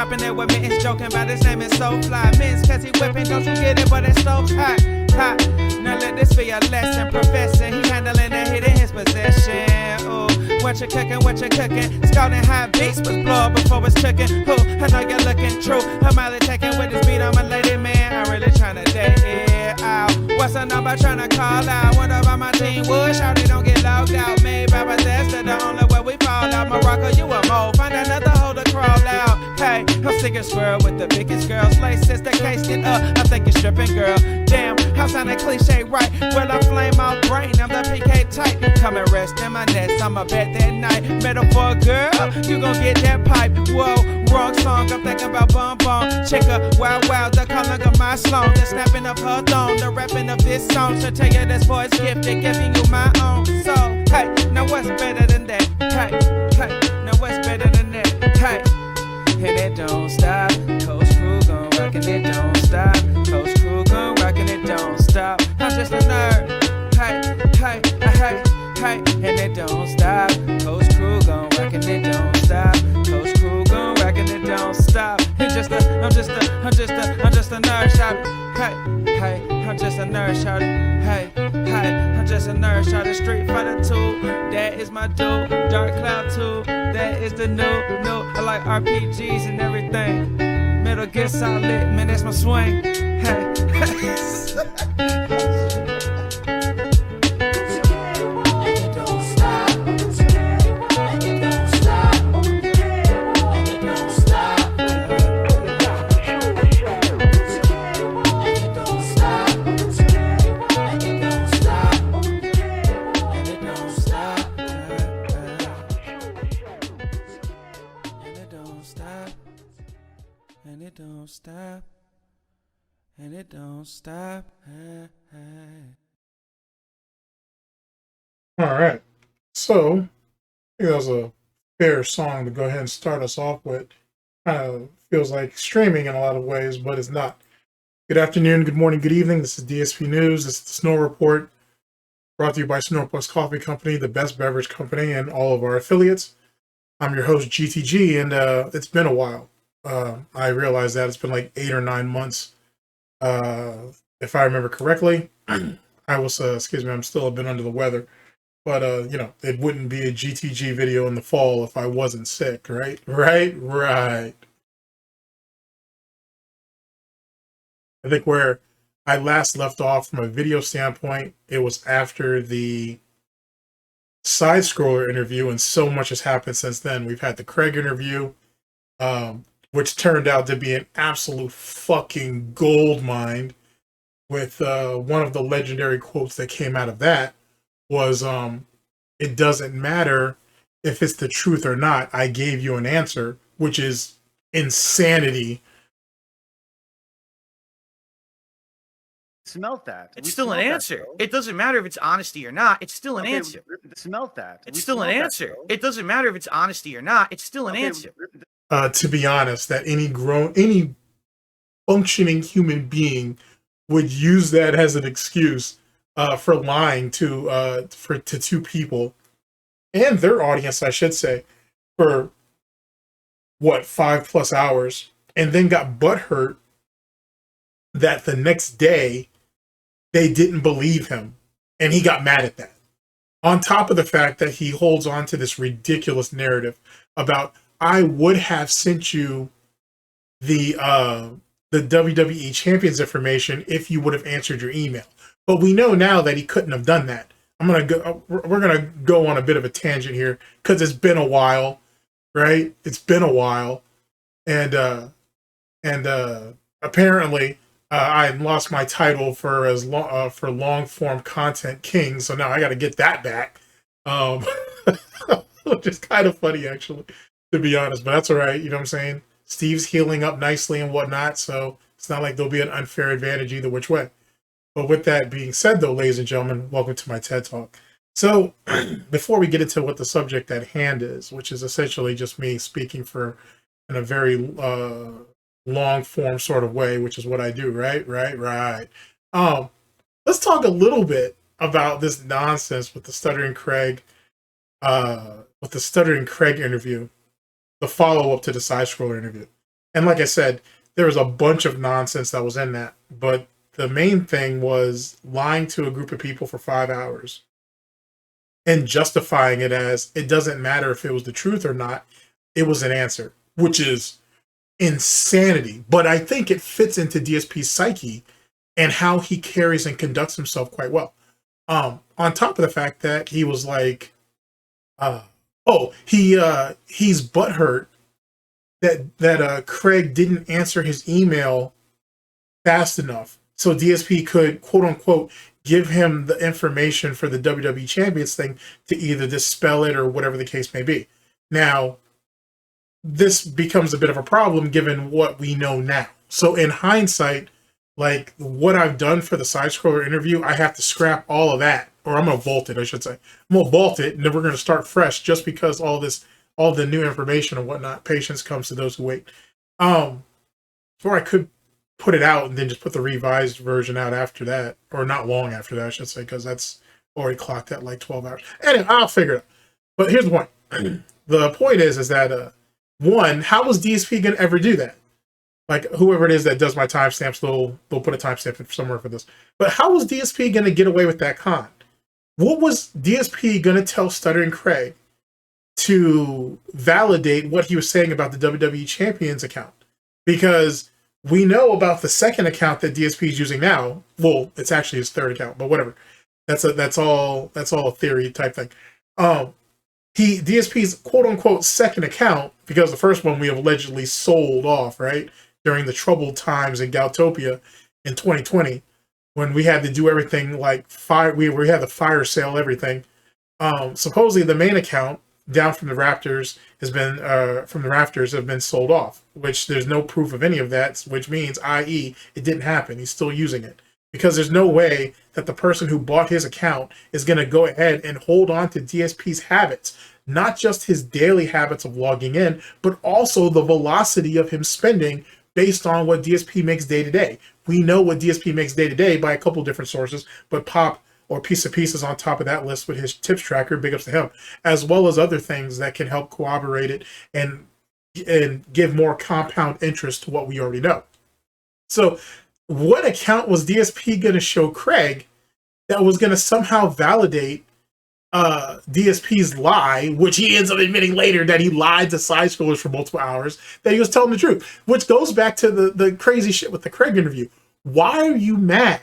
chopping it with Mittens, joking about his name is so fly. Mittens, cause he whipping, don't you get it, but it's so hot, hot. Now let this be a lesson, professing. He handling and hitting his possession. Ooh, what you cooking? Scalding high beats was blow up before it's cooking. Ooh, I know you're looking true. I'm out taking with this beat, I'm a lady man. I'm really trying to date it out. What's the number trying to call out? Wonder about my team would shout they don't get logged out. Made by Bethesda, the only way we fall out. Morocco, you a mole. Find another hole to crawl out. Hey, I'm sticking squirrel with the biggest girls. Lace since the case get up. I think you're stripping, girl. Damn, how sounding cliche, right? Well, I flame out brain. I'm the PK type. Come and rest in my nest. I'm a bet that night. Metaphor, girl, you gon' get that pipe. Whoa, wrong song. I'm thinking about bum bum. Chicka, wow, wow. The calling of my slong. The snapping of her thong. The rapping of this song. Should tell you this boy's gifted. Giving you my own soul. Hey, now what's better than that? Hey, hey, now what's better than that? Hey. And it don't stop. Coast Crew gon' rock and it don't stop. Coast Crew gon' rock and it don't stop. I'm just a nerd. Hey, hey, hey, hey, and it don't stop. Coast Crew gon' rock and it don't stop. Coast Crew gon' rock and it don't stop. I'm just a nerd shouting. Hey, hey, I'm just a nerd shouting. Hey, hey, I'm just a nerd shouting. Street Fighter 2, that is my dude. Dark Cloud 2, that is the new. I like RPGs and everything. Metal Gear Solid, man, that's my swing. Hey, stop, and it don't stop. Hey, hey. All right, so I think that was a fair song to go ahead and start us off with. Kind of feels like streaming in a lot of ways, but it's not. Good afternoon, good morning, good evening. This is DSP News. This is the Snort Report, brought to you by SnortBucks Coffee Company, the best beverage company, and all of our affiliates. I'm your host, GTG, and it's been a while. I realize that it's been like 8 or 9 months, if I remember correctly. I was, excuse me, I'm still a bit under the weather, but you know, it wouldn't be a GTG video in the fall if I wasn't sick, right? Right. I think where I last left off from a video standpoint, it was after the side scroller interview, and so much has happened since then. We've had the Craig interview, which turned out to be an absolute fucking gold mine, with one of the legendary quotes that came out of that was, it doesn't matter if it's the truth or not, I gave you an answer, which is insanity. Smelt that. It's still an answer. It doesn't matter if it's honesty or not. It's still an answer. Smelt that. It's still an answer. It doesn't matter if it's honesty or not. It's still an answer. To be honest, that any functioning human being would use that as an excuse for lying to two people and their audience, I should say, for what, 5+ hours, and then got butthurt that the next day they didn't believe him, and he got mad at that. On top of the fact that he holds on to this ridiculous narrative about, I would have sent you the WWE Champions information if you would have answered your email. But we know now that he couldn't have done that. We're gonna go on a bit of a tangent here because it's been a while, right? It's been a while, and apparently I lost my title for long form content king, so now I got to get that back. Which is kind of funny, actually, to be honest, but that's all right. You know what I'm saying? Steve's healing up nicely and whatnot, so it's not like there'll be an unfair advantage either which way. But with that being said, though, ladies and gentlemen, welcome to my TED Talk. So before we get into what the subject at hand is, which is essentially just me speaking in a very long form sort of way, which is what I do, right? Let's talk a little bit about this nonsense with the Stuttering Craig interview, the follow-up to the side scroller interview. And like I said, there was a bunch of nonsense that was in that, but the main thing was lying to a group of people for 5 hours and justifying it as it doesn't matter if it was the truth or not. It was an answer, which is insanity. But I think it fits into DSP's psyche and how he carries and conducts himself quite well. On top of the fact that he was like, he's butthurt that Craig didn't answer his email fast enough so DSP could, quote unquote, give him the information for the WWE Champions thing to either dispel it or whatever the case may be. Now, this becomes a bit of a problem given what we know now. So in hindsight, like what I've done for the side scroller interview, I have to scrap all of that, or I'm gonna vault it, I should say. I'm gonna vault it, and then we're gonna start fresh just because all the new information and whatnot. Patience comes to those who wait. Or I could put it out and then just put the revised version out after that, or not long after that, I should say, because that's already clocked at like 12 hours. Anyway, I'll figure it out. But here's the point. The point is that one, how was DSP gonna ever do that? Like whoever it is that does my timestamps, they'll put a timestamp somewhere for this. But how was DSP gonna get away with that con? What was DSP gonna tell Stuttering Craig to validate what he was saying about the WWE Champions account? Because we know about the second account that DSP is using now. Well, it's actually his third account, but whatever. That's all a theory type thing. DSP's quote unquote second account, because the first one we have allegedly sold off, right? During the troubled times in Goutopia in 2020, when we had to do everything like fire, we had the fire sale everything. Supposedly the main account down from the Raptors have been sold off, which there's no proof of any of that, which means, i.e., it didn't happen. He's still using it because there's no way that the person who bought his account is going to go ahead and hold on to DSP's habits, not just his daily habits of logging in, but also the velocity of him spending based on what DSP makes day to day. We know what DSP makes day to day by a couple different sources, but Pop or Piece of Pieces on top of that list with his tips tracker, big ups to him, as well as other things that can help corroborate it and give more compound interest to what we already know. So what account was DSP going to show Craig that was going to somehow validate DSP's lie, which he ends up admitting later that he lied to side scrollers for multiple hours, that he was telling the truth, which goes back to the crazy shit with the Craig interview. Why are you mad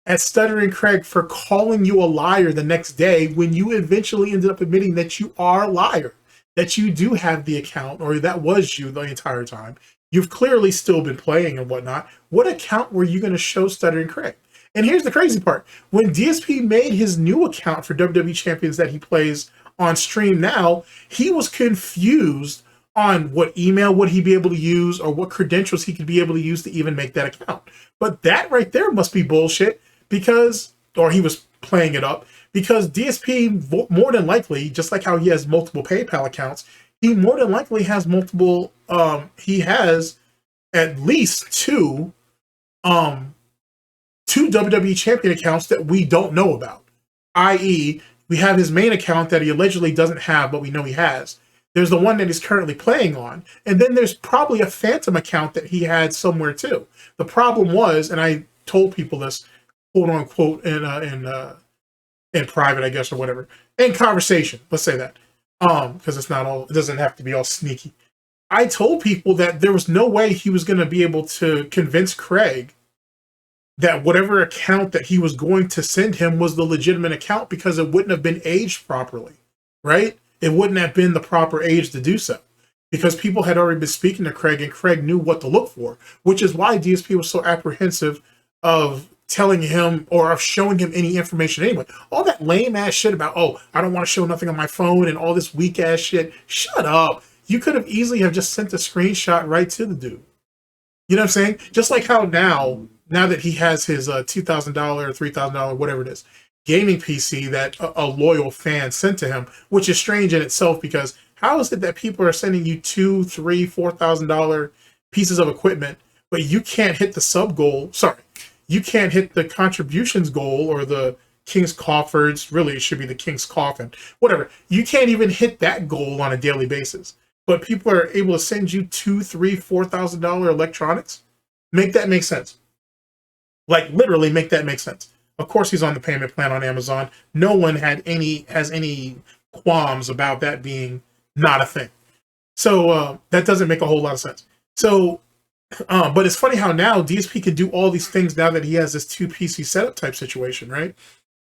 at Stuttering Craig for calling you a liar the next day when you eventually ended up admitting that you are a liar, that you do have the account, or that was you the entire time? You've clearly still been playing and whatnot. What account were you going to show Stuttering Craig? And here's the crazy part. When DSP made his new account for WWE Champions that he plays on stream now, he was confused on what email would he be able to use or what credentials he could be able to use to even make that account. But that right there must be bullshit because, or he was playing it up, because DSP more than likely, just like how he has multiple PayPal accounts, he more than likely has multiple, he has at least two WWE Champion accounts that we don't know about. I.e., we have his main account that he allegedly doesn't have, but we know he has. There's the one that he's currently playing on. And then there's probably a phantom account that he had somewhere too. The problem was, and I told people this, quote unquote, in private, I guess, or whatever, in conversation, let's say that, because it doesn't have to be all sneaky. I told people that there was no way he was going to be able to convince Craig that whatever account that he was going to send him was the legitimate account, because it wouldn't have been aged properly, right? It wouldn't have been the proper age to do so, because people had already been speaking to Craig and Craig knew what to look for, which is why DSP was so apprehensive of telling him or of showing him any information anyway. All that lame ass shit about, oh, I don't want to show nothing on my phone and all this weak ass shit. Shut up. You could have easily have just sent a screenshot right to the dude. You know what I'm saying? Just like how now that he has his $2,000 or $3,000, whatever it is, gaming PC that a loyal fan sent to him, which is strange in itself, because how is it that people are sending you $2,000, $3,000, $4,000 pieces of equipment, but you can't hit the sub goal? Sorry, you can't hit the contributions goal or the King's Coffers. Really, it should be the King's Coffin. Whatever. You can't even hit that goal on a daily basis. but people are able to send you $2,000, $3,000, $4,000 electronics. Make that make sense. Like literally make that make sense. Of course, he's on the payment plan on Amazon. No one has any qualms about that being not a thing. So that doesn't make a whole lot of sense. So, but it's funny how now DSP can do all these things now that he has this 2 PC setup type situation, right?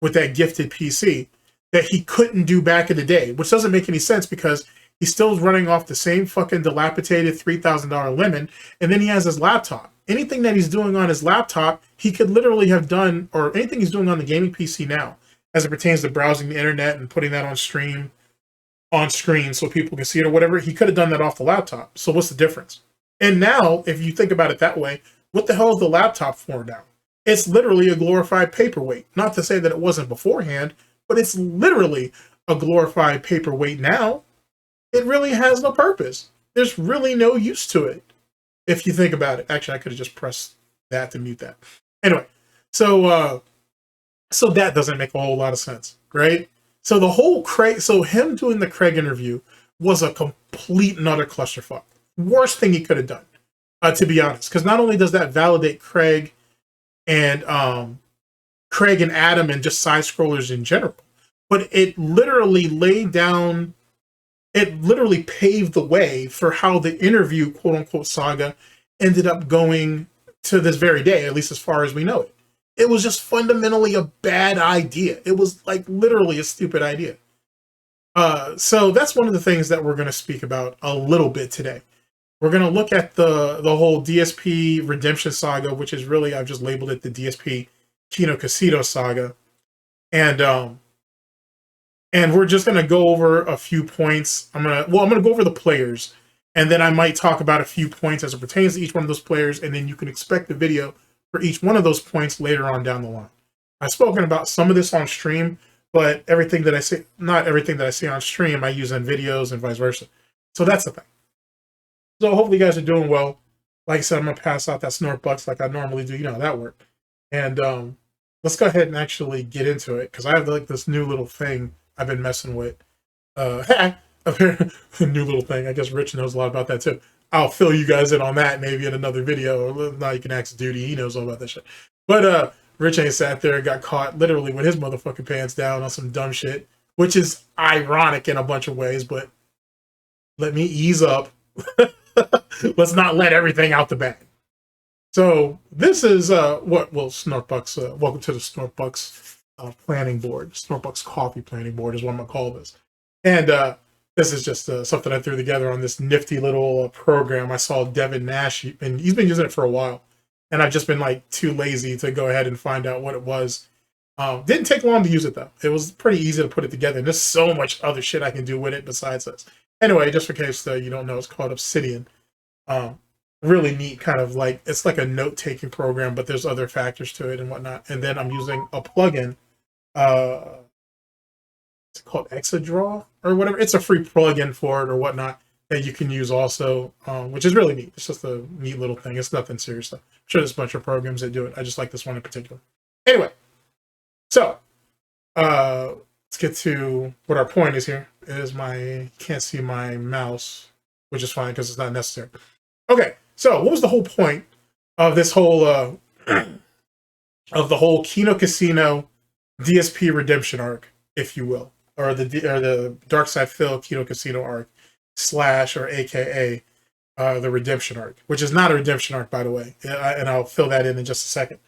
With that gifted PC that he couldn't do back in the day, which doesn't make any sense because he's still running off the same fucking dilapidated $3,000 lemon, and then he has his laptop. Anything that he's doing on his laptop, he could literally have done, or anything he's doing on the gaming PC now, as it pertains to browsing the internet and putting that on screen so people can see it or whatever, he could have done that off the laptop. So what's the difference? And now, if you think about it that way, what the hell is the laptop for now? It's literally a glorified paperweight. Not to say that it wasn't beforehand, but it's literally a glorified paperweight now. It really has no purpose. There's really no use to it, if you think about it. Actually, I could have just pressed that to mute that. Anyway, so that doesn't make a whole lot of sense, right? So the whole Craig, so him doing the Craig interview was a complete and utter clusterfuck. Worst thing he could have done, to be honest, because not only does that validate Craig and Adam and just side scrollers in general, but it literally paved the way for how the interview, quote unquote, saga ended up going to this very day, at least as far as we know it. It was just fundamentally a bad idea. It was like literally a stupid idea. So that's one of the things that we're going to speak about a little bit today. We're going to look at the whole DSP redemption saga, which is really, I've just labeled it the DSP Kino Casino saga. And we're just going to go over a few points. I'm going to go over the players, and then I might talk about a few points as it pertains to each one of those players, and then you can expect the video for each one of those points later on down the line. I've spoken about some of this on stream, but everything that I say, not everything that I say on stream, I use in videos and vice versa. So that's the thing. So hopefully you guys are doing well. Like I said, I'm going to pass out that SnortBucks like I normally do. You know how that works. And let's go ahead and actually get into it, because I have like this new little thing I've been messing with. A new little thing. I guess Rich knows a lot about that too. I'll fill you guys in on that maybe in another video. Or now you can ask Doody. He knows all about that shit. But Rich ain't sat there and got caught literally with his motherfucking pants down on some dumb shit, which is ironic in a bunch of ways, but let me ease up. Let's not let everything out the bag. So this is SnortBucks, welcome to the SnortBucks planning board. SnortBucks coffee planning board is what I'm going to call this. And this is just something I threw together on this nifty little program. I saw Devin Nash, and he's been using it for a while. And I've just been like too lazy to go ahead and find out what it was. Didn't take long to use it though. It was pretty easy to put it together. And there's so much other shit I can do with it besides this. Anyway, just in case you don't know, it's called Obsidian. Really neat, kind of like, it's like a note-taking program, but there's other factors to it and whatnot. And then I'm using a plugin. It's called Exadraw or whatever. It's a free plugin for it or whatnot that you can use also, which is really neat. It's just a neat little thing. It's nothing serious though. I'm sure there's a bunch of programs that do it. I just like this one in particular. Anyway, so let's get to what our point is here. It is can't see my mouse, which is fine because it's not necessary. Okay, so what was the whole point of this whole of the whole Kino Casino DSP redemption arc, if you will, or the Darksydephil Kino Casino arc / or AKA the redemption arc, which is not a redemption arc, by the way, and I'll fill that in just a second.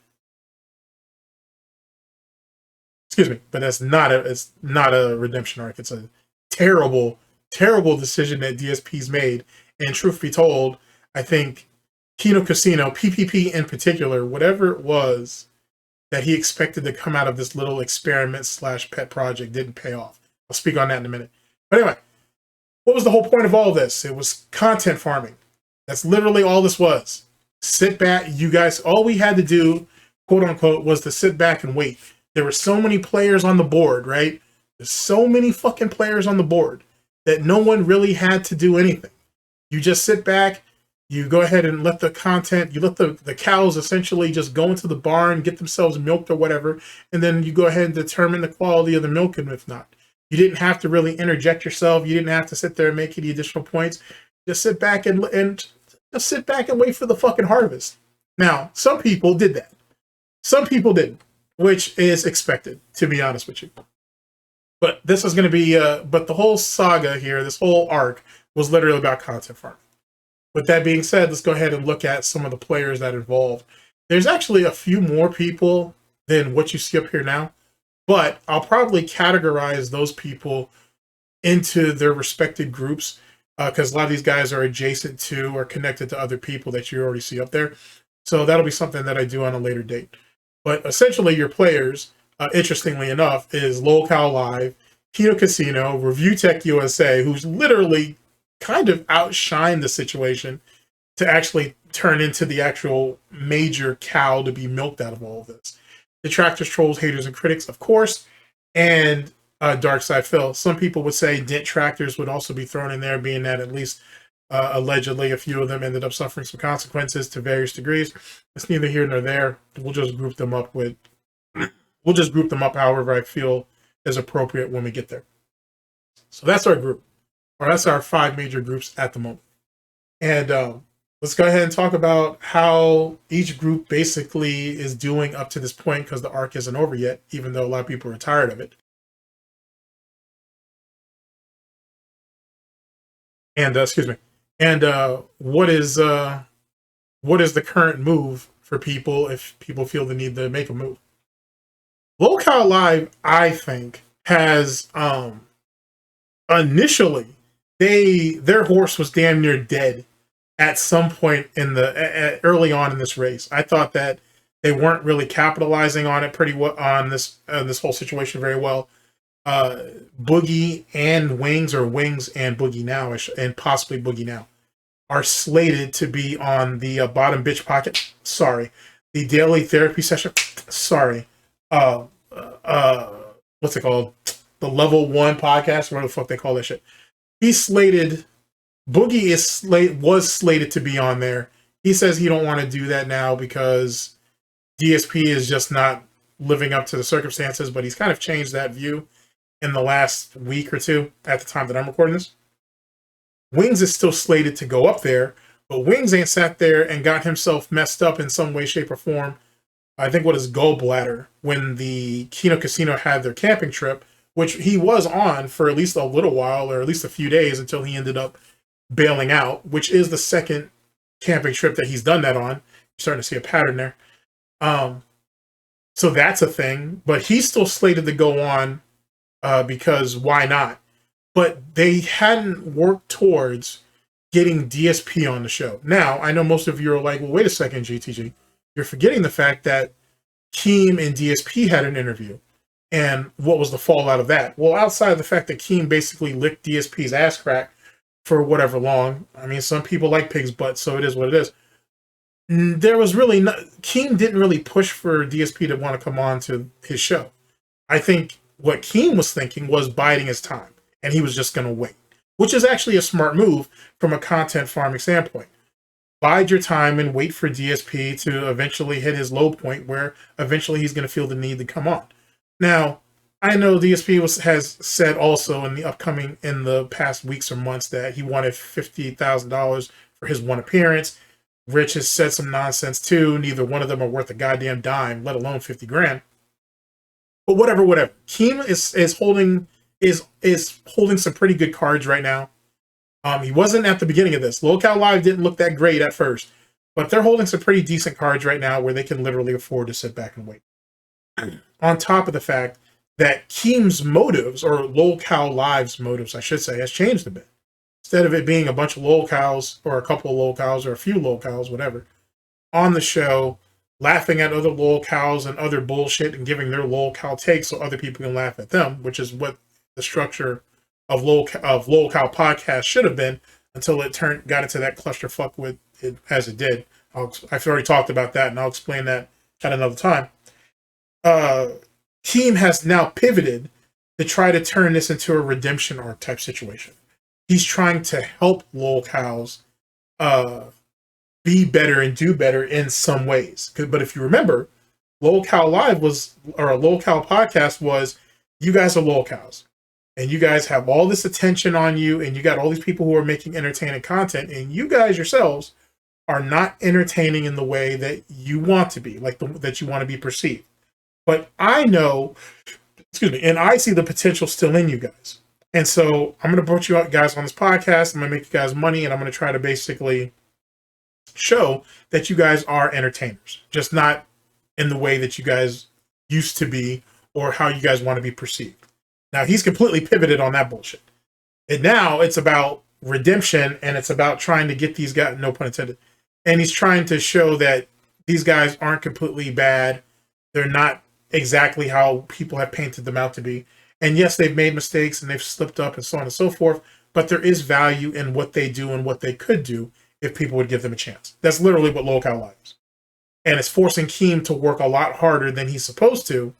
Excuse me, but it's not a redemption arc. It's a terrible decision that DSP's made, and truth be told, I think Kino Casino, PPP in particular, whatever it was that he expected to come out of this little experiment / pet project didn't pay off. I'll speak on that in a minute. But anyway, what was the whole point of all this? It was content farming. That's literally all this was. Sit back, you guys, all we had to do, quote unquote, was to sit back and wait. There were so many players on the board, right? There's so many fucking players on the board that no one really had to do anything. You just sit back, you go ahead and let the content, you let the cows essentially just go into the barn, get themselves milked or whatever, and then you go ahead and determine the quality of the milk and if not. You didn't have to really interject yourself. You didn't have to sit there and make any additional points. Just sit back and just sit back and wait for the fucking harvest. Now, some people did that. Some people didn't, which is expected, to be honest with you. But this is going to be, but the whole saga here, this whole arc, was literally about content farming. With that being said, let's go ahead and look at some of the players that are involved. There's actually a few more people than what you see up here now, but I'll probably categorize those people into their respected groups because a lot of these guys are adjacent to or connected to other people that you already see up there. So that'll be something that I do on a later date. But essentially your players, interestingly enough, is LOLCOW Live, Kino Casino, ReviewTechUSA, who's literally kind of outshined the situation to actually turn into the actual major cow to be milked out of all of this. Detractors, trolls, haters, and critics, of course, and Darksydephil. Some people would say Detractors would also be thrown in there, being that at least allegedly a few of them ended up suffering some consequences to various degrees. It's neither here nor there. We'll just group them up however I feel is appropriate when we get there. So that's our group, or that's our 5 major groups at the moment. And let's go ahead and talk about how each group basically is doing up to this point, because the arc isn't over yet, even though a lot of people are tired of it. And excuse me. And what is the current move for people if people feel the need to make a move? LOLCOW Live, I think, has initially their horse was damn near dead at some point in the early on in this race. I thought that they weren't really capitalizing on it pretty well on this whole situation very well. Boogie and Wings, or Wings and Boogie Now, and possibly Boogie Now, are slated to be on the bottom bitch pocket. Sorry, the daily therapy session. Sorry, what's it called? The level 1 podcast, whatever the fuck they call that shit. He's slated. Boogie was slated to be on there. He says he don't want to do that now because DSP is just not living up to the circumstances, but he's kind of changed that view in the last week or two at the time that I'm recording this. Wings is still slated to go up there, but Wings ain't sat there and got himself messed up in some way, shape, or form. I think what is gallbladder when the Kino Casino had their camping trip, which he was on for at least a little while, or at least a few days, until he ended up bailing out, which is the second camping trip that he's done that on. You're starting to see a pattern there. So that's a thing, but he's still slated to go on because why not? But they hadn't worked towards getting DSP on the show. Now, I know most of you are like, well, wait a second, GTG. You're forgetting the fact that Keem and DSP had an interview. And what was the fallout of that? Well, outside of the fact that Keem basically licked DSP's ass crack for whatever long. I mean, some people like pig's butt, so it is what it is. There was really not, Keem didn't really push for DSP to want to come on to his show. I think what Keem was thinking was biding his time, and he was just going to wait, which is actually a smart move from a content farming standpoint. Bide your time and wait for DSP to eventually hit his low point where eventually he's going to feel the need to come on. Now, I know DSP has said also in the past weeks or months that he wanted $50,000 for his one appearance. Rich has said some nonsense too. Neither one of them are worth a goddamn dime, let alone 50 grand. But whatever. Keem is holding some pretty good cards right now. He wasn't at the beginning of this. LOLCOW Live didn't look that great at first, but they're holding some pretty decent cards right now where they can literally afford to sit back and wait. On top of the fact that Keem's motives, or LOLCOW Live's motives, I should say, has changed a bit. Instead of it being a bunch of LOLCOWs, or a couple of LOLCOWs, or a few LOLCOWs, whatever, on the show, laughing at other LOLCOWs and other bullshit and giving their LOLCOW takes so other people can laugh at them, which is what the structure of LOLCOW podcast should have been until it got into that clusterfuck with it as it did. I've already talked about that, and I'll explain that at another time. Keem has now pivoted to try to turn this into a redemption arc type situation. He's trying to help LOLCOWs be better and do better in some ways. But if you remember, LOLCOW Live was, or a LOLCOW podcast was, you guys are LOLCOWs. and you guys have all this attention on you, and you got all these people who are making entertaining content, and you guys yourselves are not entertaining in the way that you want to be, like that you want to be perceived. But I know, excuse me, and I see the potential still in you guys. And so I'm going to put you guys on this podcast. I'm going to make you guys money, and I'm going to try to basically show that you guys are entertainers, just not in the way that you guys used to be or how you guys want to be perceived. Now, he's completely pivoted on that bullshit. And now it's about redemption, and it's about trying to get these guys, no pun intended, and he's trying to show that these guys aren't completely bad. They're not exactly how people have painted them out to be. And yes, they've made mistakes and they've slipped up and so on and so forth, but there is value in what they do and what they could do if people would give them a chance. That's literally what LOLCOW Live is. And it's forcing Keem to work a lot harder than he's supposed to,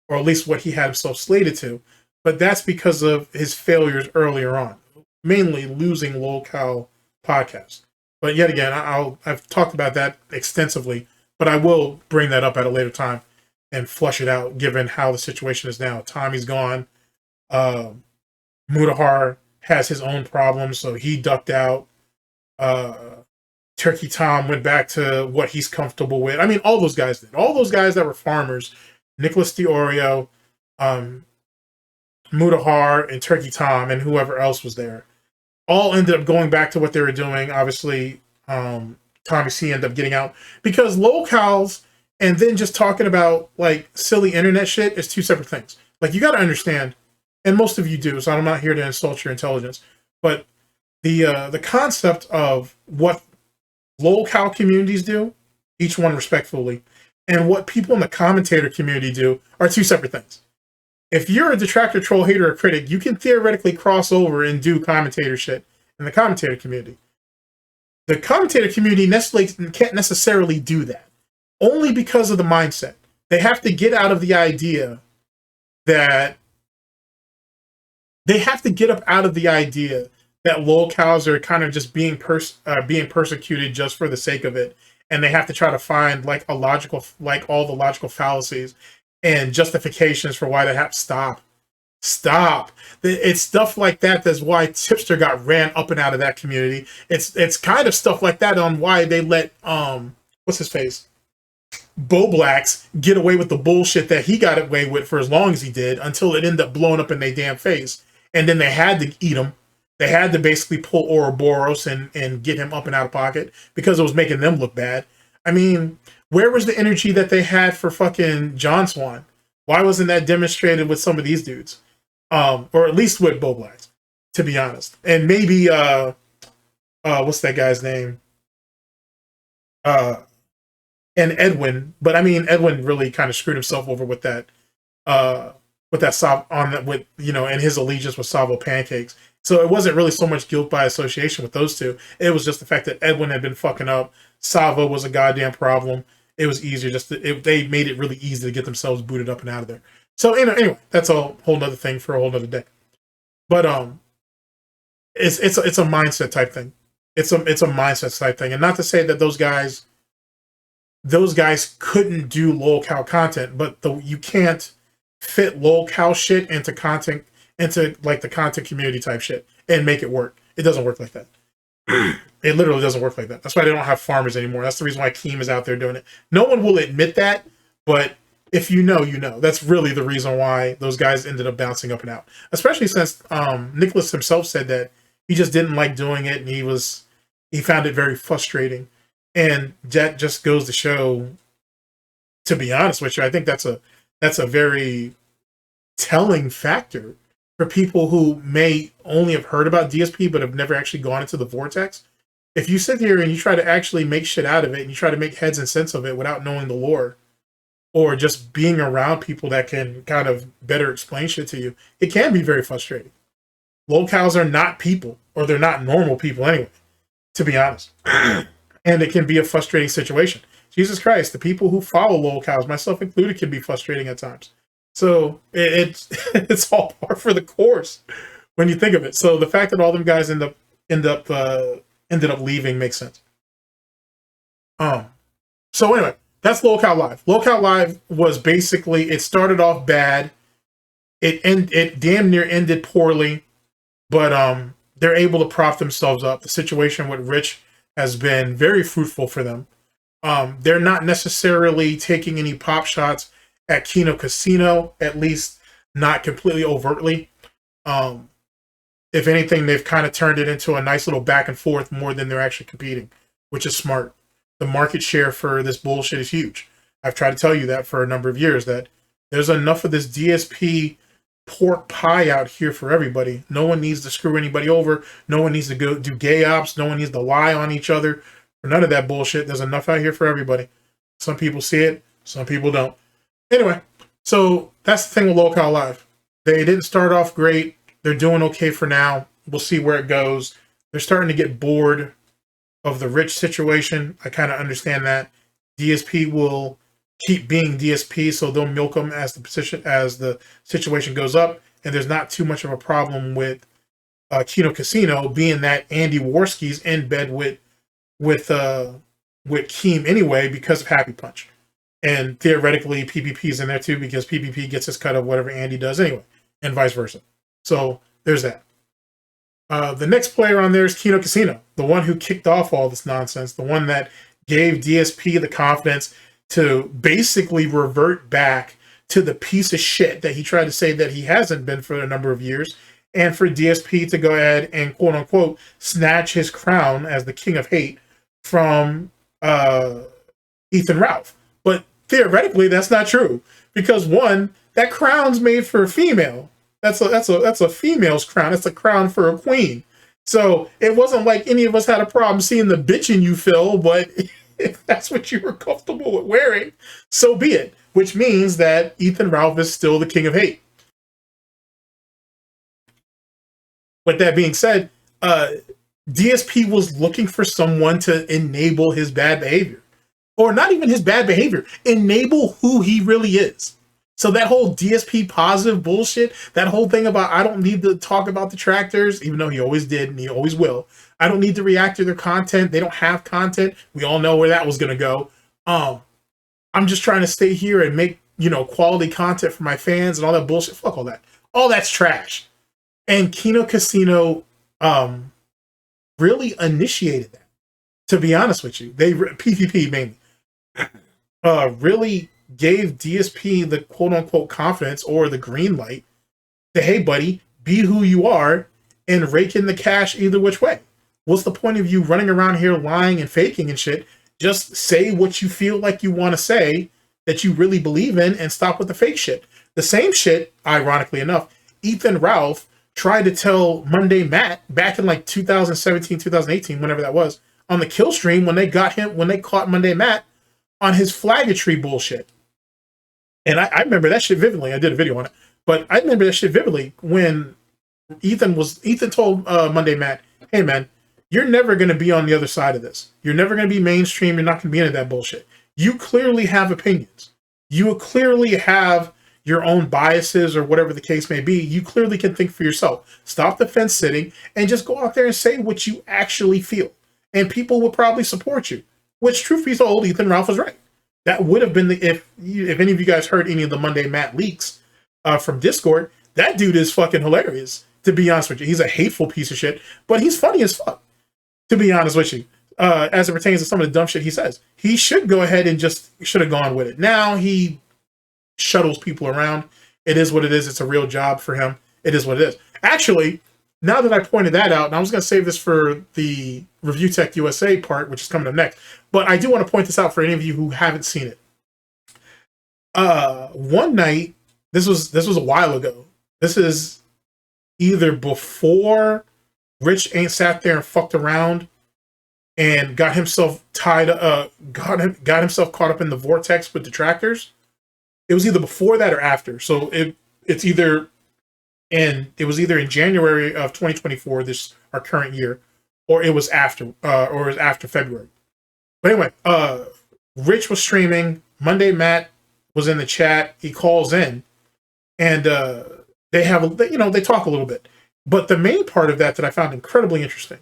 or at least what he had himself slated to. But that's because of his failures earlier on, mainly losing LOLCOW podcast. But yet again, I've talked about that extensively, but I will bring that up at a later time and flush it out, given how the situation is now. Tommy's gone. Mutahar has his own problems, so he ducked out. Turkey Tom went back to what he's comfortable with. I mean, all those guys did. All those guys that were farmers, Nicholas DiOrio, Mutahar, and Turkey Tom, and whoever else was there, all ended up going back to what they were doing. Obviously, Tommy C ended up getting out because LOLCOWs and then just talking about like silly internet shit is two separate things. Like, you got to understand, and most of you do, so I'm not here to insult your intelligence, but the concept of what LOLCOW communities do, each one respectfully, and what people in the commentator community do are two separate things. If you're a detractor, troll, hater, or critic, you can theoretically cross over and do commentator shit in the commentator community. The commentator community can't necessarily do that, only because of the mindset. They have to get out of the idea that LOLCOWs are kind of just being persecuted just for the sake of it, and they have to try to find like all the logical fallacies and justifications for why they have stop. It's stuff like that. That's why Tipster got ran up and out of that community. It's kind of stuff like that on why they let what's his face, Bo Blacks, get away with the bullshit that he got away with for as long as he did, until it ended up blowing up in their damn face, and then they had to eat him. They had to basically pull Ouroboros and get him up and out of pocket because it was making them look bad. I mean, where was the energy that they had for fucking John Swan? Why wasn't that demonstrated with some of these dudes? Or at least with Bo Blacks, to be honest. And maybe, what's that guy's name? And Edwin. But I mean, Edwin really kind of screwed himself over with that, and his allegiance with Savo Pancakes. So it wasn't really so much guilt by association with those two. It was just the fact that Edwin had been fucking up. Savo was a goddamn problem. It was easier they made it really easy to get themselves booted up and out of there. So anyway, that's a whole nother thing for a whole nother day. But it's a mindset type thing. It's a mindset type thing, and not to say that those guys couldn't do LOLCOW content, but you can't fit LOLCOW shit into content, into like the content community type shit and make it work. It doesn't work like that. It literally doesn't work like that. That's why they don't have farmers anymore. That's the reason why Keem is out there doing it. No one will admit that, but if you know, you know. That's really the reason why those guys ended up bouncing up and out. Especially since Nicholas himself said that he just didn't like doing it, and he found it very frustrating. And that just goes to show, to be honest with you, I think that's a very telling factor for people who may only have heard about DSP but have never actually gone into the vortex. If you sit here and you try to actually make shit out of it, and you try to make heads and sense of it without knowing the lore, or just being around people that can kind of better explain shit to you, it can be very frustrating. LOLCOWs are not people, or they're not normal people anyway, to be honest. And it can be a frustrating situation. Jesus Christ, the people who follow LOLCOWs, myself included, can be frustrating at times. So it's all par for the course when you think of it. So the fact that all them guys ended up leaving makes sense. So anyway, that's LOLCOW Live. LOLCOW Live was basically, it started off bad. it damn near ended poorly, but they're able to prop themselves up. The situation with Rich has been very fruitful for them. They're not necessarily taking any pop shots at Kino Casino, at least not completely overtly. If anything, they've kind of turned it into a nice little back and forth more than they're actually competing, which is smart. The market share for this bullshit is huge. I've tried to tell you that for a number of years, that there's enough of this DSP pork pie out here for everybody. No one needs to screw anybody over. No one needs to go do gay ops. No one needs to lie on each other. For none of that bullshit. There's enough out here for everybody. Some people see it. Some people don't. Anyway, so that's the thing with LOLCOW Live. They didn't start off great. They're doing okay for now. We'll see where it goes. They're starting to get bored of the Rich situation. I kind of understand that. DSP will keep being DSP, so they'll milk them as the situation goes up. And there's not too much of a problem with Kino Casino, being that Andy Worski's in bed with Keem anyway because of Happy Punch. And theoretically, PPP's in there too because PPP gets his cut of whatever Andy does anyway, and vice versa. So there's that. The next player on there is Kino Casino, the one who kicked off all this nonsense, the one that gave DSP the confidence to basically revert back to the piece of shit that he tried to say that he hasn't been for a number of years, and for DSP to go ahead and quote unquote snatch his crown as the king of hate from Ethan Ralph. But theoretically, that's not true because one, that crown's made for a female. That's a female's crown. It's a crown for a queen. So it wasn't like any of us had a problem seeing the bitch in you, Phil. But if that's what you were comfortable with wearing, so be it. Which means that Ethan Ralph is still the king of hate. With that being said, DSP was looking for someone to enable his bad behavior. Or not even his bad behavior. Enable who he really is. So that whole DSP positive bullshit, that whole thing about I don't need to talk about Detractors, even though he always did and he always will. I don't need to react to their content. They don't have content. We all know where that was going to go. I'm just trying to stay here and make, quality content for my fans and all that bullshit. Fuck all that. All that's trash. And Kino Casino really initiated that. To be honest with you, PvP mainly, really gave DSP the quote-unquote confidence or the green light to, hey, buddy, be who you are and rake in the cash either which way. What's the point of you running around here lying and faking and shit? Just say what you feel like you want to say that you really believe in and stop with the fake shit. The same shit, ironically enough, Ethan Ralph tried to tell Monday Matt back in like 2017, 2018, whenever that was, on the kill stream when they caught Monday Matt on his flaggetry bullshit. And I remember that shit vividly. I did a video on it. But I remember that shit vividly when Ethan told Monday Matt, hey man, you're never going to be on the other side of this. You're never going to be mainstream. You're not going to be into that bullshit. You clearly have opinions. You clearly have your own biases or whatever the case may be. You clearly can think for yourself. Stop the fence sitting and just go out there and say what you actually feel. And people will probably support you. Which, truth be told, Ethan Ralph was right. That would have been if any of you guys heard any of the Monday Matt leaks from Discord, that dude is fucking hilarious, to be honest with you. He's a hateful piece of shit, but he's funny as fuck, to be honest with you. As it pertains to some of the dumb shit he says. He should go ahead and should have gone with it. Now he shuttles people around. It is what it is. It's a real job for him. It is what it is. Actually, now that I pointed that out, and I was going to save this for the ReviewTechUSA part, which is coming up next, but I do want to point this out for any of you who haven't seen it. One night, this was a while ago. This is either before Rich ain't sat there and fucked around and got himself got himself caught up in the vortex with Detractors. It was either before that or after. So it was either in January of 2024, our current year, or it was after February. But anyway, Rich was streaming. Monday Matt was in the chat. He calls in, and they talk a little bit. But the main part of that I found incredibly interesting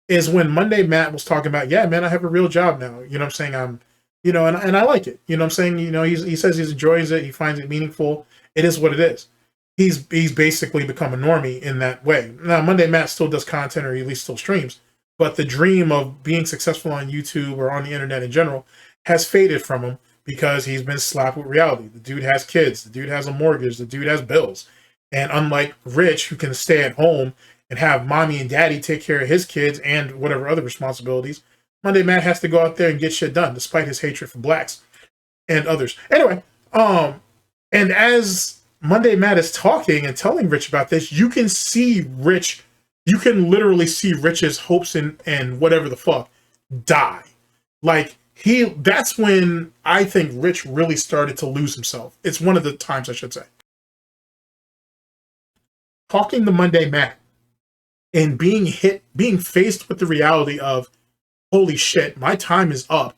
is when Monday Matt was talking about, yeah, man, I have a real job now. You know what I'm saying? And I like it. You know what I'm saying? He says he enjoys it. He finds it meaningful. It is what it is. he's basically become a normie in that way. Now, Monday Matt still does content, or at least still streams, but the dream of being successful on YouTube or on the internet in general has faded from him because he's been slapped with reality. The dude has kids. The dude has a mortgage. The dude has bills. And unlike Rich, who can stay at home and have mommy and daddy take care of his kids and whatever other responsibilities, Monday Matt has to go out there and get shit done, despite his hatred for blacks and others. Anyway, and as Monday Matt is talking and telling Rich about this, you can see Rich, you can literally see Rich's hopes and whatever the fuck die. Like, that's when I think Rich really started to lose himself. It's one of the times, I should say. Talking to Monday Matt and being faced with the reality of, holy shit, my time is up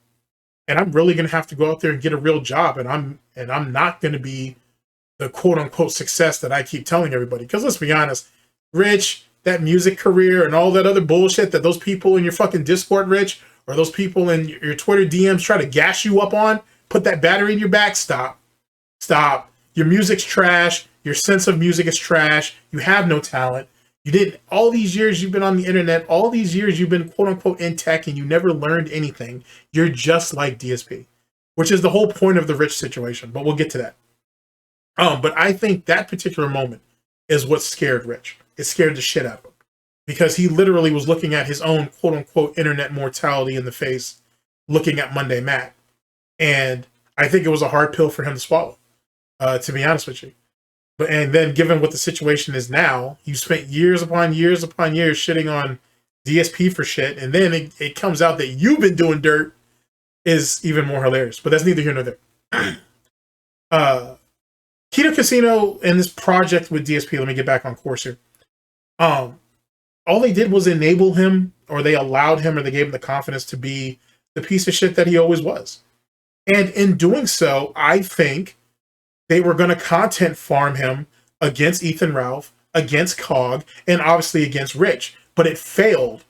and I'm really going to have to go out there and get a real job, and I'm not going to be the quote unquote success that I keep telling everybody. Because let's be honest, Rich, that music career and all that other bullshit that those people in your fucking Discord, Rich, or those people in your Twitter DMs try to gas you up on, put that battery in your back, stop. Your music's trash. Your sense of music is trash. You have no talent. You didn't, all these years you've been on the internet, all these years you've been quote unquote in tech, and you never learned anything. You're just like DSP, which is the whole point of the Rich situation, but we'll get to that. But I think that particular moment is what scared Rich. It scared the shit out of him, because he literally was looking at his own quote unquote internet mortality in the face, looking at Monday Matt. And I think it was a hard pill for him to swallow, to be honest with you. And then given what the situation is now, you spent years upon years upon years shitting on DSP for shit, and then it comes out that you've been doing dirt, is even more hilarious. But that's neither here nor there. Kino Casino and this project with DSP, let me get back on course here. All they did was enable him, or they allowed him, or they gave him the confidence to be the piece of shit that he always was. And in doing so, I think they were going to content farm him against Ethan Ralph, against Cog, and obviously against Rich. But it failed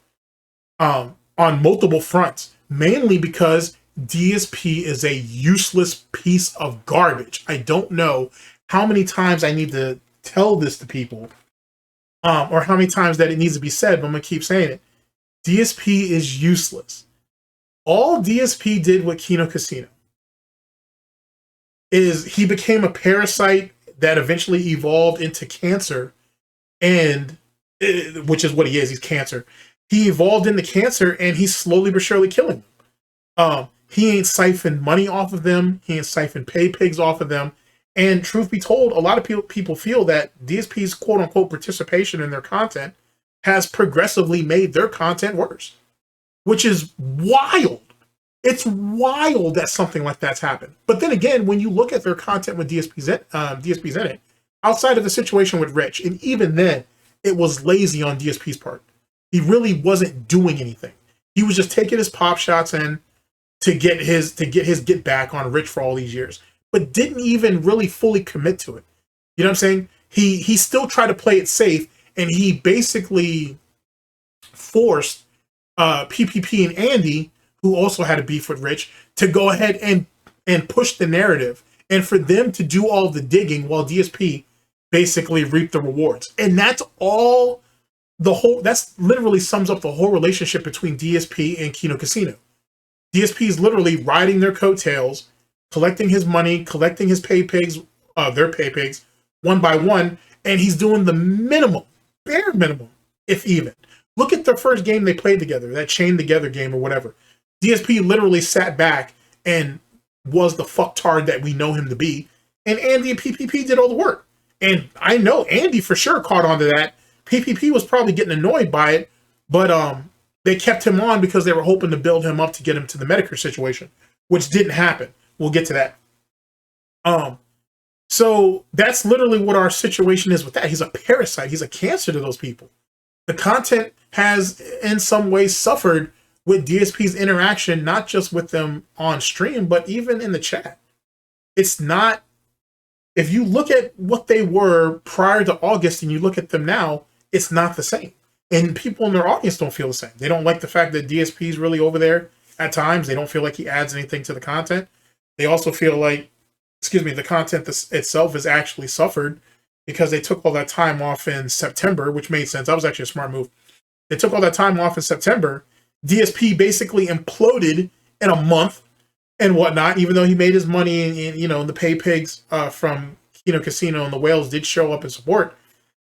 on multiple fronts, mainly because DSP is a useless piece of garbage. I don't know how many times I need to tell this to people, or how many times that it needs to be said, but I'm going to keep saying it. DSP is useless. All DSP did with Kino Casino is he became a parasite that eventually evolved into cancer, and which is what he is. He's cancer. He evolved into cancer, and he's slowly but surely killing them. He ain't siphoned money off of them. He ain't siphoned pay pigs off of them. And truth be told, a lot of people feel that DSP's quote unquote participation in their content has progressively made their content worse, which is wild. It's wild that something like that's happened. But then again, when you look at their content with DSP's in it, outside of the situation with Rich, and even then, it was lazy on DSP's part. He really wasn't doing anything. He was just taking his pop shots in to get his get back on Rich for all these years, but didn't even really fully commit to it. You know what I'm saying? He still tried to play it safe, and he basically forced PPP and Andy, who also had a beef with Rich, to go ahead and push the narrative, and for them to do all the digging while DSP basically reaped the rewards. And that's all that's literally sums up the whole relationship between DSP and Kino Casino. DSP is literally riding their coattails, collecting his money, collecting his pay pigs, their pay pigs, one by one, and he's doing the minimum, bare minimum, if even. Look at the first game they played together, that Chained Together game or whatever. DSP literally sat back and was the fucktard that we know him to be, and Andy and PPP did all the work. And I know Andy for sure caught on to that. PPP was probably getting annoyed by it, but they kept him on because they were hoping to build him up to get him to the Medicare situation, which didn't happen. We'll get to that. So that's literally what our situation is with that. He's a parasite. He's a cancer to those people. The content has in some ways suffered with DSP's interaction, not just with them on stream, but even in the chat. It's not, if you look at what they were prior to August and you look at them now, it's not the same. And people in their audience don't feel the same. They don't like the fact that DSP is really over there at times. They don't feel like he adds anything to the content. They also feel like, the content itself has actually suffered because they took all that time off in September, which made sense. That was actually a smart move. They took all that time off in September. DSP basically imploded in a month and whatnot, even though he made his money in the pay pigs from Kino Casino, and the whales did show up in support.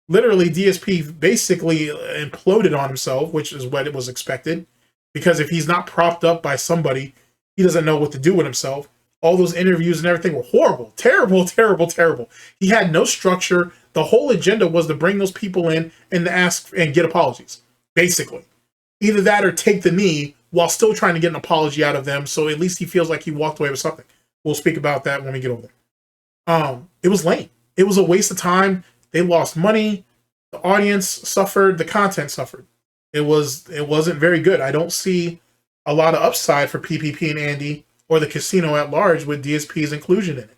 Literally, DSP basically imploded on himself, which is what it was expected, because if he's not propped up by somebody, he doesn't know what to do with himself. All those interviews and everything were horrible. Terrible, terrible, terrible. He had no structure. The whole agenda was to bring those people in and to ask and get apologies, basically. Either that or take the knee while still trying to get an apology out of them, so at least he feels like he walked away with something. We'll speak about that when we get over there. It was lame. It was a waste of time. They lost money. The audience suffered. The content suffered. It wasn't very good. I don't see a lot of upside for PPP and Andy or the casino at large with DSP's inclusion in it.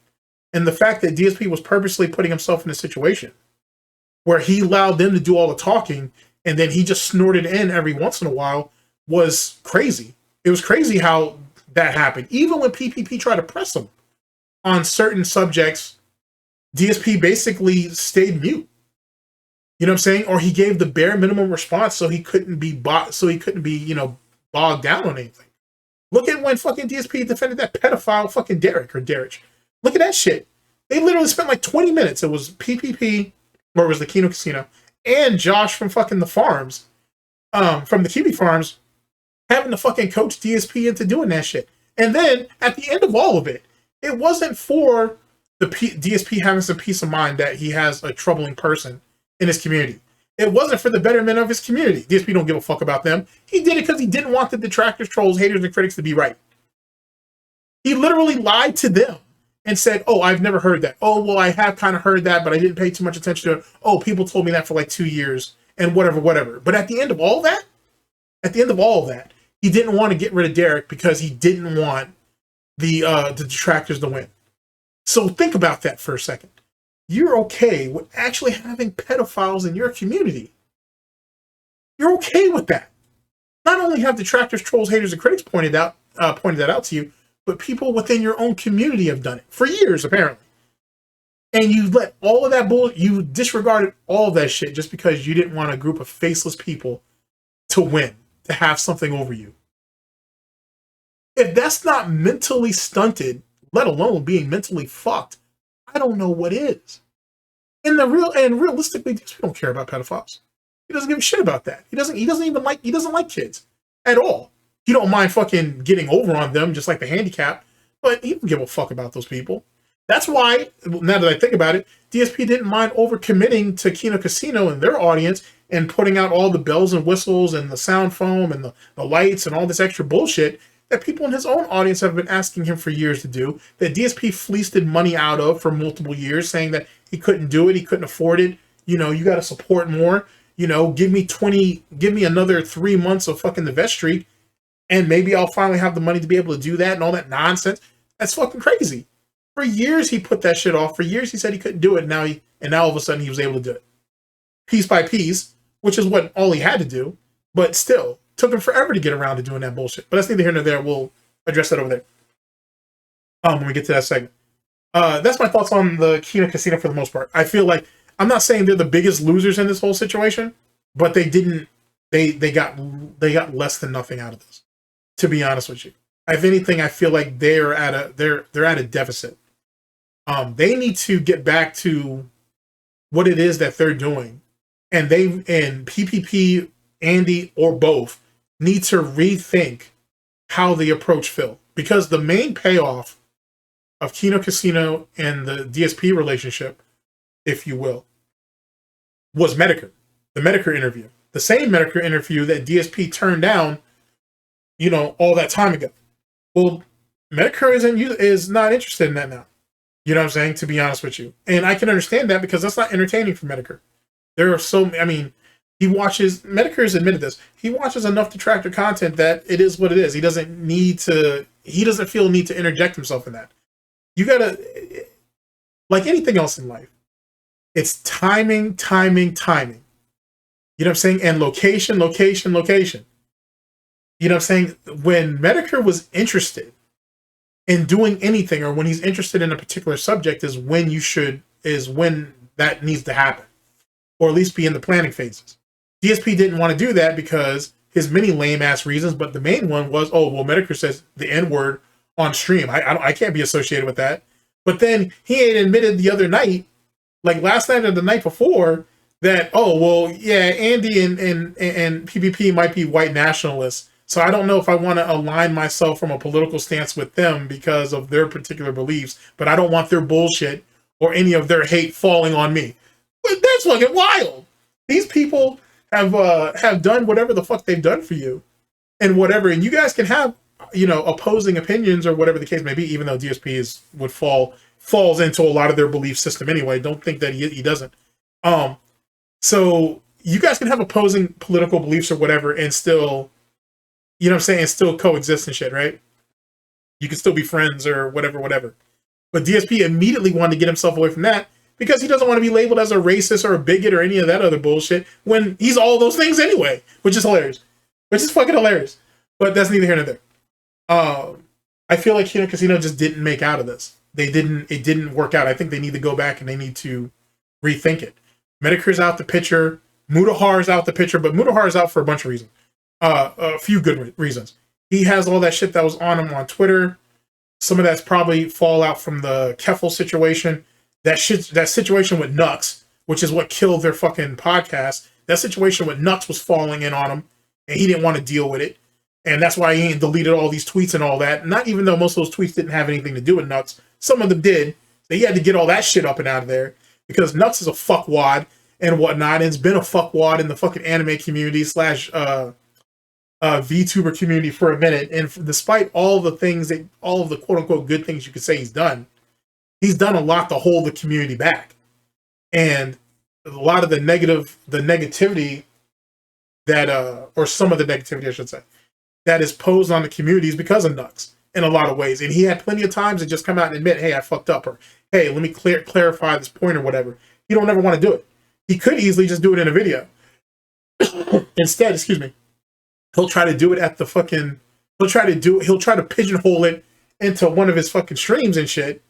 And the fact that DSP was purposely putting himself in a situation where he allowed them to do all the talking and then he just snorted in every once in a while was crazy. It was crazy how that happened. Even when PPP tried to press him on certain subjects, DSP basically stayed mute. You know what I'm saying? Or he gave the bare minimum response so he couldn't be bogged down on anything. Look at when fucking DSP defended that pedophile fucking Derek. Look at that shit. They literally spent like 20 minutes. It was PPP, or it was the Kino Casino, and Josh from fucking the farms, from the Kiwi farms, having to fucking coach DSP into doing that shit. And then at the end of all of it, it wasn't for the DSP having some peace of mind that he has a troubling person in his community. It wasn't for the betterment of his community. DSP don't give a fuck about them. He did it because he didn't want the detractors, trolls, haters, and critics to be right. He literally lied to them and said, oh, I've never heard that. Oh, well, I have kind of heard that, but I didn't pay too much attention to it. Oh, people told me that for like 2 years and whatever. But at the end of all that, he didn't want to get rid of Derek because he didn't want the detractors to win. So think about that for a second. You're okay with actually having pedophiles in your community. You're okay with that. Not only have detractors, trolls, haters, and critics pointed that out to you, but people within your own community have done it for years, apparently. And you let all of that you disregarded all of that shit just because you didn't want a group of faceless people to win, to have something over you. If that's not mentally stunted, let alone being mentally fucked, I don't know what is. And realistically, we don't care about pedophiles. He doesn't give a shit about that. He doesn't like kids at all. He don't mind fucking getting over on them, just like the handicap, but he don't give a fuck about those people. That's why, now that I think about it, DSP didn't mind overcommitting to Kino Casino and their audience and putting out all the bells and whistles and the sound foam and the lights and all this extra bullshit that people in his own audience have been asking him for years to do, that DSP fleeced money out of for multiple years, saying that he couldn't do it, he couldn't afford it, you got to support more, give me another 3 months of fucking the vestry, and maybe I'll finally have the money to be able to do that and all that nonsense. That's fucking crazy. For years he put that shit off. For years he said he couldn't do it, and now all of a sudden he was able to do it. Piece by piece, which is what all he had to do, but still, took him forever to get around to doing that bullshit. But that's neither here nor there. We'll address that over there when we get to that segment. That's my thoughts on the Kino Casino for the most part. I feel like, I'm not saying they're the biggest losers in this whole situation, but they got less than nothing out of this, to be honest with you. If anything, I feel like they're at a deficit. They need to get back to what it is that they're doing, and PPP, Andy, or both need to rethink how they approach Phil, because the main payoff of Kino Casino and the DSP relationship, if you will, was Medicare, the Medicare interview, the same Medicare interview that DSP turned down, all that time ago. Well, Medicare is not interested in that now. You know what I'm saying? To be honest with you. And I can understand that because that's not entertaining for Medicare. Medicare has admitted this. He watches enough detractor content that it is what it is. He doesn't feel a need to interject himself in that. You gotta, like anything else in life, it's timing. You know what I'm saying? And location. You know what I'm saying? When Medicare was interested in doing anything, or when he's interested in a particular subject, is when that needs to happen, or at least be in the planning phases. DSP didn't want to do that because his many lame ass reasons, but the main one was, oh, well, Medicare says the N word on stream. I can't be associated with that. But then he had admitted the other night, like last night or the night before, that, oh, well, yeah, Andy and PPP might be white nationalists. So I don't know if I want to align myself from a political stance with them because of their particular beliefs, but I don't want their bullshit or any of their hate falling on me. But that's fucking wild. These people have done whatever the fuck they've done for you and whatever. And you guys can have, you know, opposing opinions or whatever the case may be, even though DSP falls into a lot of their belief system anyway. Don't think that he doesn't. So you guys can have opposing political beliefs or whatever and still, you know what I'm saying, still coexist and shit, right? You can still be friends or whatever. But DSP immediately wanted to get himself away from that because he doesn't want to be labeled as a racist or a bigot or any of that other bullshit when he's all those things anyway, which is hilarious. Which is fucking hilarious. But that's neither here nor there. I feel like Kino Casino just didn't make out of this. It didn't work out. I think they need to go back and they need to rethink it. Medicare's out the picture. Mudahar's out the picture, but Mudahar's out for a bunch of reasons. A few good reasons. He has all that shit that was on him on Twitter. Some of that's probably fallout from the Keffel situation. That situation with Nux, which is what killed their fucking podcast. That situation with Nux was falling in on him, and he didn't want to deal with it. And that's why he ain't deleted all these tweets and all that. Not even though most of those tweets didn't have anything to do with Nux. Some of them did. So he had to get all that shit up and out of there. Because Nux is a fuckwad and whatnot. And it's been a fuckwad in the fucking anime community / VTuber community for a minute. And despite all the things, all of the quote unquote good things you could say he's done a lot to hold the community back. And a lot of the negativity that, or some of the negativity, I should say, that is posed on the communities because of Nux in a lot of ways. And he had plenty of times to just come out and admit, hey, I fucked up, or hey, let me clarify this point or whatever. He don't ever want to do it. He could easily just do it in a video. Instead, he'll try to do it at the fucking, he'll try to pigeonhole it into one of his fucking streams and shit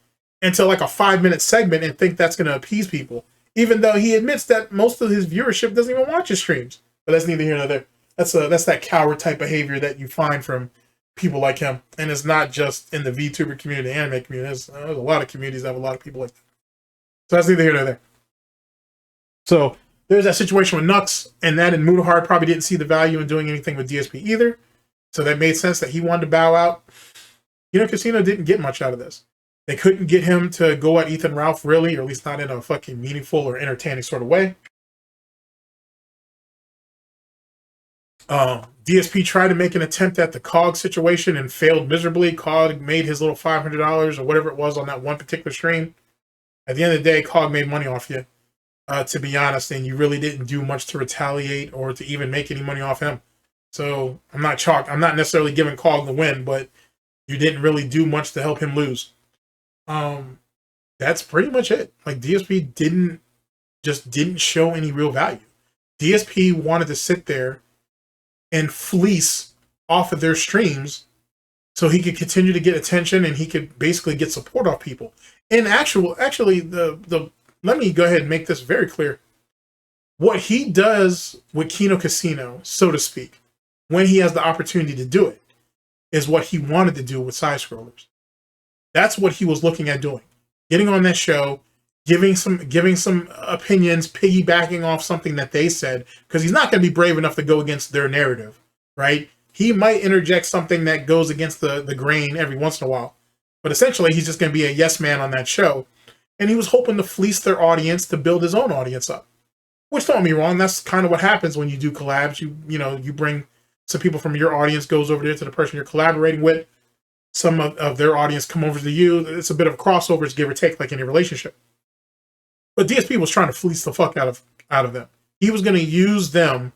into like a 5-minute segment and think that's going to appease people. Even though he admits that most of his viewership doesn't even watch his streams. But that's neither here nor there. That's that coward type behavior that you find from people like him. And it's not just in the VTuber community, the anime community. There's a lot of communities that have a lot of people like that. So that's neither here nor there. So there's that situation with Nux, and that and Mudahar probably didn't see the value in doing anything with DSP either. So that made sense that he wanted to bow out. Kino Casino didn't get much out of this. They couldn't get him to go at Ethan Ralph really, or at least not in a fucking meaningful or entertaining sort of way. DSP tried to make an attempt at the COG situation and failed miserably. COG made his little $500 or whatever it was on that one particular stream. At the end of the day, COG made money off you, to be honest, and you really didn't do much to retaliate or to even make any money off him. So I'm not necessarily giving COG the win, but you didn't really do much to help him lose. That's pretty much it. Like, DSP didn't show any real value. DSP wanted to sit there and fleece off of their streams so he could continue to get attention and he could basically get support off people. And actually, let me go ahead and make this very clear. What he does with Kino Casino, so to speak, when he has the opportunity to do it, is what he wanted to do with Side Scrollers. That's what he was looking at doing. Getting on that show, giving some opinions, piggybacking off something that they said, because he's not going to be brave enough to go against their narrative, right? He might interject something that goes against the grain every once in a while, but essentially he's just going to be a yes man on that show, and he was hoping to fleece their audience to build his own audience up. Which, don't get me wrong, that's kind of what happens when you do collabs. You bring some people from your audience goes over there to the person you're collaborating with. Some of their audience come over to you. It's a bit of crossovers, give or take, like any relationship. But DSP was trying to fleece the fuck out of them. He was going to use them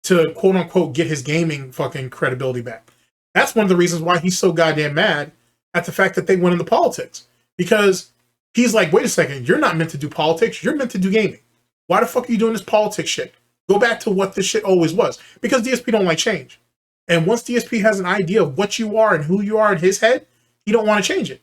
to, quote unquote, get his gaming fucking credibility back. That's one of the reasons why he's so goddamn mad at the fact that they went into politics. Because he's like, wait a second, you're not meant to do politics. You're meant to do gaming. Why the fuck are you doing this politics shit? Go back to what this shit always was. Because DSP don't like change. And once DSP has an idea of what you are and who you are in his head, he don't want to change it.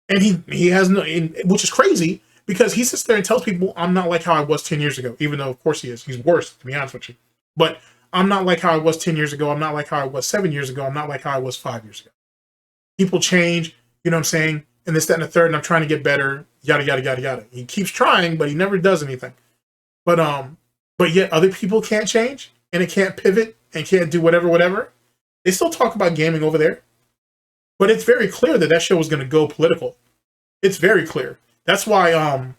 And he has no, which is crazy, Because he sits there and tells people, I'm not like how I was 10 years ago, even though, of course, he is. He's worse, to be honest with you. But I'm not like how I was 10 years ago. I'm not like how I was 7 years ago. I'm not like how I was 5 years ago. People change, you know what I'm saying? And this, that, and the third, and I'm trying to get better, yada, yada, yada, yada. He keeps trying, but he never does anything. But yet other people can't change, and it can't pivot, and can't do whatever. They still talk about gaming over there. But it's very clear that show was going to go political. It's very clear. That's why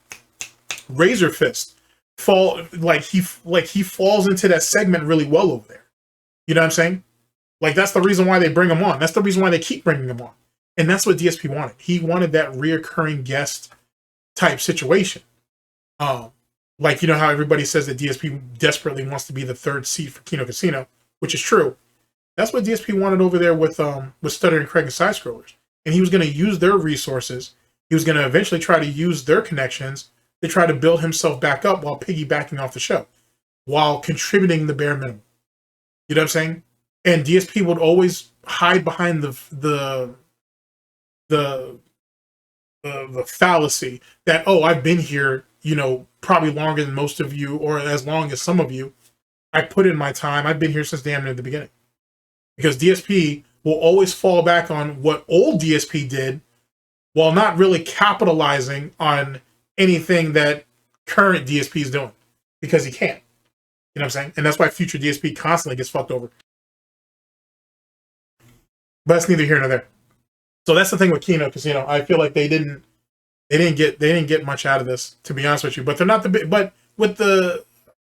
Razor Fist he falls into that segment really well over there. You know what I'm saying? Like, that's the reason why they bring him on. That's the reason why they keep bringing him on. And that's what DSP wanted. He wanted that reoccurring guest type situation. Like, you know how everybody says that DSP desperately wants to be the third seat for Kino Casino, which is true. That's what DSP wanted over there with Stutter and Craig and Side Scrollers. And he was going to use their resources. He was going to eventually try to use their connections to try to build himself back up while piggybacking off the show, while contributing the bare minimum. You know what I'm saying? And DSP would always hide behind the fallacy that, oh, I've been here, you know, probably longer than most of you, or as long as some of you. I put in my time. I've been here since damn near the beginning. Because DSP will always fall back on what old DSP did, while not really capitalizing on anything that current DSP is doing. Because he can't. You know what I'm saying? And that's why future DSP constantly gets fucked over. But that's neither here nor there. So that's the thing with Kino Casino. I feel like they didn't get much out of this, to be honest with you. But they're not the big, but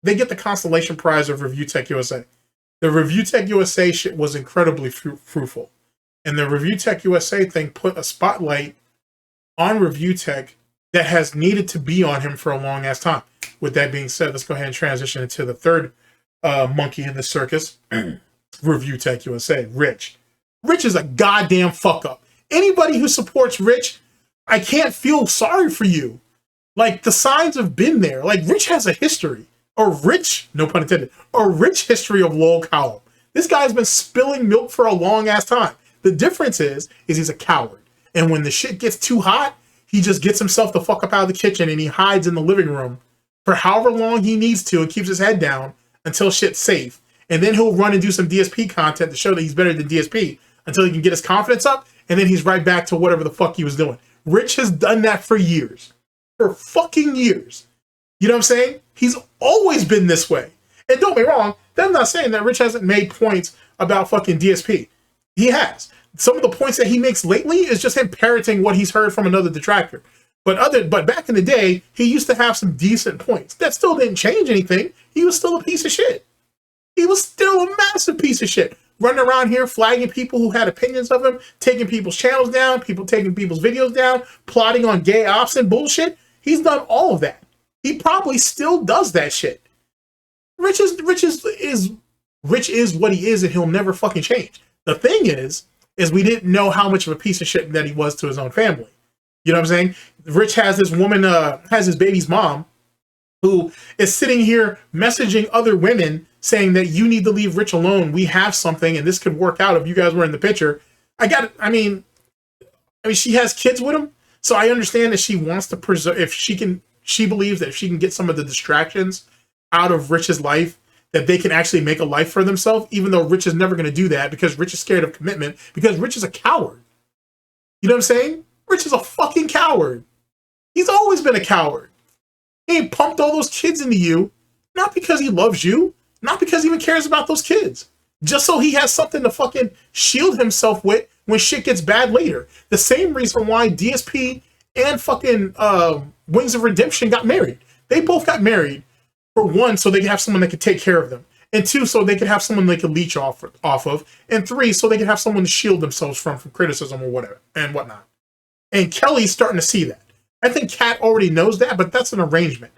they get the consolation prize of ReviewTechUSA. The ReviewTechUSA shit was incredibly fruitful. And the ReviewTechUSA thing put a spotlight on ReviewTech that has needed to be on him for a long ass time. With that being said, let's go ahead and transition into the third monkey in the circus. ReviewTechUSA, Rich. Rich is a goddamn fuck up. Anybody who supports Rich, I can't feel sorry for you. Like, the signs have been there. Like, Rich has a history. A rich, no pun intended, a rich history of LOLCOW. This guy's been spilling milk for a long ass time. The difference is he's a coward. And when the shit gets too hot, he just gets himself the fuck up out of the kitchen and he hides in the living room for however long he needs to and keeps his head down until shit's safe. And then he'll run and do some DSP content to show that he's better than DSP until he can get his confidence up. And then he's right back to whatever the fuck he was doing. Rich has done that for years. For fucking years. You know what I'm saying? He's always been this way. And don't get me wrong, I'm not saying that Rich hasn't made points about fucking DSP. He has. Some of the points that he makes lately is just him parroting what he's heard from another detractor. But back in the day, he used to have some decent points. That still didn't change anything. He was still a piece of shit. He was still a massive piece of shit. Running around here, flagging people who had opinions of him, taking people's channels down, taking people's videos down, plotting on gay ops and bullshit. He's done all of that. He probably still does that shit. Rich is what he is, and he'll never fucking change. The thing is we didn't know how much of a piece of shit that he was to his own family. You know what I'm saying? Rich has this woman, has his baby's mom, who is sitting here messaging other women saying that you need to leave Rich alone. We have something, and this could work out if you guys were in the picture. I mean, she has kids with him, so I understand that she wants to preserve, she believes that if she can get some of the distractions out of Rich's life, that they can actually make a life for themselves, even though Rich is never going to do that because Rich is scared of commitment, because Rich is a coward. You know what I'm saying? Rich is a fucking coward. He's always been a coward. He ain't pumped all those kids into you, not because he loves you, not because he even cares about those kids, just so he has something to fucking shield himself with when shit gets bad later. The same reason why DSP and fucking Wings of Redemption got married. They both got married, for one, so they could have someone that could take care of them, and two, so they could have someone they could leech off of, and three, so they could have someone to shield themselves from criticism or whatever and whatnot. And Kelly's starting to see that. I think Kat already knows that, but that's an arrangement.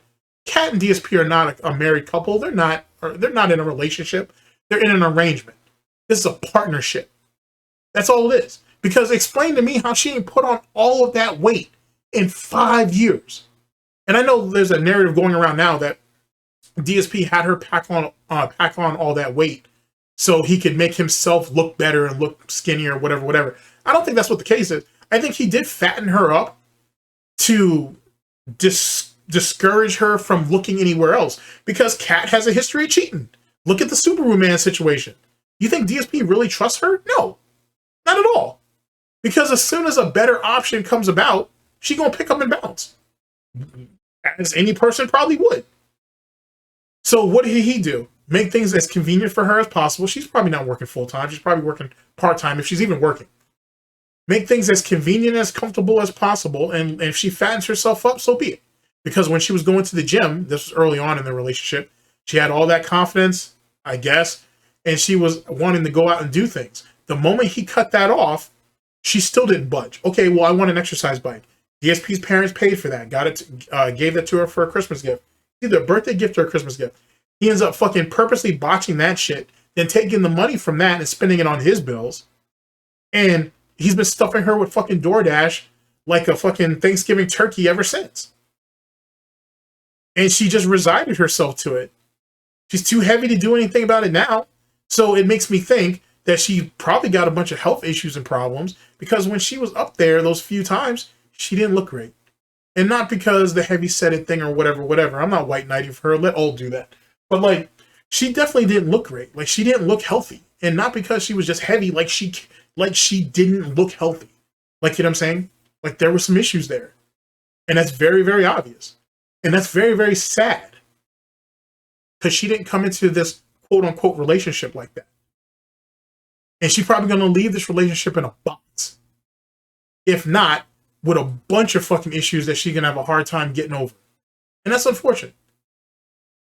Kat and DSP are not a married couple. They're not in a relationship. They're in an arrangement. This is a partnership. That's all it is. Because explain to me how she ain't put on all of that weight in 5 years. And I know there's a narrative going around now that DSP had her pack on all that weight so he could make himself look better and look skinnier, whatever. I don't think that's what the case is. I think he did fatten her up to discourage her from looking anywhere else, because Kat has a history of cheating. Look at the Superwoman situation. You think DSP really trusts her? No, not at all. Because as soon as a better option comes about, she gonna pick up and bounce, as any person probably would. So what did he do? Make things as convenient for her as possible. She's probably not working full-time. She's probably working part-time, if she's even working. Make things as convenient, as comfortable as possible, and if she fattens herself up, so be it. Because when she was going to the gym, this was early on in the relationship, she had all that confidence, I guess, and she was wanting to go out and do things. The moment he cut that off, she still didn't budge. Okay, well, I want an exercise bike. DSP's parents paid for that. Gave that to her for a Christmas gift. Either a birthday gift or a Christmas gift. He ends up fucking purposely botching that shit, then taking the money from that and spending it on his bills. And he's been stuffing her with fucking DoorDash like a fucking Thanksgiving turkey ever since. And she just resigned herself to it. She's too heavy to do anything about it now. So it makes me think that she probably got a bunch of health issues and problems, because when she was up there those few times, she didn't look great. And not because the heavy-setted thing or whatever. I'm not white knighting for her. Let all do that. But, like, she definitely didn't look great. Like, she didn't look healthy. And not because she was just heavy. Like she didn't look healthy. Like, you know what I'm saying? Like, there were some issues there. And that's very, very obvious. And that's very, very sad. Because she didn't come into this quote-unquote relationship like that. And she's probably going to leave this relationship in a box. If not, with a bunch of fucking issues that she's going to have a hard time getting over. And that's unfortunate.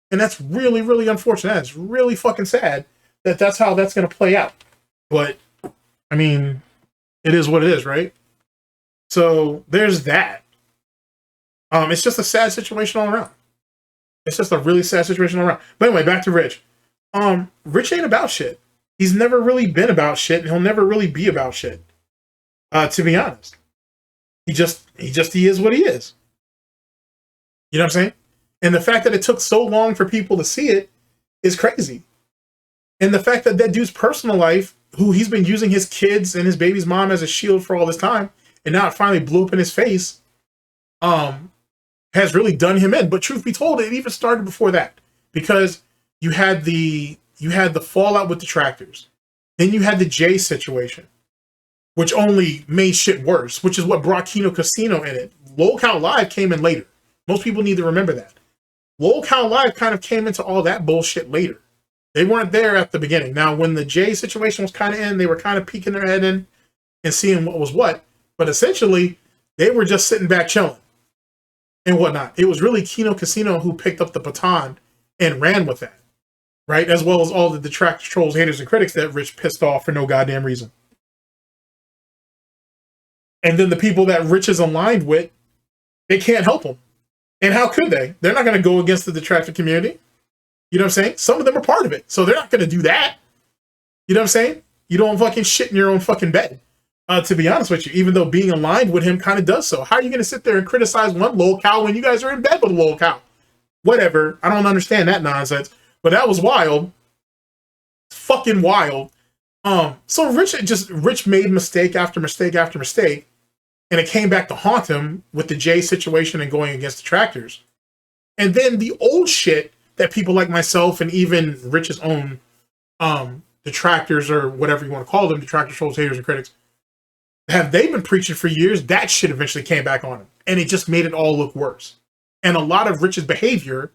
And that's really, really unfortunate. That's really fucking sad that that's how that's going to play out. But, I mean, it is what it is, right? So, there's that. It's just a sad situation all around. It's just a really sad situation all around. But anyway, back to Rich. Rich ain't about shit. He's never really been about shit, and he'll never really be about shit. To be honest. He is what he is. You know what I'm saying? And the fact that it took so long for people to see it is crazy. And the fact that that dude's personal life, who he's been using his kids and his baby's mom as a shield for all this time, and now it finally blew up in his face, has really done him in. But truth be told, it even started before that. Because you had the fallout with Detractors. Then you had the Jay situation, which only made shit worse, which is what brought Kino Casino in it. LOLCOW Live came in later. Most people need to remember that. LOLCOW Live kind of came into all that bullshit later. They weren't there at the beginning. Now, when the Jay situation was kind of in, they were kind of peeking their head in and seeing what was what. But essentially, they were just sitting back chilling and whatnot. It was really Kino Casino who picked up the baton and ran with that. Right? As well as all the detractors, trolls, haters, and critics that Rich pissed off for no goddamn reason. And then the people that Rich is aligned with, they can't help him. And how could they? They're not going to go against the detractor community. You know what I'm saying? Some of them are part of it. So they're not going to do that. You know what I'm saying? You don't fucking shit in your own fucking bed. To be honest with you, even though being aligned with him kind of does so. How are you going to sit there and criticize one LOLCOW when you guys are in bed with a LOLCOW? Whatever. I don't understand that nonsense. But that was wild. Fucking wild. So Rich made mistake after mistake after mistake. And it came back to haunt him with the Jay situation and going against Detractors. And then the old shit that people like myself and even Rich's own detractors, or whatever you want to call them, detractors, trolls, haters, and critics, have they been preaching for years? That shit eventually came back on him. And it just made it all look worse. And a lot of Rich's behavior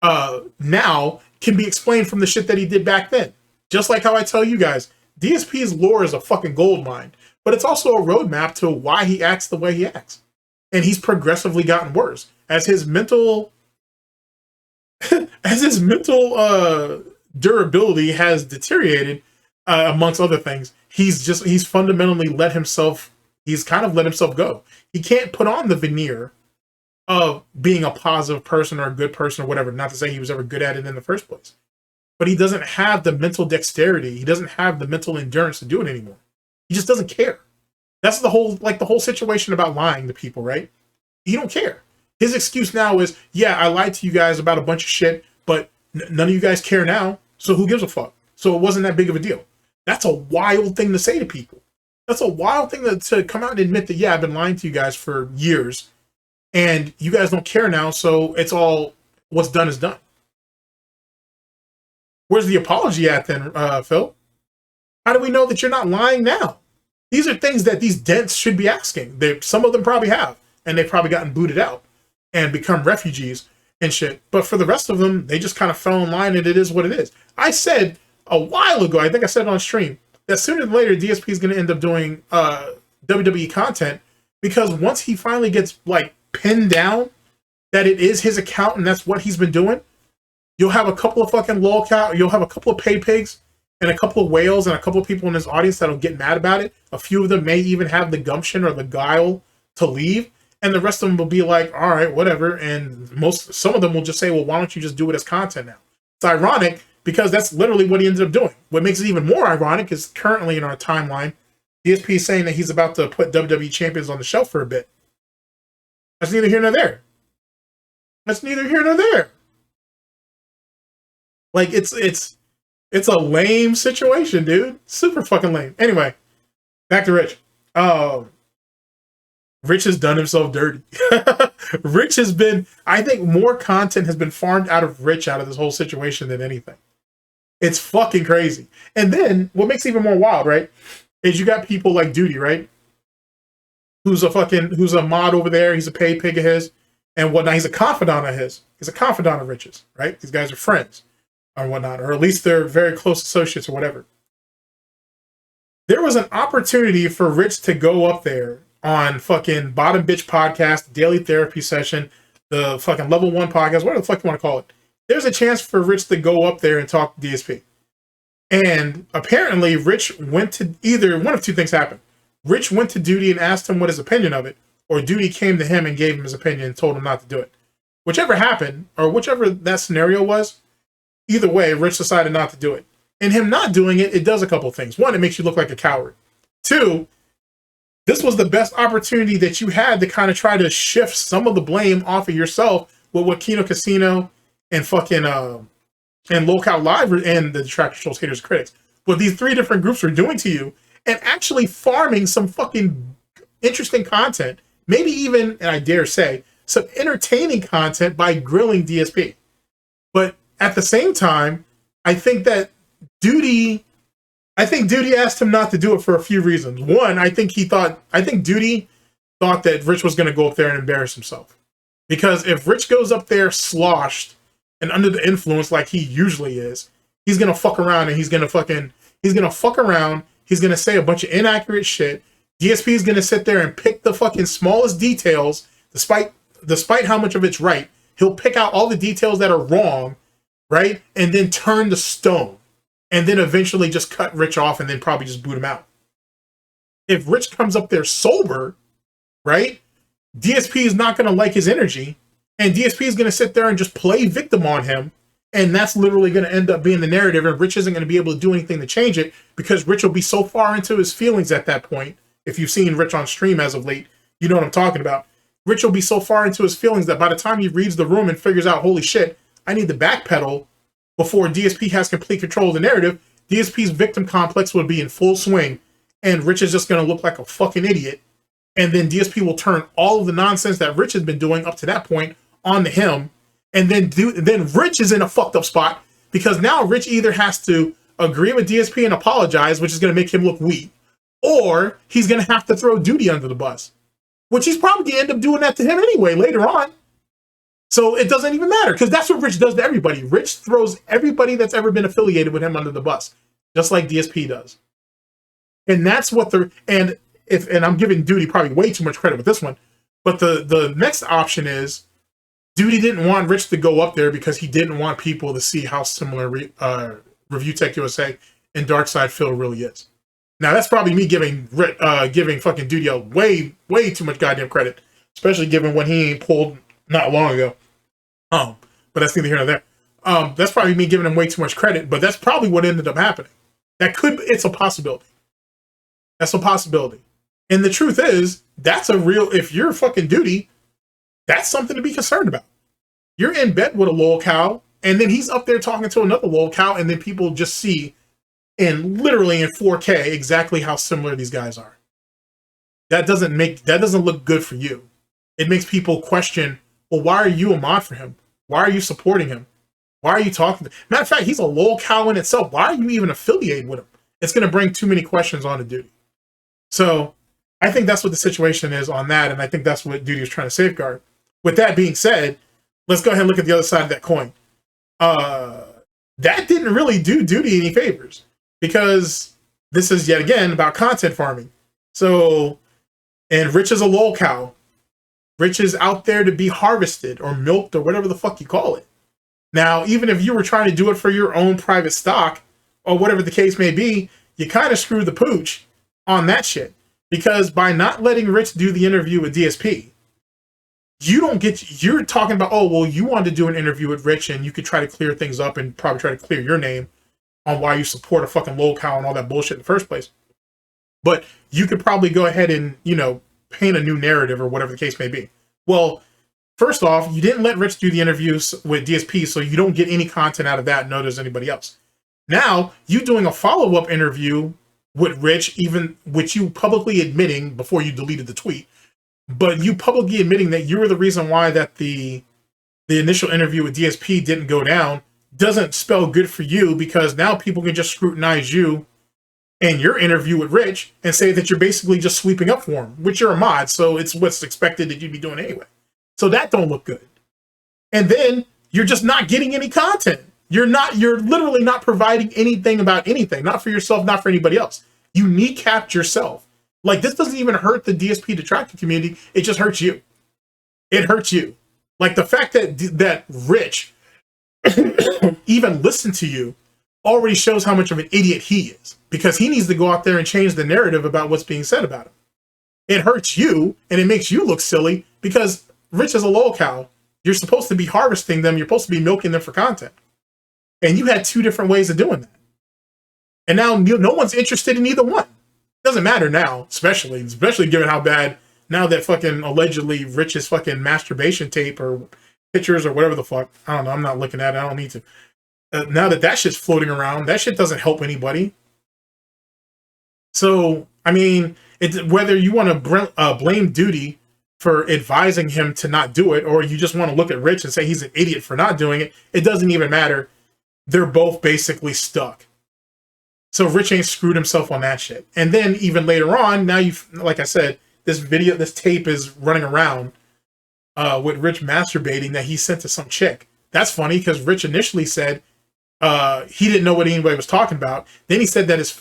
now can be explained from the shit that he did back then. Just like how I tell you guys, DSP's lore is a fucking gold mine. But it's also a roadmap to why he acts the way he acts. And he's progressively gotten worse. As his mental durability has deteriorated, amongst other things, he's fundamentally let himself go. He can't put on the veneer of being a positive person or a good person or whatever. Not to say he was ever good at it in the first place. But he doesn't have the mental dexterity. He doesn't have the mental endurance to do it anymore. He just doesn't care. That's the whole situation about lying to people, right? He don't care. His excuse now is, yeah, I lied to you guys about a bunch of shit, but none of you guys care now, so who gives a fuck? So it wasn't that big of a deal. That's a wild thing to say to people. That's a wild thing to come out and admit that, yeah, I've been lying to you guys for years, and you guys don't care now, so it's all what's done is done. Where's the apology at then, Phil? How do we know that you're not lying now? These are things that these dents should be asking. Some of them probably have, and they've probably gotten booted out and become refugees and shit. But for the rest of them, they just kind of fell in line, and it is what it is. I said a while ago, I think I said it on stream, that sooner than later, DSP is going to end up doing WWE content, because once he finally gets like pinned down that it is his account and that's what he's been doing, you'll have a couple of fucking LOLCOW, you'll have a couple of pay pigs and a couple of whales and a couple of people in his audience that'll get mad about it. A few of them may even have the gumption or the guile to leave, and the rest of them will be like, all right, whatever. And some of them will just say, well, why don't you just do it as content now? It's ironic because that's literally what he ended up doing. What makes it even more ironic is currently in our timeline, DSP is saying that he's about to put WWE champions on the shelf for a bit. That's neither here nor there. That's neither here nor there. Like, it's a lame situation, dude. Super fucking lame. Anyway, back to Rich. Rich has done himself dirty. Rich has been, I think more content has been farmed out of Rich out of this whole situation than anything. It's fucking crazy. And then what makes it even more wild, right, is you got people like Doody, right? Who's a mod over there. He's a paid pig of his and whatnot. He's a confidant of his. He's a confidant of Rich's, right? These guys are friends or whatnot, or at least they're very close associates or whatever. There was an opportunity for Rich to go up there on fucking Bottom Bitch Podcast, Daily Therapy Session, the fucking Level 1 Podcast, whatever the fuck you want to call it. There's a chance for Rich to go up there and talk to DSP. And apparently Rich went to, either one of two things happened. Rich went to Doody and asked him what his opinion of it, or Doody came to him and gave him his opinion and told him not to do it. Whichever happened, or whichever that scenario was, either way, Rich decided not to do it. And him not doing it, it does a couple of things. One, it makes you look like a coward. Two, this was the best opportunity that you had to kind of try to shift some of the blame off of yourself with what Kino Casino and fucking and LOLCOW Live and the Detractors, Trolls, Haters, Critics, what these three different groups are doing to you, and actually farming some fucking interesting content, maybe even, and I dare say, some entertaining content by grilling DSP. But at the same time, I think Doody asked him not to do it for a few reasons. One, I think Doody thought that Rich was going to go up there and embarrass himself. Because if Rich goes up there sloshed and under the influence like he usually is, he's going to fuck around and he's going to fuck around. He's going to say a bunch of inaccurate shit. DSP is going to sit there and pick the fucking smallest details, despite how much of it's right. He'll pick out all the details that are wrong, right? And then turn the stone. And then eventually just cut Rich off and then probably just boot him out. If Rich comes up there sober, right, DSP is not going to like his energy, and DSP is going to sit there and just play victim on him, and that's literally going to end up being the narrative, and Rich isn't going to be able to do anything to change it, because Rich will be so far into his feelings at that point. If you've seen Rich on stream as of late, you know what I'm talking about. Rich will be so far into his feelings that by the time he reads the room and figures out, holy shit, I need to backpedal before DSP has complete control of the narrative, DSP's victim complex would be in full swing, and Rich is just going to look like a fucking idiot. And then DSP will turn all of the nonsense that Rich has been doing up to that point onto him. And then Rich is in a fucked up spot, because now Rich either has to agree with DSP and apologize, which is going to make him look weak, or he's going to have to throw Doody under the bus, which he's probably going to end up doing that to him anyway later on. So it doesn't even matter, because that's what Rich does to everybody. Rich throws everybody that's ever been affiliated with him under the bus, just like DSP does. And that's what and I'm giving Doody probably way too much credit with this one, but the next option is Doody didn't want Rich to go up there because he didn't want people to see how similar ReviewTechUSA and Darksydephil really is. Now that's probably me giving fucking Doody a way too much goddamn credit, especially given when he pulled not long ago. But that's neither here nor there. That's probably me giving him way too much credit, but that's probably what ended up happening. It's a possibility. That's a possibility. And the truth is, if you're fucking Doody, that's something to be concerned about. You're in bed with a LOLCOW, and then he's up there talking to another LOLCOW, and then people just see literally in 4K exactly how similar these guys are. That doesn't look good for you. it makes people question, well, why are you a mod for him? Why are you supporting him? Why are you talking to him? Matter of fact, he's a LOLCOW in itself. Why are you even affiliated with him? It's going to bring too many questions on to Doody. So I think that's what the situation is on that, and I think that's what Doody is trying to safeguard. With that being said, let's go ahead and look at the other side of that coin. That didn't really do Doody any favors, because this is yet again about content farming. So, and Rich is a LOLCOW. Rich is out there to be harvested or milked or whatever the fuck you call it. Now, even if you were trying to do it for your own private stock or whatever the case may be, you kind of screw the pooch on that shit. Because by not letting Rich do the interview with DSP, you're talking about, oh, well, you wanted to do an interview with Rich and you could try to clear things up and probably try to clear your name on why you support a fucking LOLCOW and all that bullshit in the first place. But you could probably go ahead and, paint a new narrative or whatever the case may be. Well, first off, you didn't let Rich do the interviews with DSP, so you don't get any content out of that, nor does anybody else. Now, you doing a follow-up interview with Rich, even which you publicly admitting before you deleted the tweet, but you publicly admitting that you were the reason why that the initial interview with DSP didn't go down, doesn't spell good for you, because now people can just scrutinize you and your interview with Rich and say that you're basically just sweeping up for him, which you're a mod, so it's what's expected that you'd be doing anyway. So that don't look good. And then you're just not getting any content. You're literally not providing anything about anything, not for yourself, not for anybody else. You kneecapped yourself. Like, this doesn't even hurt the DSP detractor community. It just hurts you. It hurts you. Like, the fact that Rich even listened to you already shows how much of an idiot he is, because he needs to go out there and change the narrative about what's being said about him. It hurts you, and it makes you look silly, because Rich is a LOLCOW. You're supposed to be harvesting them. You're supposed to be milking them for content. And you had two different ways of doing that. And now no one's interested in either one. Doesn't matter now, especially given how bad, now that fucking allegedly Rich's fucking masturbation tape or pictures or whatever the fuck, I don't know, I'm not looking at it, I don't need to. Now that shit's floating around, that shit doesn't help anybody. So, I mean, whether you want to blame Doody for advising him to not do it, or you just want to look at Rich and say he's an idiot for not doing it, it doesn't even matter. They're both basically stuck. So Rich ain't screwed himself on that shit. And then even later on, now like I said, this tape is running around with Rich masturbating that he sent to some chick. That's funny, because Rich initially said he didn't know what anybody was talking about. Then he said that his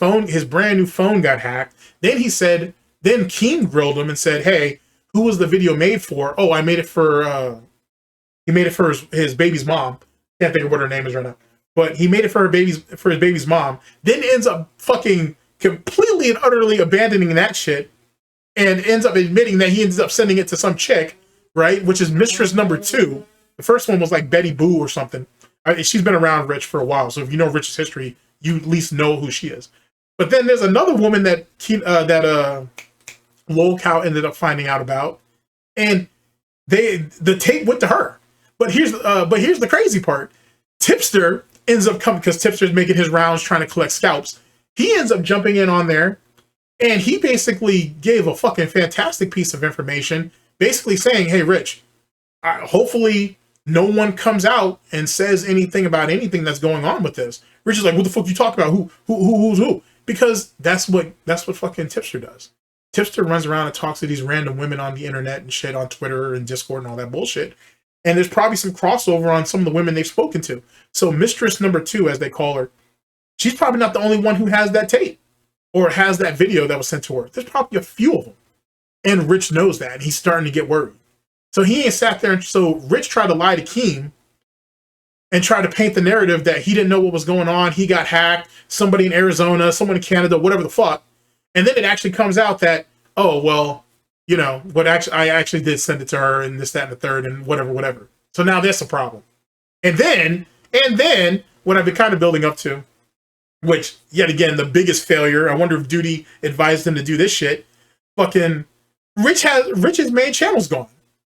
brand new phone got hacked. Then Keem grilled him and said, hey, who was the video made for? Oh, I made it for, he made it for his baby's mom. Can't think of what her name is right now. But he made it for his baby's mom. Then ends up fucking completely and utterly abandoning that shit, and ends up admitting that he ends up sending it to some chick, right? Which is mistress number 2. The first one was like Betty Boo or something. She's been around Rich for a while, so if you know Rich's history, you at least know who she is. But then there's another woman that LOLCOW ended up finding out about, and the tape went to her. But here's the crazy part. Tipster ends up coming, because Tipster's making his rounds trying to collect scalps. He ends up jumping in on there, and he basically gave a fucking fantastic piece of information, basically saying, hey, Rich, hopefully no one comes out and says anything about anything that's going on with this. Rich is like, what the fuck you talk about? Who's who? Because that's what fucking Tipster does. Tipster runs around and talks to these random women on the internet and shit, on Twitter and Discord and all that bullshit. And there's probably some crossover on some of the women they've spoken to. So mistress number 2, as they call her, she's probably not the only one who has that tape or has that video that was sent to her. There's probably a few of them. And Rich knows that, and he's starting to get worried. So he ain't sat there. So Rich tried to lie to Keem and try to paint the narrative that he didn't know what was going on. He got hacked. Somebody in Arizona, someone in Canada, whatever the fuck. And then it actually comes out that, oh, well, I actually did send it to her, and this, that, and the third, and whatever. So now that's a problem. And then what I've been kind of building up to, which, yet again, the biggest failure, I wonder if Doody advised him to do this shit, fucking Rich's main channel's gone.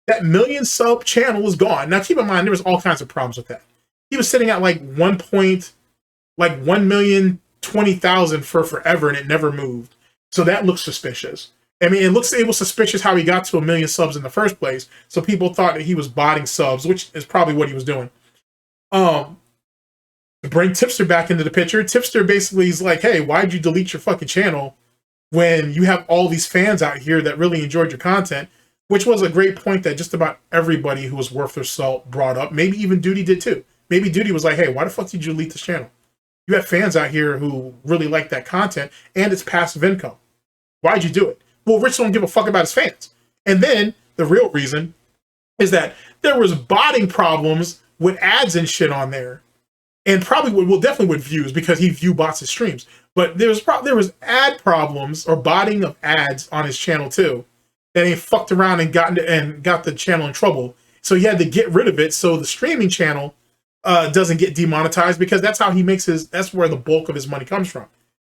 That 1 million sub channel is gone. Now, keep in mind, there was all kinds of problems with that. He was sitting at like 1,020,000 for forever, and it never moved. So that looks suspicious. I mean, it was suspicious how he got to 1 million subs in the first place. So people thought that he was botting subs, which is probably what he was doing. To bring Tipster back into the picture, Tipster basically is like, hey, why'd you delete your fucking channel when you have all these fans out here that really enjoyed your content? Which was a great point that just about everybody who was worth their salt brought up. Maybe even Doody did too. Maybe Doody was like, hey, why the fuck did you delete this channel? You have fans out here who really like that content, and it's passive income. Why'd you do it? Well, Rich don't give a fuck about his fans. And then the real reason is that there was botting problems with ads and shit on there. And probably definitely with views, because he view bots his streams. But there was ad problems or botting of ads on his channel too. That he fucked around and got the channel in trouble. So he had to get rid of it so the streaming channel doesn't get demonetized, because that's how he makes that's where the bulk of his money comes from.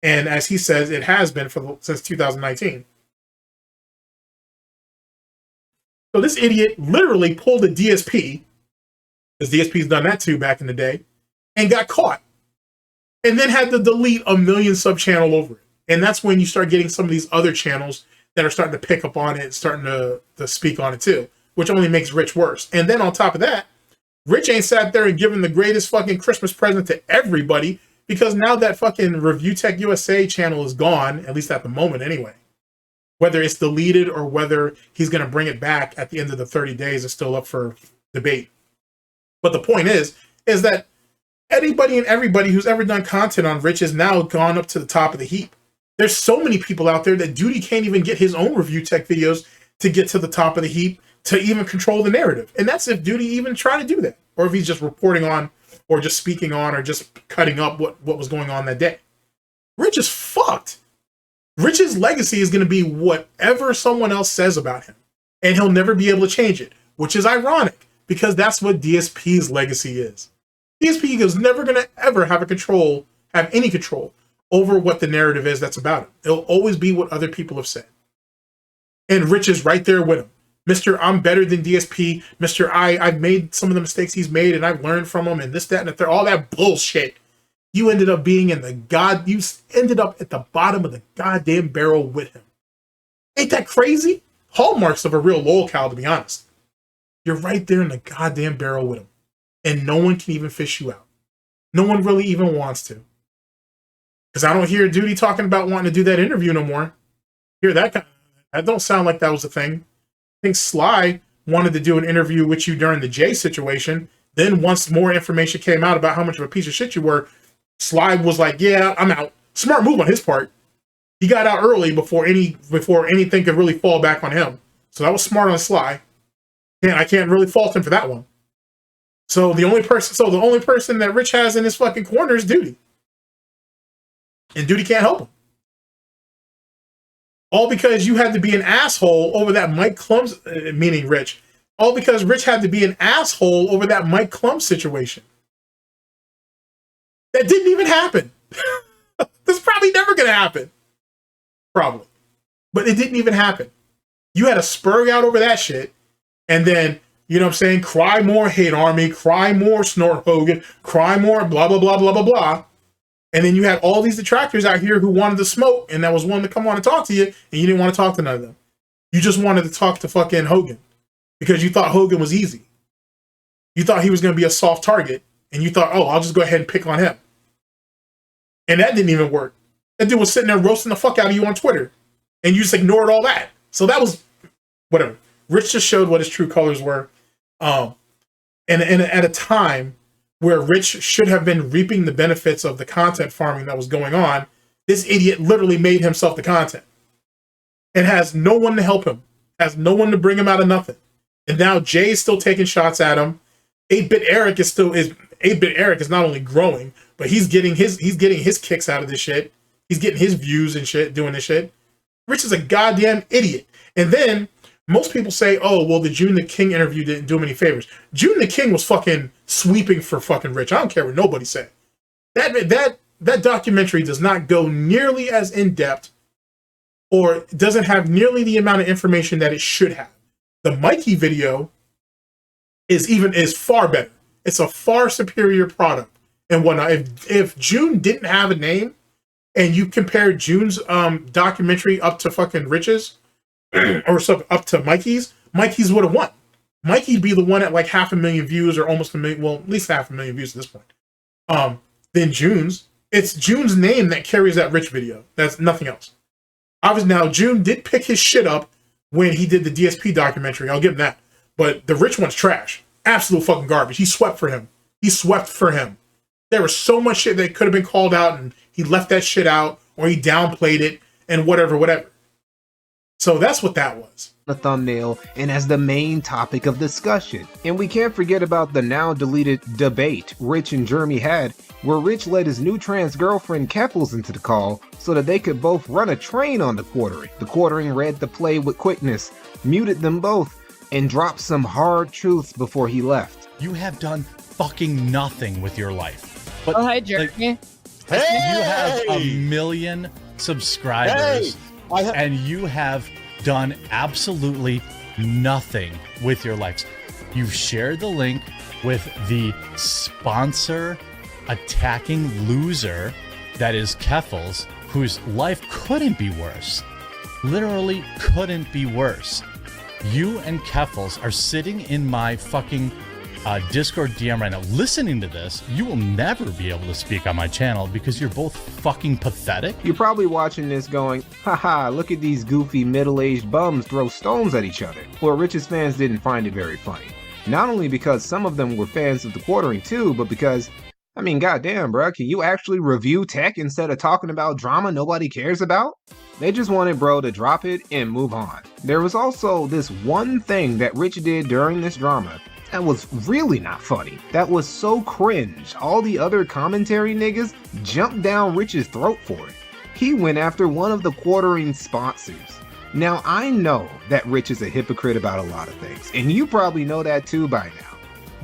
And as he says, it has been since 2019. So this idiot literally pulled a DSP, because DSP's done that too back in the day, and got caught. And then had to delete 1 million sub channel over it. And that's when you start getting some of these other channels that are starting to pick up on it, starting to speak on it too, which only makes Rich worse. And then on top of that, Rich ain't sat there and given the greatest fucking Christmas present to everybody, because now that fucking ReviewTechUSA channel is gone, at least at the moment anyway. Whether it's deleted or whether he's going to bring it back at the end of the 30 days is still up for debate. But the point is that anybody and everybody who's ever done content on Rich has now gone up to the top of the heap. There's so many people out there that Doody can't even get his own review tech videos to get to the top of the heap to even control the narrative. And that's if Doody even trying to do that, or if he's just reporting on or just speaking on or just cutting up what was going on that day. Rich is fucked. Rich's legacy is going to be whatever someone else says about him, and he'll never be able to change it, which is ironic, because that's what DSP's legacy is. DSP is never going to ever have any control over what the narrative is that's about him. It'll always be what other people have said. And Rich is right there with him. Mr. I'm better than DSP. Mr. I've made some of the mistakes he's made, and I've learned from them, and this, that, and the third, all that bullshit. You ended up being you ended up at the bottom of the goddamn barrel with him. Ain't that crazy? Hallmarks of a real LOLCOW, to be honest. You're right there in the goddamn barrel with him. And no one can even fish you out. No one really even wants to. Because I don't hear Doody talking about wanting to do that interview no more. Hear that don't sound like that was a thing. I think Sly wanted to do an interview with you during the Jay situation. Then once more information came out about how much of a piece of shit you were, Sly was like, yeah, I'm out. Smart move on his part. He got out early before anything could really fall back on him. So that was smart on Sly. And I can't really fault him for that one. So the only person that Rich has in his fucking corner is Doody. And Doody can't help him. All because you had to be an asshole over that Mike Clumps, meaning Rich. All because Rich had to be an asshole over that Mike Clumps situation. That didn't even happen. This is probably never going to happen. Probably. But it didn't even happen. You had a spurg out over that shit. And then, you know what I'm saying, cry more hate army, cry more Snort Hogan, cry more blah, blah, blah, blah, blah, blah. And then you had all these detractors out here who wanted to smoke, and that was one to come on and talk to you, and you didn't want to talk to none of them. You just wanted to talk to fucking Hogan because you thought Hogan was easy. You thought he was going to be a soft target, and you thought, oh, I'll just go ahead and pick on him. And that didn't even work. That dude was sitting there roasting the fuck out of you on Twitter, and you just ignored all that. So that was whatever. Rich just showed what his true colors were. And at a time where Rich should have been reaping the benefits of the content farming that was going on, this idiot literally made himself the content and has no one to help him, has no one to bring him out of nothing. And now Jay is still taking shots at him. 8-Bit Eric is not only growing, but he's getting his kicks out of this shit. He's getting his views and shit doing this shit. Rich is a goddamn idiot. And then most people say, oh, well, the June the King interview didn't do him any favors. June the King was fucking sweeping for fucking Rich. I don't care what nobody said. That documentary does not go nearly as in-depth or doesn't have nearly the amount of information that it should have. The Mikey video is far better. It's a far superior product and whatnot. If June didn't have a name and you compare June's documentary up to fucking Rich's, or so up to Mikey's would have won. Mikey'd be the one at like 500,000 views or almost 1 million, well, at least 500,000 views at this point. Then June's. It's June's name that carries that Rich video. That's nothing else. Obviously, now June did pick his shit up when he did the DSP documentary. I'll give him that. But the Rich one's trash. Absolute fucking garbage. He swept for him. There was so much shit that could have been called out, and he left that shit out, or he downplayed it, and whatever. So that's what that was. The thumbnail and as the main topic of discussion. And we can't forget about the now deleted debate Rich and Jeremy had, where Rich let his new trans girlfriend Keffels into the call so that they could both run a train on the quartering. The quartering read the play with quickness, muted them both, and dropped some hard truths before he left. You have done fucking nothing with your life. But, hi, Jeremy. You have 1 million subscribers, and you have done absolutely nothing with your lives. You've shared the link with the sponsor attacking loser that is Keffels, whose life couldn't be worse. Literally couldn't be worse. You and Keffels are sitting in my fucking Discord DM right now listening to this. You will never be able to speak on my channel because you're both fucking pathetic. You're probably watching this going, haha, look at these goofy middle-aged bums throw stones at each other. Well, Rich's fans didn't find it very funny. Not only because some of them were fans of the quartering too, but because, I mean, goddamn, bro, can you actually review tech instead of talking about drama nobody cares about? They just wanted bro to drop it and move on. There was also this one thing that Rich did during this drama that was really not funny. That was so cringe. All the other commentary niggas jumped down Rich's throat for it. He went after one of the quartering sponsors. Now, I know that Rich is a hypocrite about a lot of things, and you probably know that too by now.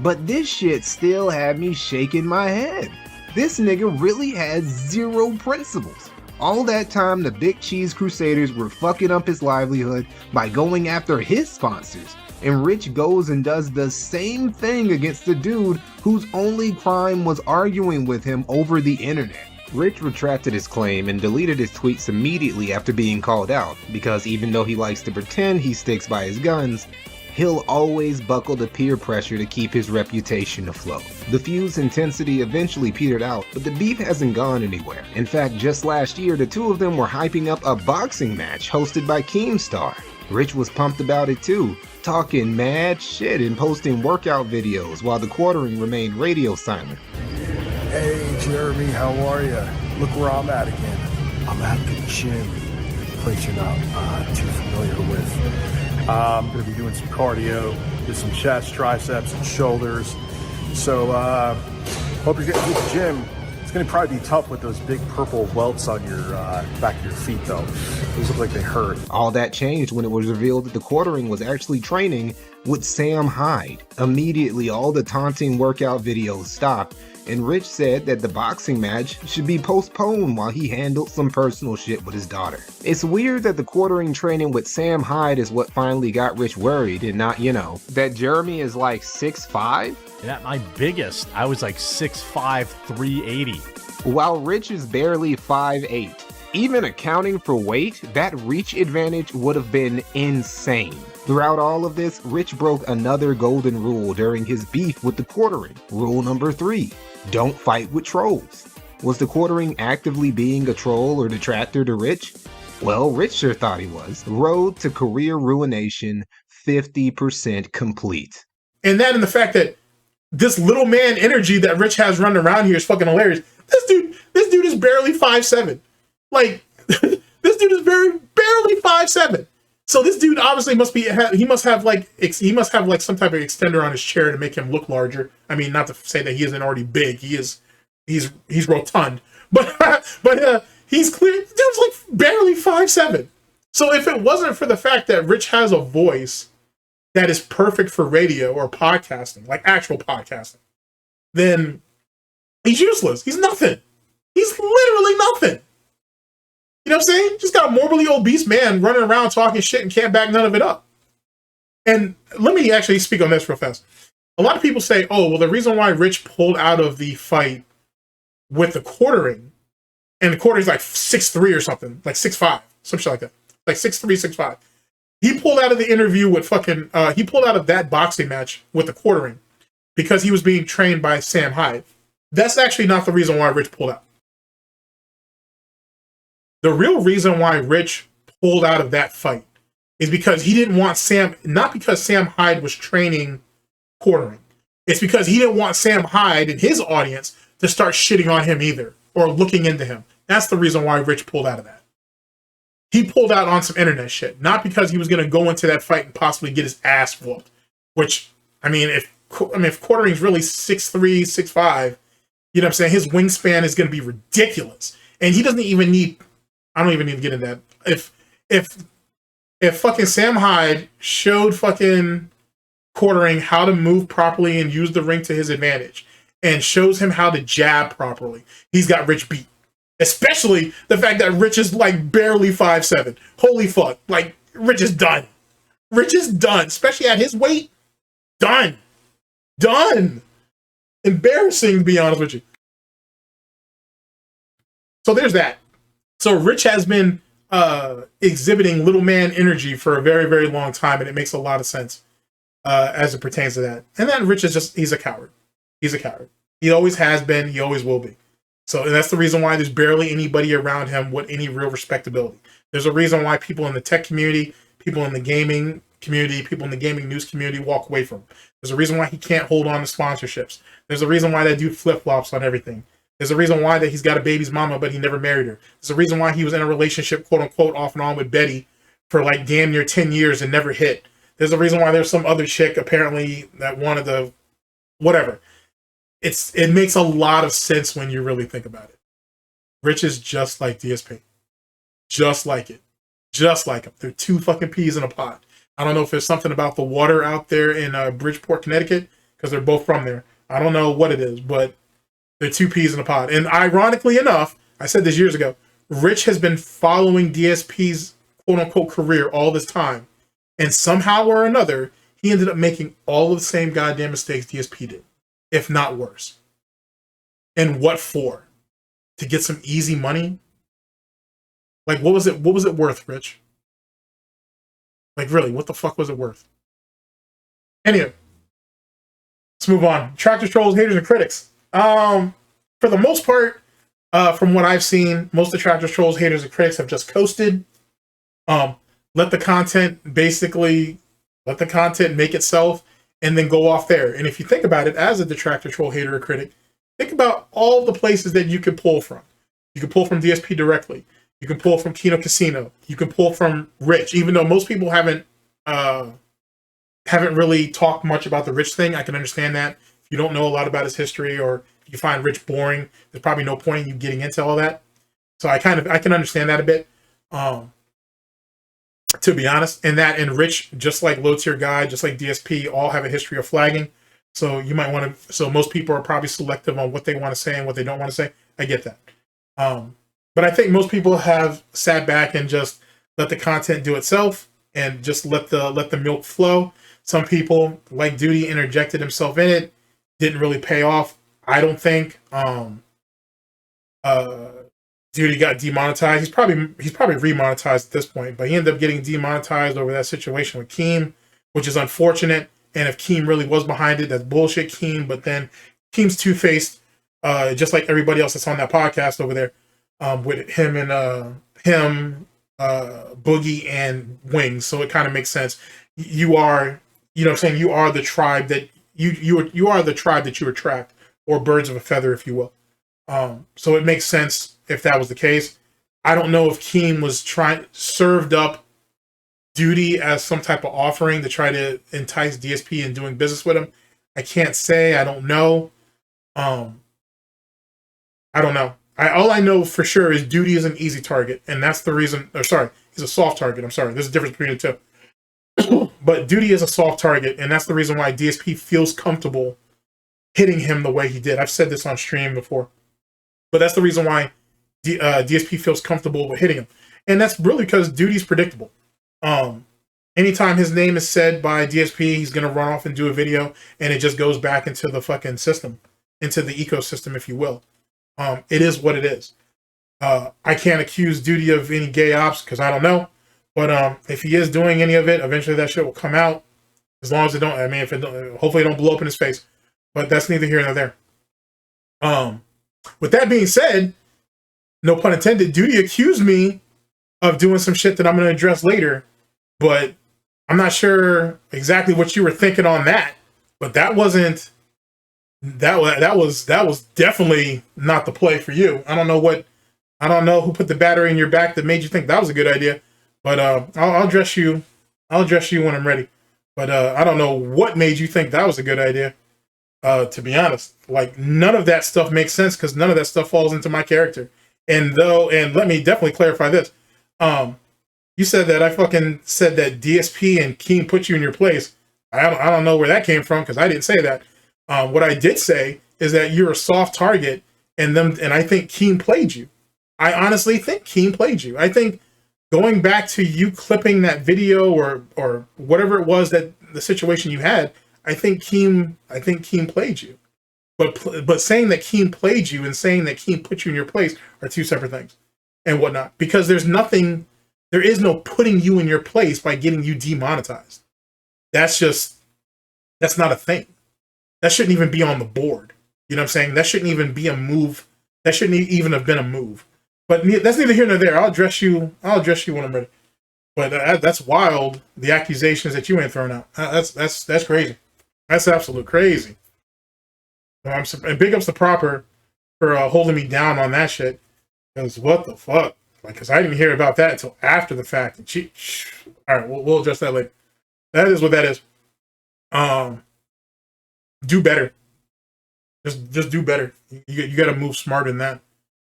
But this shit still had me shaking my head. This nigga really has zero principles. All that time, the Big Cheese Crusaders were fucking up his livelihood by going after his sponsors. And Rich goes and does the same thing against the dude whose only crime was arguing with him over the internet. Rich retracted his claim and deleted his tweets immediately after being called out, because even though he likes to pretend he sticks by his guns, he'll always buckle to peer pressure to keep his reputation afloat. The feud's intensity eventually petered out, but the beef hasn't gone anywhere. In fact, just last year, the two of them were hyping up a boxing match hosted by Keemstar. Rich was pumped about it too, talking mad shit and posting workout videos while the quartering remained radio silent. Hey Jeremy, how are ya? Look where I'm at again. I'm at the gym, place you're not too familiar with. I'm gonna be doing some cardio, do some chest, triceps, and shoulders. So hope you're getting to the gym. It's gonna probably be tough with those big purple welts on your back of your feet though. Those look like they hurt. All that changed when it was revealed that the quartering was actually training with Sam Hyde. Immediately, all the taunting workout videos stopped, and Rich said that the boxing match should be postponed while he handled some personal shit with his daughter. It's weird that the quartering training with Sam Hyde is what finally got Rich worried, and not, you know, that Jeremy is like 6'5"? And at my biggest, I was like 6'5", 380. While Rich is barely 5'8". Even accounting for weight, that reach advantage would have been insane. Throughout all of this, Rich broke another golden rule during his beef with the quartering. Rule number 3, don't fight with trolls. Was the quartering actively being a troll or detractor to Rich? Well, Rich sure thought he was. Road to career ruination, 50% complete. And that and the fact that this little man energy that Rich has running around here is fucking hilarious. This dude is barely 5'7". Like, this dude is barely 5'7". So this dude obviously he must have like some type of extender on his chair to make him look larger. I mean, not to say that he isn't already big. He's rotund, but he's clear. Dude's like barely 5'7". So if it wasn't for the fact that Rich has a voice that is perfect for radio or podcasting, like actual podcasting, then he's useless. He's nothing. He's literally nothing. You know what I'm saying? Just got a morbidly obese man running around talking shit and can't back none of it up. And let me actually speak on this real fast. A lot of people say, oh, well, the reason why Rich pulled out of the fight with the quartering, and the quartering's like 6'3" or something, like 6'5", some shit like that. Like 6'3", 6'5". He pulled out of the interview with fucking, he pulled out of that boxing match with the quartering because he was being trained by Sam Hyde. That's actually not the reason why Rich pulled out. The real reason why Rich pulled out of that fight is because he didn't want Sam, not because Sam Hyde was training quartering. It's because he didn't want Sam Hyde and his audience to start shitting on him either, or looking into him. That's the reason why Rich pulled out of that. He pulled out on some internet shit, not because he was going to go into that fight and possibly get his ass whooped. Which, if quartering's really 6'3", 6'5", you know what I'm saying? His wingspan is going to be ridiculous. And he doesn't even need, I don't even need to get into that. If fucking Sam Hyde showed fucking quartering how to move properly and use the ring to his advantage, and shows him how to jab properly, he's got Rich beat. Especially the fact that Rich is like barely 5'7". Holy fuck. Like, Rich is done. Rich is done. Especially at his weight. Done. Done. Embarrassing, to be honest with you. So there's that. So Rich has been exhibiting little man energy for a very, very long time, and it makes a lot of sense as it pertains to that. And then Rich is just, he's a coward. He's a coward. He always has been. He always will be. So, and that's the reason why there's barely anybody around him with any real respectability. There's a reason why people in the tech community, people in the gaming community, people in the gaming news community walk away from him. There's a reason why he can't hold on to sponsorships. There's a reason why that dude flip-flops on everything. There's a reason why that he's got a baby's mama, but he never married her. There's a reason why he was in a relationship, quote-unquote, off and on with Betty for like damn near 10 years and never hit. There's a reason why there's some other chick, apparently, that wanted the... whatever. It makes a lot of sense when you really think about it. Rich is just like DSP. Just like it. Just like him. They're two fucking peas in a pot. I don't know if there's something about the water out there in Bridgeport, Connecticut, because they're both from there. I don't know what it is, but they're two peas in a pot. And ironically enough, I said this years ago, Rich has been following DSP's quote-unquote career all this time. And somehow or another, he ended up making all of the same goddamn mistakes DSP did. If not worse. And what for? To get some easy money? Like, what was it worth, Rich? Like, really, what the fuck was it worth? Anyway, let's move on. Detractors, trolls, haters, and critics. For the most part, from what I've seen, most detractors, trolls, haters, and critics have just coasted. Let the content make itself, and then go off there. And if you think about it, as a detractor, troll, hater, or critic, think about all the places that you can pull from. You can pull from DSP directly. You can pull from Kino Casino. You can pull from Rich. Even though most people haven't really talked much about the Rich thing, I can understand that. If you don't know a lot about his history, or if you find Rich boring, there's probably no point in you getting into all that. So I can understand that a bit. To be honest, and Rich, just like Low Tier Guy, just like DSP, all have a history of flagging. So you might want to. So most people are probably selective on what they want to say and what they don't want to say. I get that. But I think most people have sat back and just let the content do itself and just let the milk flow. Some people, like Doody, interjected himself in it. Didn't really pay off. I don't think. Doody got demonetized. He's probably remonetized at this point, but he ended up getting demonetized over that situation with Keem, which is unfortunate. And if Keem really was behind it, that's bullshit, Keem. But then Keem's two-faced, just like everybody else that's on that podcast over there, with him and Boogie and Wings. So it kind of makes sense. You are, you know what I'm saying, you are the tribe that you are the tribe that you attract, or birds of a feather, if you will. So it makes sense if that was the case. I don't know if Keem was served up Doody as some type of offering to try to entice DSP in doing business with him. I can't say. I don't know. I don't know. All I know for sure is Doody is an easy target, and that's the reason. Or sorry, he's a soft target. I'm sorry. There's a difference between the two. But Doody is a soft target, and that's the reason why DSP feels comfortable hitting him the way he did. I've said this on stream before. But that's the reason why DSP feels comfortable with hitting him. And that's really because Doody's predictable. Anytime his name is said by DSP, he's going to run off and do a video, and it just goes back into the fucking system, into the ecosystem, if you will. It is what it is. I can't accuse Doody of any gay ops because I don't know, But if he is doing any of it, eventually that shit will come out. As long as it don't, I mean, if it don't, hopefully it don't blow up in his face. But that's neither here nor there. With that being said, no pun intended, Doody accused me of doing some shit that I'm going to address later. But I'm not sure exactly what you were thinking on that. But that wasn't, that was definitely not the play for you. I don't know who put the battery in your back that made you think that was a good idea. But I'll address you. I'll address you when I'm ready. But I don't know what made you think that was a good idea. To be honest, like none of that stuff makes sense because none of that stuff falls into my character. And let me definitely clarify this. You said that I fucking said that DSP and Keen put you in your place. I don't know where that came from because I didn't say that. What I did say is that you're a soft target, and I think Keen played you. I honestly think Keen played you. I think going back to you clipping that video or whatever it was that the situation you had, I think Keen played you. But saying that Keen played you and saying that Keen put you in your place are two separate things and whatnot. Because there is no putting you in your place by getting you demonetized. That's not a thing. That shouldn't even be on the board. You know what I'm saying? That shouldn't even be a move. That shouldn't even have been a move. But that's neither here nor there. I'll address you when I'm ready. But that's wild. The accusations that you ain't throwing out. That's crazy. That's absolute crazy. And big ups to Proper for holding me down on that shit. Because what the fuck? Like, because I didn't hear about that until after the fact. And all right, we'll address that later. That is what that is. Do better. Just do better. You got to move smarter than that,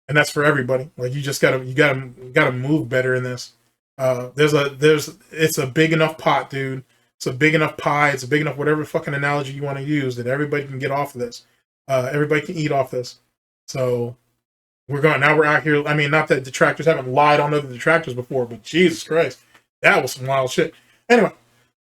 and that's for everybody. Like you gotta move better in this. It's a big enough pot, dude. It's a big enough pie. It's a big enough whatever fucking analogy you want to use that everybody can get off of this. Everybody can eat off this. So we're out here. I mean, not that detractors haven't lied on other detractors before, but Jesus Christ, that was some wild shit. Anyway.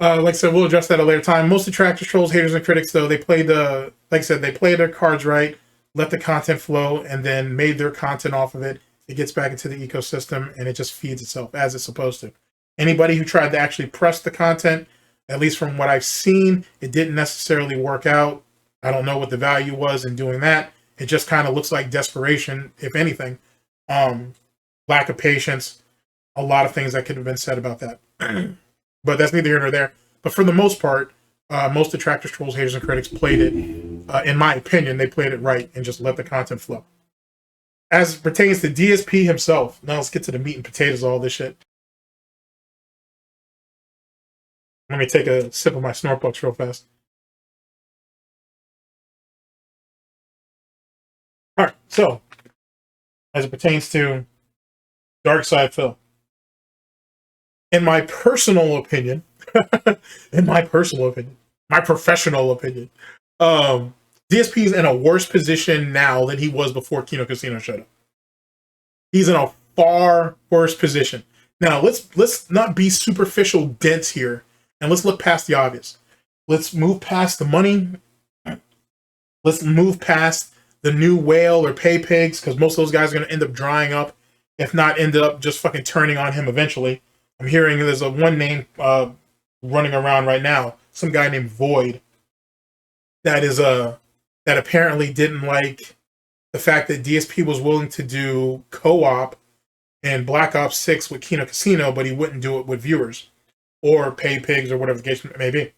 Like I said, we'll address that at a later time. Most detractors, trolls, haters, and critics, though, they played their cards right, let the content flow, and then made their content off of it. It gets back into the ecosystem, and it just feeds itself as it's supposed to. Anybody who tried to actually press the content, at least from what I've seen, it didn't necessarily work out. I don't know what the value was in doing that. It just kind of looks like desperation, if anything. Lack of patience. A lot of things that could have been said about that. But that's neither here nor there. But for the most part, most detractors, trolls, haters, and critics played it. In my opinion, they played it right and just let the content flow. As it pertains to DSP himself, now let's get to the meat and potatoes of all this shit. Let me take a sip of my SnortBucks real fast. All right, so as it pertains to Darksydephil. In my personal opinion, my professional opinion, DSP is in a worse position now than he was before Kino Casino showed up. He's in a far worse position. Now, let's not be superficial dense here, and let's look past the obvious. Let's move past the money. Let's move past the new whale or pay pigs, because most of those guys are going to end up drying up, if not end up just fucking turning on him eventually. I'm hearing there's one name running around right now, some guy named Void, that apparently didn't like the fact that DSP was willing to do co-op in Black Ops 6 with Kino Casino, but he wouldn't do it with viewers or pay pigs or whatever the case may be,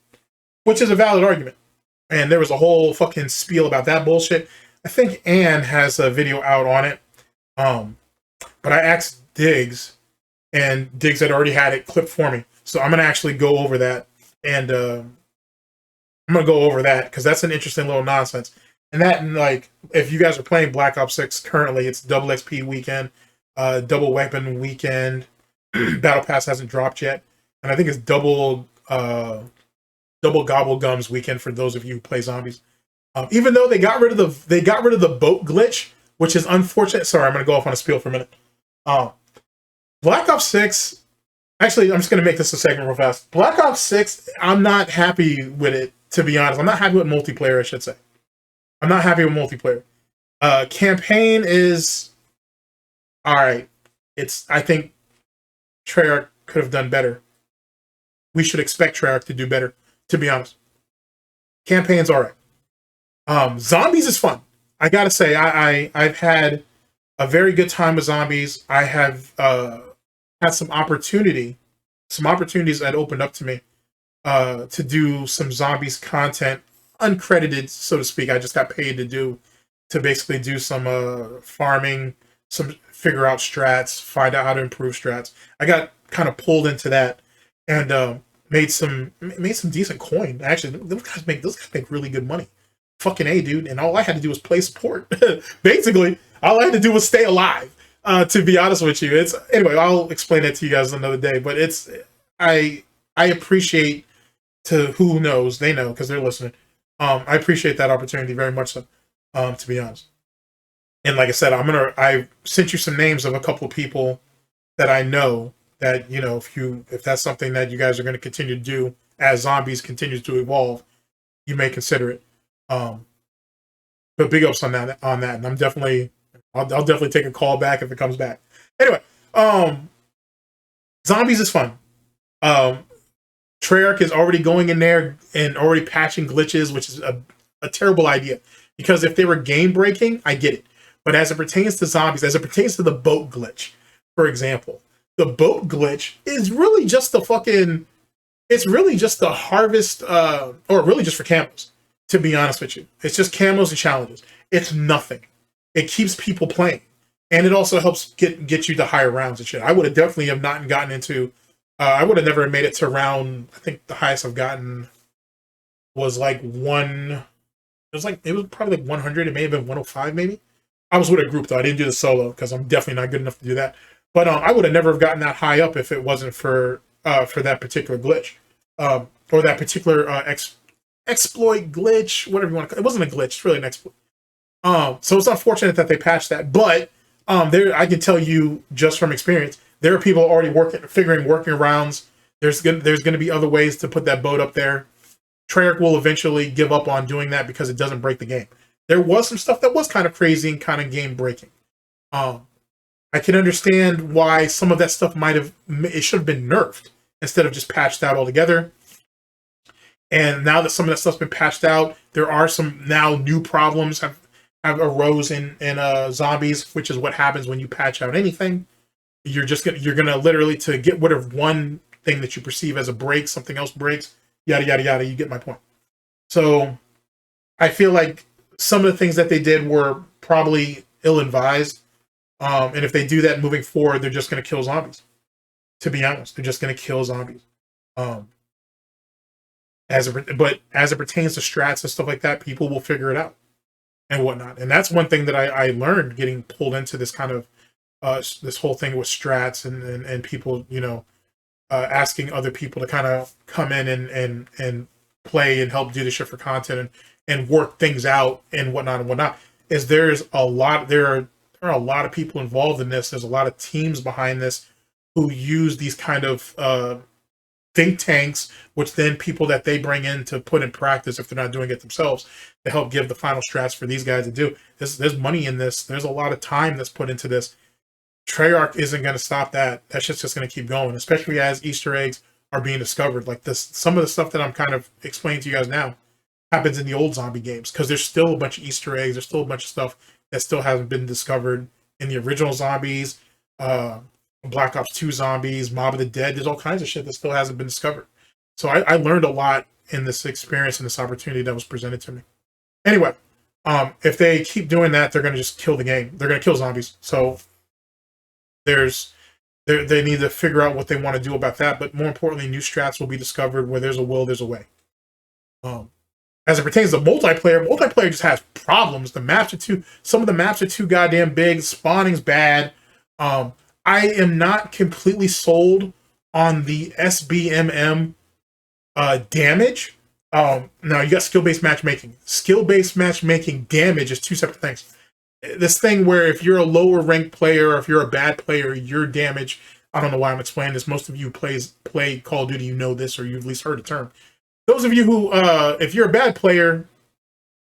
which is a valid argument. And there was a whole fucking spiel about that bullshit. I think Ann has a video out on it, but I asked Diggs. And Diggs had already had it clipped for me. So I'm going to actually go over that. And I'm going to go over that because that's an interesting little nonsense. And that, like, if you guys are playing Black Ops 6 currently, it's double XP weekend, double weapon weekend. Battle Pass hasn't dropped yet. And I think it's double gobble gums weekend for those of you who play zombies. Even though they got rid of the boat glitch, which is unfortunate. Sorry, I'm going to go off on a spiel for a minute. Black Ops 6, actually, I'm just going to make this a segment real fast. Black Ops 6, I'm not happy with it, to be honest. I'm not happy with multiplayer, I should say. I'm not happy with multiplayer. Campaign is alright. I think Treyarch could have done better. We should expect Treyarch to do better, to be honest. Campaign's all right. Zombies is fun. I gotta say, I've had a very good time with zombies. I have had some opportunities that opened up to me to do some zombies content, uncredited, so to speak. I just got paid to basically do some farming, figure out strats, find out how to improve strats. I got kind of pulled into that and made some decent coin. Actually, those guys make really good money. Fucking A, dude. And all I had to do was play support. Basically, all I had to do was stay alive. To be honest with you, anyway. I'll explain that to you guys another day. But I appreciate, to who knows, they know because they're listening. I appreciate that opportunity very much. So, to be honest. And like I said, I sent you some names of a couple of people that I know that, you know, if that's something that you guys are going to continue to do as zombies continues to evolve, you may consider it. But big ups on that, and I'll definitely take a call back if it comes back. Anyway, zombies is fun. Treyarch is already going in there and already patching glitches, which is a terrible idea. Because if they were game breaking, I get it. But as it pertains to zombies, as it pertains to the boat glitch, for example, the boat glitch is really just it's really just the harvest, or really just for camos. To be honest with you, it's just camos and challenges. It's nothing. It keeps people playing, and it also helps get you to higher rounds and shit. I would have definitely have not gotten into. I would have never made it to round. I think the highest I've gotten was like one. It was probably like 100. It may have been 105, maybe. I was with a group though. I didn't do the solo because I'm definitely not good enough to do that. But I would have never have gotten that high up if it wasn't for that particular glitch, or that particular exploit glitch, whatever you want to call it. It wasn't a glitch, it's really an exploit. So it's unfortunate that they patched that, but I can tell you just from experience, there are people already working arounds. There's gonna be other ways to put that boat up there. Treyarch will eventually give up on doing that because it doesn't break the game. There was some stuff that was kind of crazy and kind of game breaking. I can understand why some of that stuff it should have been nerfed instead of just patched out altogether. And now that some of that stuff's been patched out, there are some now new problems have arose in zombies, which is what happens when you patch out anything. You're gonna literally, to get rid of one thing that you perceive as a break, something else breaks, yada yada yada. You get my point. So I feel like some of the things that they did were probably ill-advised. And if they do that moving forward, they're just gonna kill zombies. To be honest, they're just gonna kill zombies. But as it pertains to strats and stuff like that, people will figure it out and whatnot. And that's one thing that I learned getting pulled into this kind of this whole thing with strats and people, you know, asking other people to kind of come in and play and help do the shit for content and work things out and whatnot. Is there are a lot of people involved in this. There's a lot of teams behind this who use these kind of think tanks, which then people that they bring in to put in practice if they're not doing it themselves, to help give the final strats for these guys to do. There's money in this. There's a lot of time that's put into this. Treyarch isn't going to stop that. That shit's just going to keep going, especially as Easter eggs are being discovered. Like this, some of the stuff that I'm kind of explaining to you guys now happens in the old zombie games, because there's still a bunch of Easter eggs. There's still a bunch of stuff that still hasn't been discovered in the original zombies. Black Ops 2 zombies, Mob of the Dead. There's all kinds of shit that still hasn't been discovered. So I learned a lot in this experience and this opportunity that was presented to me. Anyway, if they keep doing that, they're going to just kill the game. They're going to kill zombies. So they need to figure out what they want to do about that. But more importantly, new strats will be discovered. Where there's a will, there's a way. As it pertains to multiplayer just has problems. Some of the maps are too goddamn big. Spawning's bad. I am not completely sold on the SBMM damage. Now you got skill-based matchmaking. Skill-based matchmaking damage is two separate things. This thing where if you're a lower ranked player or if you're a bad player, your damage, I don't know why I'm explaining this. Most of you play Call of Duty, you know this, or you've at least heard the term. Those of you who, if you're a bad player,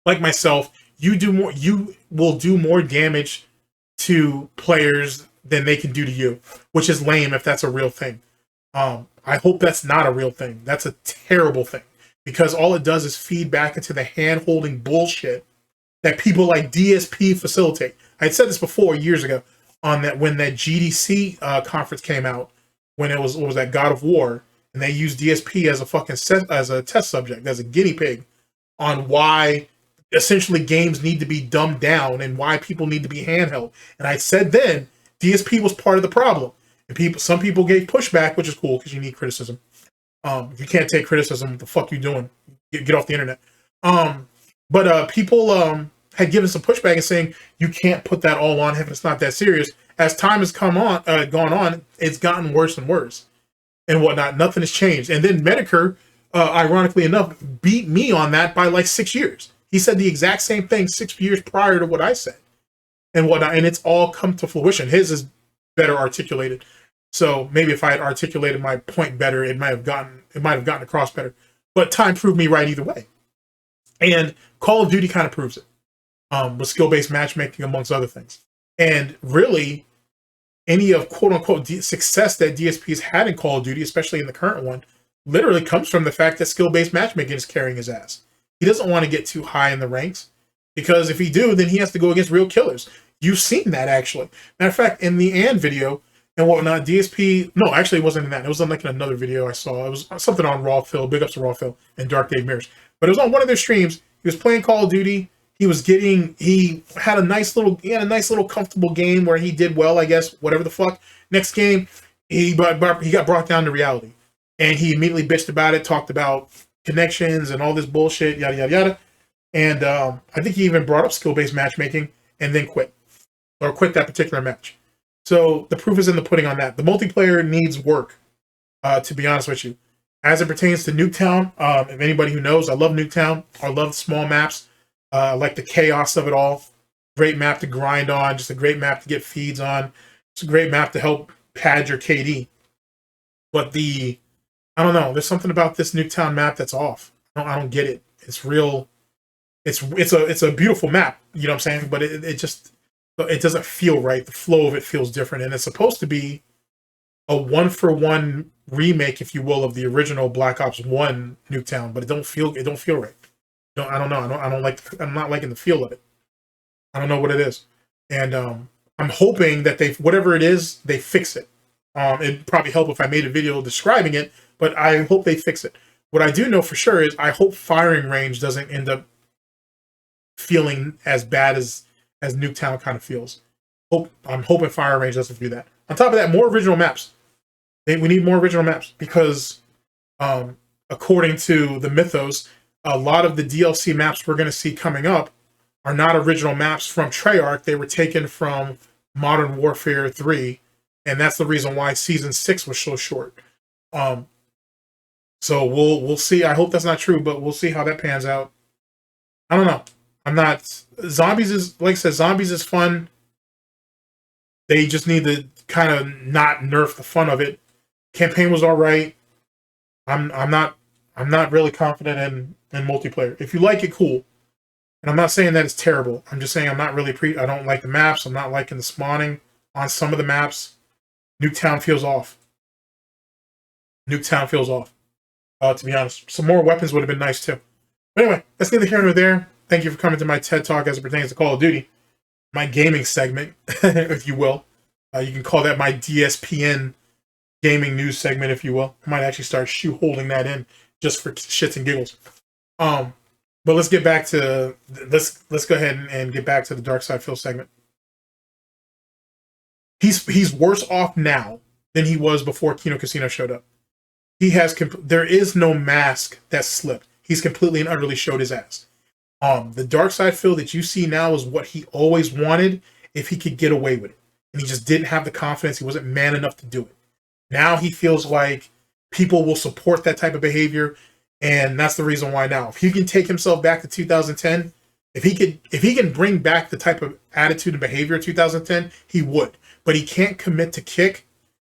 like myself, you will do more damage to players than they can do to you, which is lame if that's a real thing. I hope that's not a real thing. That's a terrible thing, because all it does is feed back into the hand-holding bullshit that people like DSP facilitate. I had said this before years ago on that when that GDC conference came out, when it was, what was that, God of War, and they used DSP as a fucking as a test subject, as a guinea pig on why essentially games need to be dumbed down and why people need to be handheld. And I said then DSP was part of the problem. And some people gave pushback, which is cool because you need criticism. If you can't take criticism, what the fuck you doing? Get off the internet. But people had given some pushback and saying you can't put that all on him. It's not that serious. As time has gone on, it's gotten worse and worse and whatnot. Nothing has changed. And then Medicare, ironically enough, beat me on that by like 6 years. He said the exact same thing 6 years prior to what I said and whatnot. And it's all come to fruition. His is better articulated. So maybe if I had articulated my point better, it might have gotten across better. But time proved me right either way. And Call of Duty kind of proves it, with skill-based matchmaking, amongst other things. And really, any of quote-unquote success that DSP's had in Call of Duty, especially in the current one, literally comes from the fact that skill-based matchmaking is carrying his ass. He doesn't want to get too high in the ranks, because if he do, then he has to go against real killers. You've seen that, actually. Matter of fact, in the AND video and whatnot, DSP... No, actually, it wasn't in that. It was on like in another video I saw. It was something on Raw Phil, big ups to Raw Phil, and Dark Dave Mirrors. But it was on one of their streams. He was playing Call of Duty. He had a nice little comfortable game where he did well, I guess, whatever the fuck. Next game, he got brought down to reality. And he immediately bitched about it, talked about connections and all this bullshit, yada, yada, yada. And I think he even brought up skill-based matchmaking and then quit that particular match. So the proof is in the pudding on that. The multiplayer needs work, to be honest with you. As it pertains to Nuketown, if anybody who knows, I love Nuketown. I love small maps. I like the chaos of it all. Great map to grind on. Just a great map to get feeds on. It's a great map to help pad your KD. But I don't know. There's something about this Nuketown map that's off. I don't get it. It's real. It's a beautiful map. You know what I'm saying? But it doesn't feel right. The flow of it feels different, and it's supposed to be a 1-for-1 remake, if you will, of the original Black Ops 1 Nuketown. But it don't feel right. I don't know. I'm not liking the feel of it. I don't know what it is, and I'm hoping that whatever it is, they fix it. It'd probably help if I made a video describing it, but I hope they fix it. What I do know for sure is I hope firing range doesn't end up feeling as bad as Nuketown kind of feels. I'm hoping firing range doesn't do that. On top of that, more original maps. We need more original maps because, according to the mythos, a lot of the DLC maps we're going to see coming up are not original maps from Treyarch. They were taken from Modern Warfare 3, and that's the reason why Season 6 was so short. So we'll see. I hope that's not true, but we'll see how that pans out. I don't know. Zombies is, like I said, Zombies is fun. They just need to kind of not nerf the fun of it. Campaign was all right. I'm not really confident in multiplayer. If you like it, cool. And I'm not saying that it's terrible. I'm just saying I don't like the maps. I'm not liking the spawning on some of the maps. Nuketown feels off. To be honest. Some more weapons would have been nice too. But anyway, that's neither here nor there. Thank you for coming to my TED Talk as it pertains to Call of Duty. My gaming segment, if you will. You can call that my DSPN gaming news segment, if you will. I might actually start holding that in just for shits and giggles. But let's get back to let's go ahead and get back to the Darksydephil segment. He's worse off now than he was before Kino Casino showed up. There is no mask that slipped. He's completely and utterly showed his ass. The Darksydephil that you see now is what he always wanted if he could get away with it. And he just didn't have the confidence. He wasn't man enough to do it. Now he feels like people will support that type of behavior. And that's the reason why now. If he can take himself back to 2010, if he can bring back the type of attitude and behavior of 2010, he would. But he can't commit to kick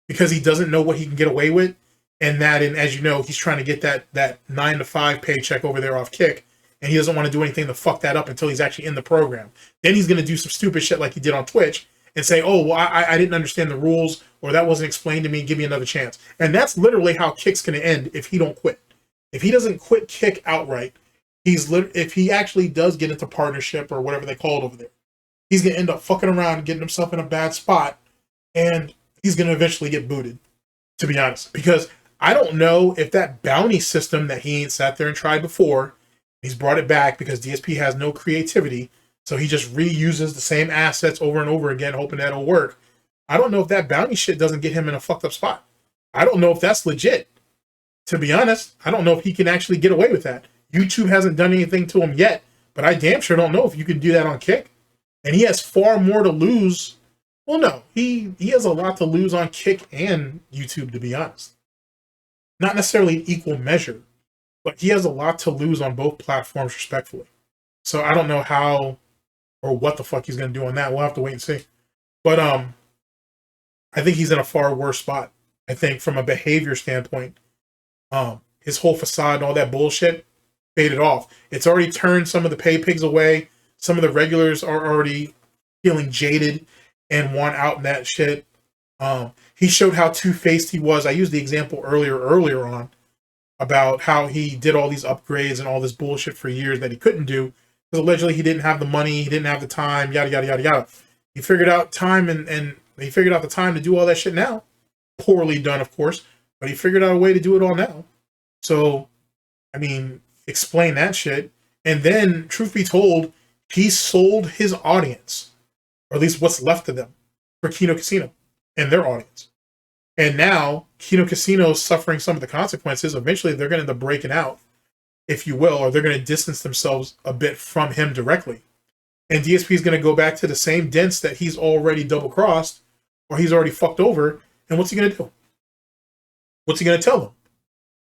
because he doesn't know what he can get away with. And as you know, he's trying to get that 9 to 5 paycheck over there off kick. And he doesn't want to do anything to fuck that up until he's actually in the program. Then he's going to do some stupid shit like he did on Twitch. and say, oh, well, I didn't understand the rules, or that wasn't explained to me, give me another chance. And that's literally how Kick's going to end if he don't quit. If he doesn't quit Kick outright, if he actually does get into partnership or whatever they call it over there, he's going to end up fucking around, getting himself in a bad spot, and he's going to eventually get booted, to be honest. Because I don't know if that bounty system that he ain't sat there and tried before, he's brought it back because DSP has no creativity, so he just reuses the same assets over and over again, hoping that'll work. I don't know if that bounty shit doesn't get him in a fucked up spot. I don't know if that's legit. To be honest, I don't know if he can actually get away with that. YouTube hasn't done anything to him yet, but I damn sure don't know if you can do that on Kick. And he has far more to lose. Well, no, he has a lot to lose on Kick and YouTube, to be honest. Not necessarily equal measure, but he has a lot to lose on both platforms, respectfully. So I don't know how or what the fuck he's going to do on that. We'll have to wait and see. But I think he's in a far worse spot. I think from a behavior standpoint, his whole facade and all that bullshit faded off. It's already turned some of the pay pigs away. Some of the regulars are already feeling jaded and want out in that shit. He showed how two-faced he was. I used the example earlier on about how he did all these upgrades and all this bullshit for years that he couldn't do because allegedly he didn't have the money, he didn't have the time, yada yada yada yada. He figured out time and he figured out the time to do all that shit now. Poorly done, of course, but he figured out a way to do it all now. So, I mean, explain that shit. And then, truth be told, he sold his audience, or at least what's left of them, for Kino Casino and their audience. And now, Kino Casino is suffering some of the consequences. Eventually, they're going to end up breaking out, if you will, or they're going to distance themselves a bit from him directly. And DSP is going to go back to the same dents that he's already double-crossed, or he's already fucked over. And what's he going to do? What's he going to tell them?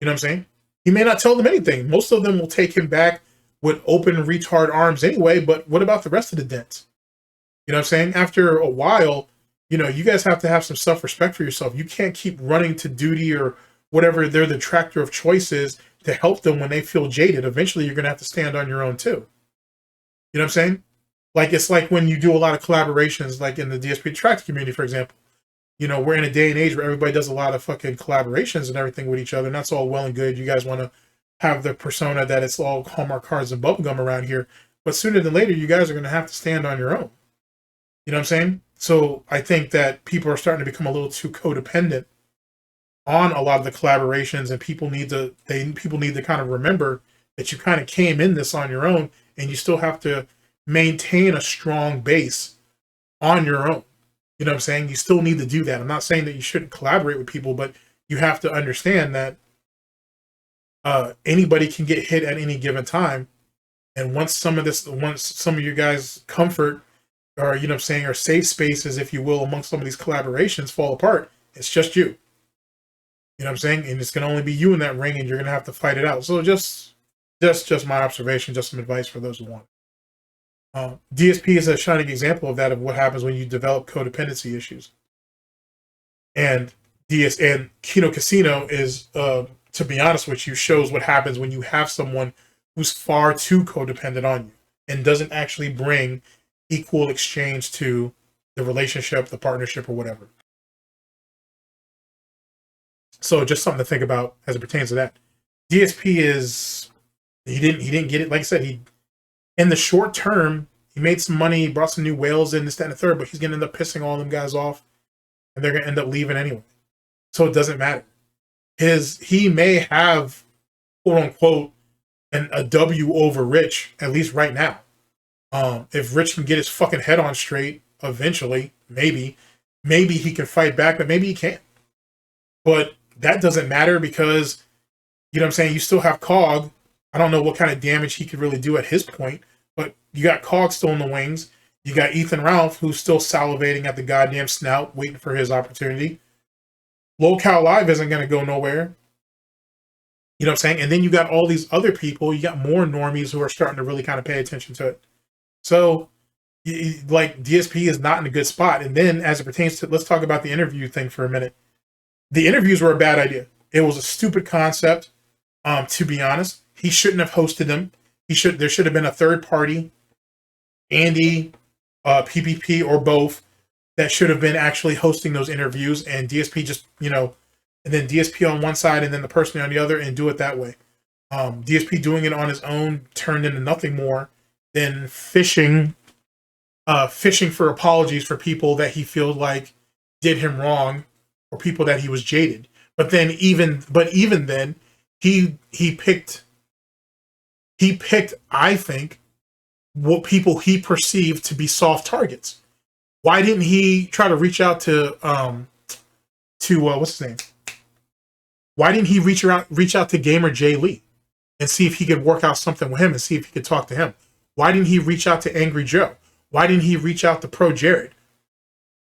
You know what I'm saying? He may not tell them anything. Most of them will take him back with open retard arms anyway, but what about the rest of the dents? You know what I'm saying? After a while, you know, you guys have to have some self-respect for yourself. You can't keep running to Doody or whatever their detractor of choice is to help them when they feel jaded. Eventually, you're going to have to stand on your own too. You know what I'm saying? Like, it's like when you do a lot of collaborations, like in the DSP Detractor community, for example. You know, we're in a day and age where everybody does a lot of fucking collaborations and everything with each other, and that's all well and good. You guys want to have the persona that it's all Hallmark cards and bubblegum around here, but sooner than later, you guys are going to have to stand on your own. You know what I'm saying? So I think that people are starting to become a little too codependent on a lot of the collaborations, and people need to kind of remember that you kind of came in this on your own, and you still have to maintain a strong base on your own. You know what I'm saying? You still need to do that. I'm not saying that you shouldn't collaborate with people, but you have to understand that anybody can get hit at any given time. And once some of you guys' comfort or, you know what I'm saying, or safe spaces, if you will, amongst some of these collaborations fall apart, it's just you. You know what I'm saying? And it's going to only be you in that ring, and you're going to have to fight it out. So just my observation, just some advice for those who want. DSP is a shining example of that, of what happens when you develop codependency issues. And Kino Casino is, to be honest with you, shows what happens when you have someone who's far too codependent on you and doesn't actually bring equal exchange to the relationship, the partnership, or whatever. So just something to think about as it pertains to that. DSP is, he didn't get it. Like I said, in the short term, he made some money, brought some new whales in, this, that, and the third, but he's going to end up pissing all them guys off, and they're going to end up leaving anyway. So it doesn't matter. He may have, quote unquote, a W over Rich, at least right now. If Rich can get his fucking head on straight eventually, maybe he can fight back, but maybe he can't. But that doesn't matter because, you know what I'm saying, you still have Cog. I don't know what kind of damage he could really do at his point, but you got Cog still in the wings. You got Ethan Ralph, who's still salivating at the goddamn snout, waiting for his opportunity. LOLCOW Live isn't going to go nowhere. You know what I'm saying? And then you got all these other people. You got more normies who are starting to really kind of pay attention to it. So, like, DSP is not in a good spot. And then, as it pertains to, let's talk about the interview thing for a minute. The interviews were a bad idea. It was a stupid concept, to be honest. He shouldn't have hosted them. There should have been a third party, Andy, PPP, or both, that should have been actually hosting those interviews, and DSP just, you know, and then DSP on one side and then the person on the other, and do it that way. DSP doing it on his own turned into nothing more than fishing for apologies for people that he feels like did him wrong, or people that he was jaded. But then even then, he picked, I think, what people he perceived to be soft targets. Why didn't he try to reach out to what's his name? Why didn't he reach out to Gamer Jay Lee and see if he could work out something with him and see if he could talk to him? Why didn't he reach out to Angry Joe? Why didn't he reach out to Pro Jared?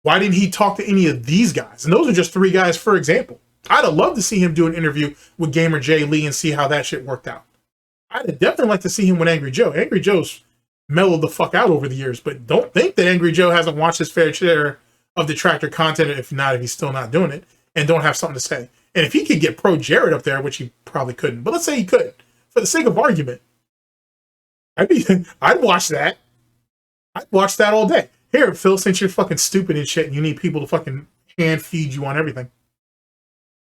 Why didn't he talk to any of these guys? And those are just 3 guys, for example. I'd have loved to see him do an interview with Gamer Jay Lee and see how that shit worked out. I'd have definitely like to see him with Angry Joe. Angry Joe's mellowed the fuck out over the years, but don't think that Angry Joe hasn't watched his fair share of Detractor content, if he's still not doing it, and don't have something to say. And if he could get Pro Jared up there, which he probably couldn't, but let's say he could, for the sake of argument, I'd watch that. I'd watch that all day. Here, Phil, since you're fucking stupid and shit, and you need people to fucking hand feed you on everything,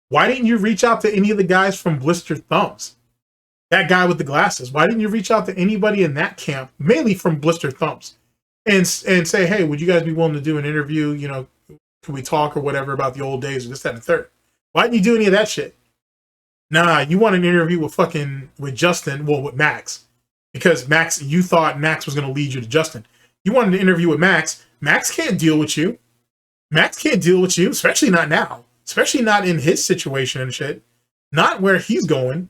why didn't you reach out to any of the guys from Blistered Thumbs? That guy with the glasses. Why didn't you reach out to anybody in that camp, mainly from Blistered Thumbs, and say, hey, would you guys be willing to do an interview? You know, can we talk or whatever about the old days or this, that, and the third? Why didn't you do any of that shit? Nah, you want an interview with Justin, well, with Max, because Max, you thought Max was going to lead you to Justin. You wanted an interview with Max. Max can't deal with you. Max can't deal with you, especially not now. Especially not in his situation and shit. Not where he's going.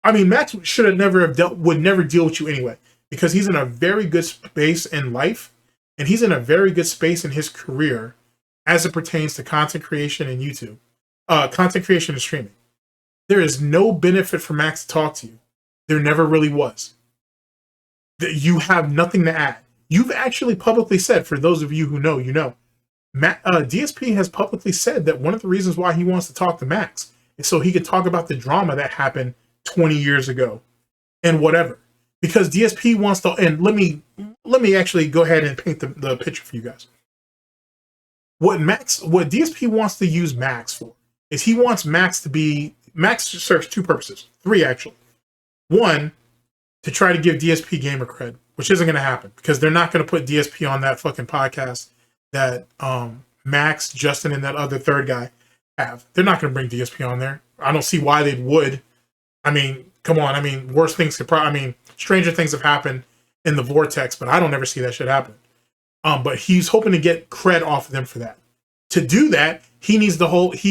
I mean, Max would never deal with you anyway, because he's in a very good space in life, and he's in a very good space in his career as it pertains to content creation and YouTube. Content creation and streaming. There is no benefit for Max to talk to you. There never really was. You have nothing to add. You've actually publicly said, for those of you who know, you know, DSP has publicly said that one of the reasons why he wants to talk to Max is so he could talk about the drama that happened 20 years ago and whatever. Because DSP wants to, and let me actually go ahead and paint the picture for you guys. What DSP wants to use Max for is he wants Max serves 2 purposes. 3, actually. 1, to try to give DSP gamer cred, which isn't going to happen, because they're not going to put DSP on that fucking podcast that Max, Justin, and that other third guy have. They're not going to bring DSP on there. I don't see why they would. I mean, come on. I mean, worse things stranger things have happened in the Vortex, but I don't ever see that shit happen. But he's hoping to get cred off of them for that. To do that, he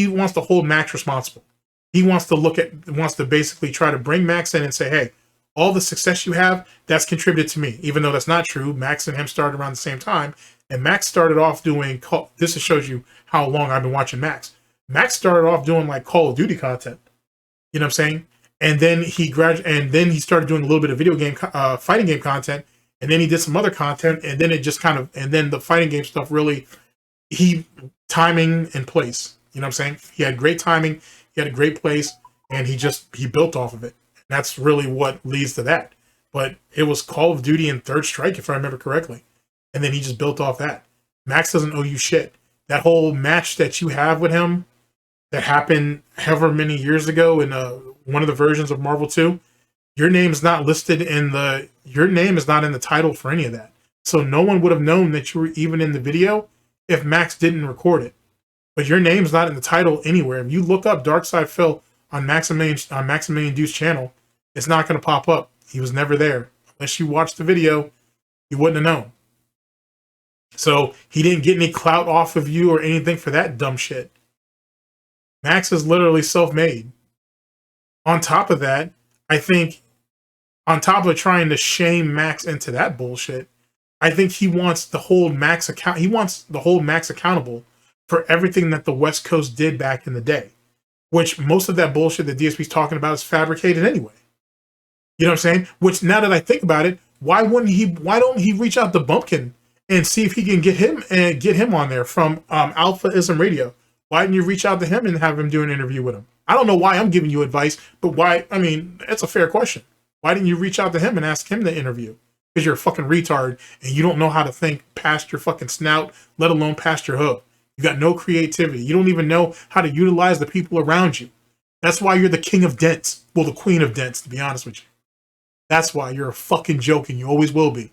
wants to hold Max responsible. He wants to basically try to bring Max in and say, hey, all the success you have, that's contributed to me. Even though that's not true, Max and him started around the same time, and Max started off doing, this shows you how long I've been watching Max. Max started off doing like Call of Duty content. You know what I'm saying? And then he started doing a little bit of video game, fighting game content, and then he did some other content, and then then the fighting game stuff really, timing and place. You know what I'm saying? He had great timing, he had a great place, and he built off of it. And that's really what leads to that. But it was Call of Duty and Third Strike, if I remember correctly. And then he just built off that. Max doesn't owe you shit. That whole match that you have with him that happened however many years ago in one of the versions of Marvel 2, your name is not listed your name is not in the title for any of that. So no one would have known that you were even in the video if Max didn't record it. But your name's not in the title anywhere. If you look up Darksydephil on Maximilian Deuce channel, it's not going to pop up. He was never there. Unless you watched the video, you wouldn't have known. So he didn't get any clout off of you or anything for that dumb shit. Max is literally self-made. On top of that, I think, on top of trying to shame Max into that bullshit, I think he wants to hold Max accountable for everything that the West Coast did back in the day. Which most of that bullshit that DSP's talking about is fabricated anyway. You know what I'm saying? Which, now that I think about it, why don't he reach out to Bumpkin and see if he can get him on there from Alphaism Radio? Why didn't you reach out to him and have him do an interview with him? I don't know why I'm giving you advice, but why? I mean, it's a fair question. Why didn't you reach out to him and ask him to interview? because you're a fucking retard and you don't know how to think past your fucking snout, let alone past your hook. You got no creativity. You don't even know how to utilize the people around you. That's why you're the king of dents. Well, the queen of dents, to be honest with you. That's why you're a fucking joke, and you always will be.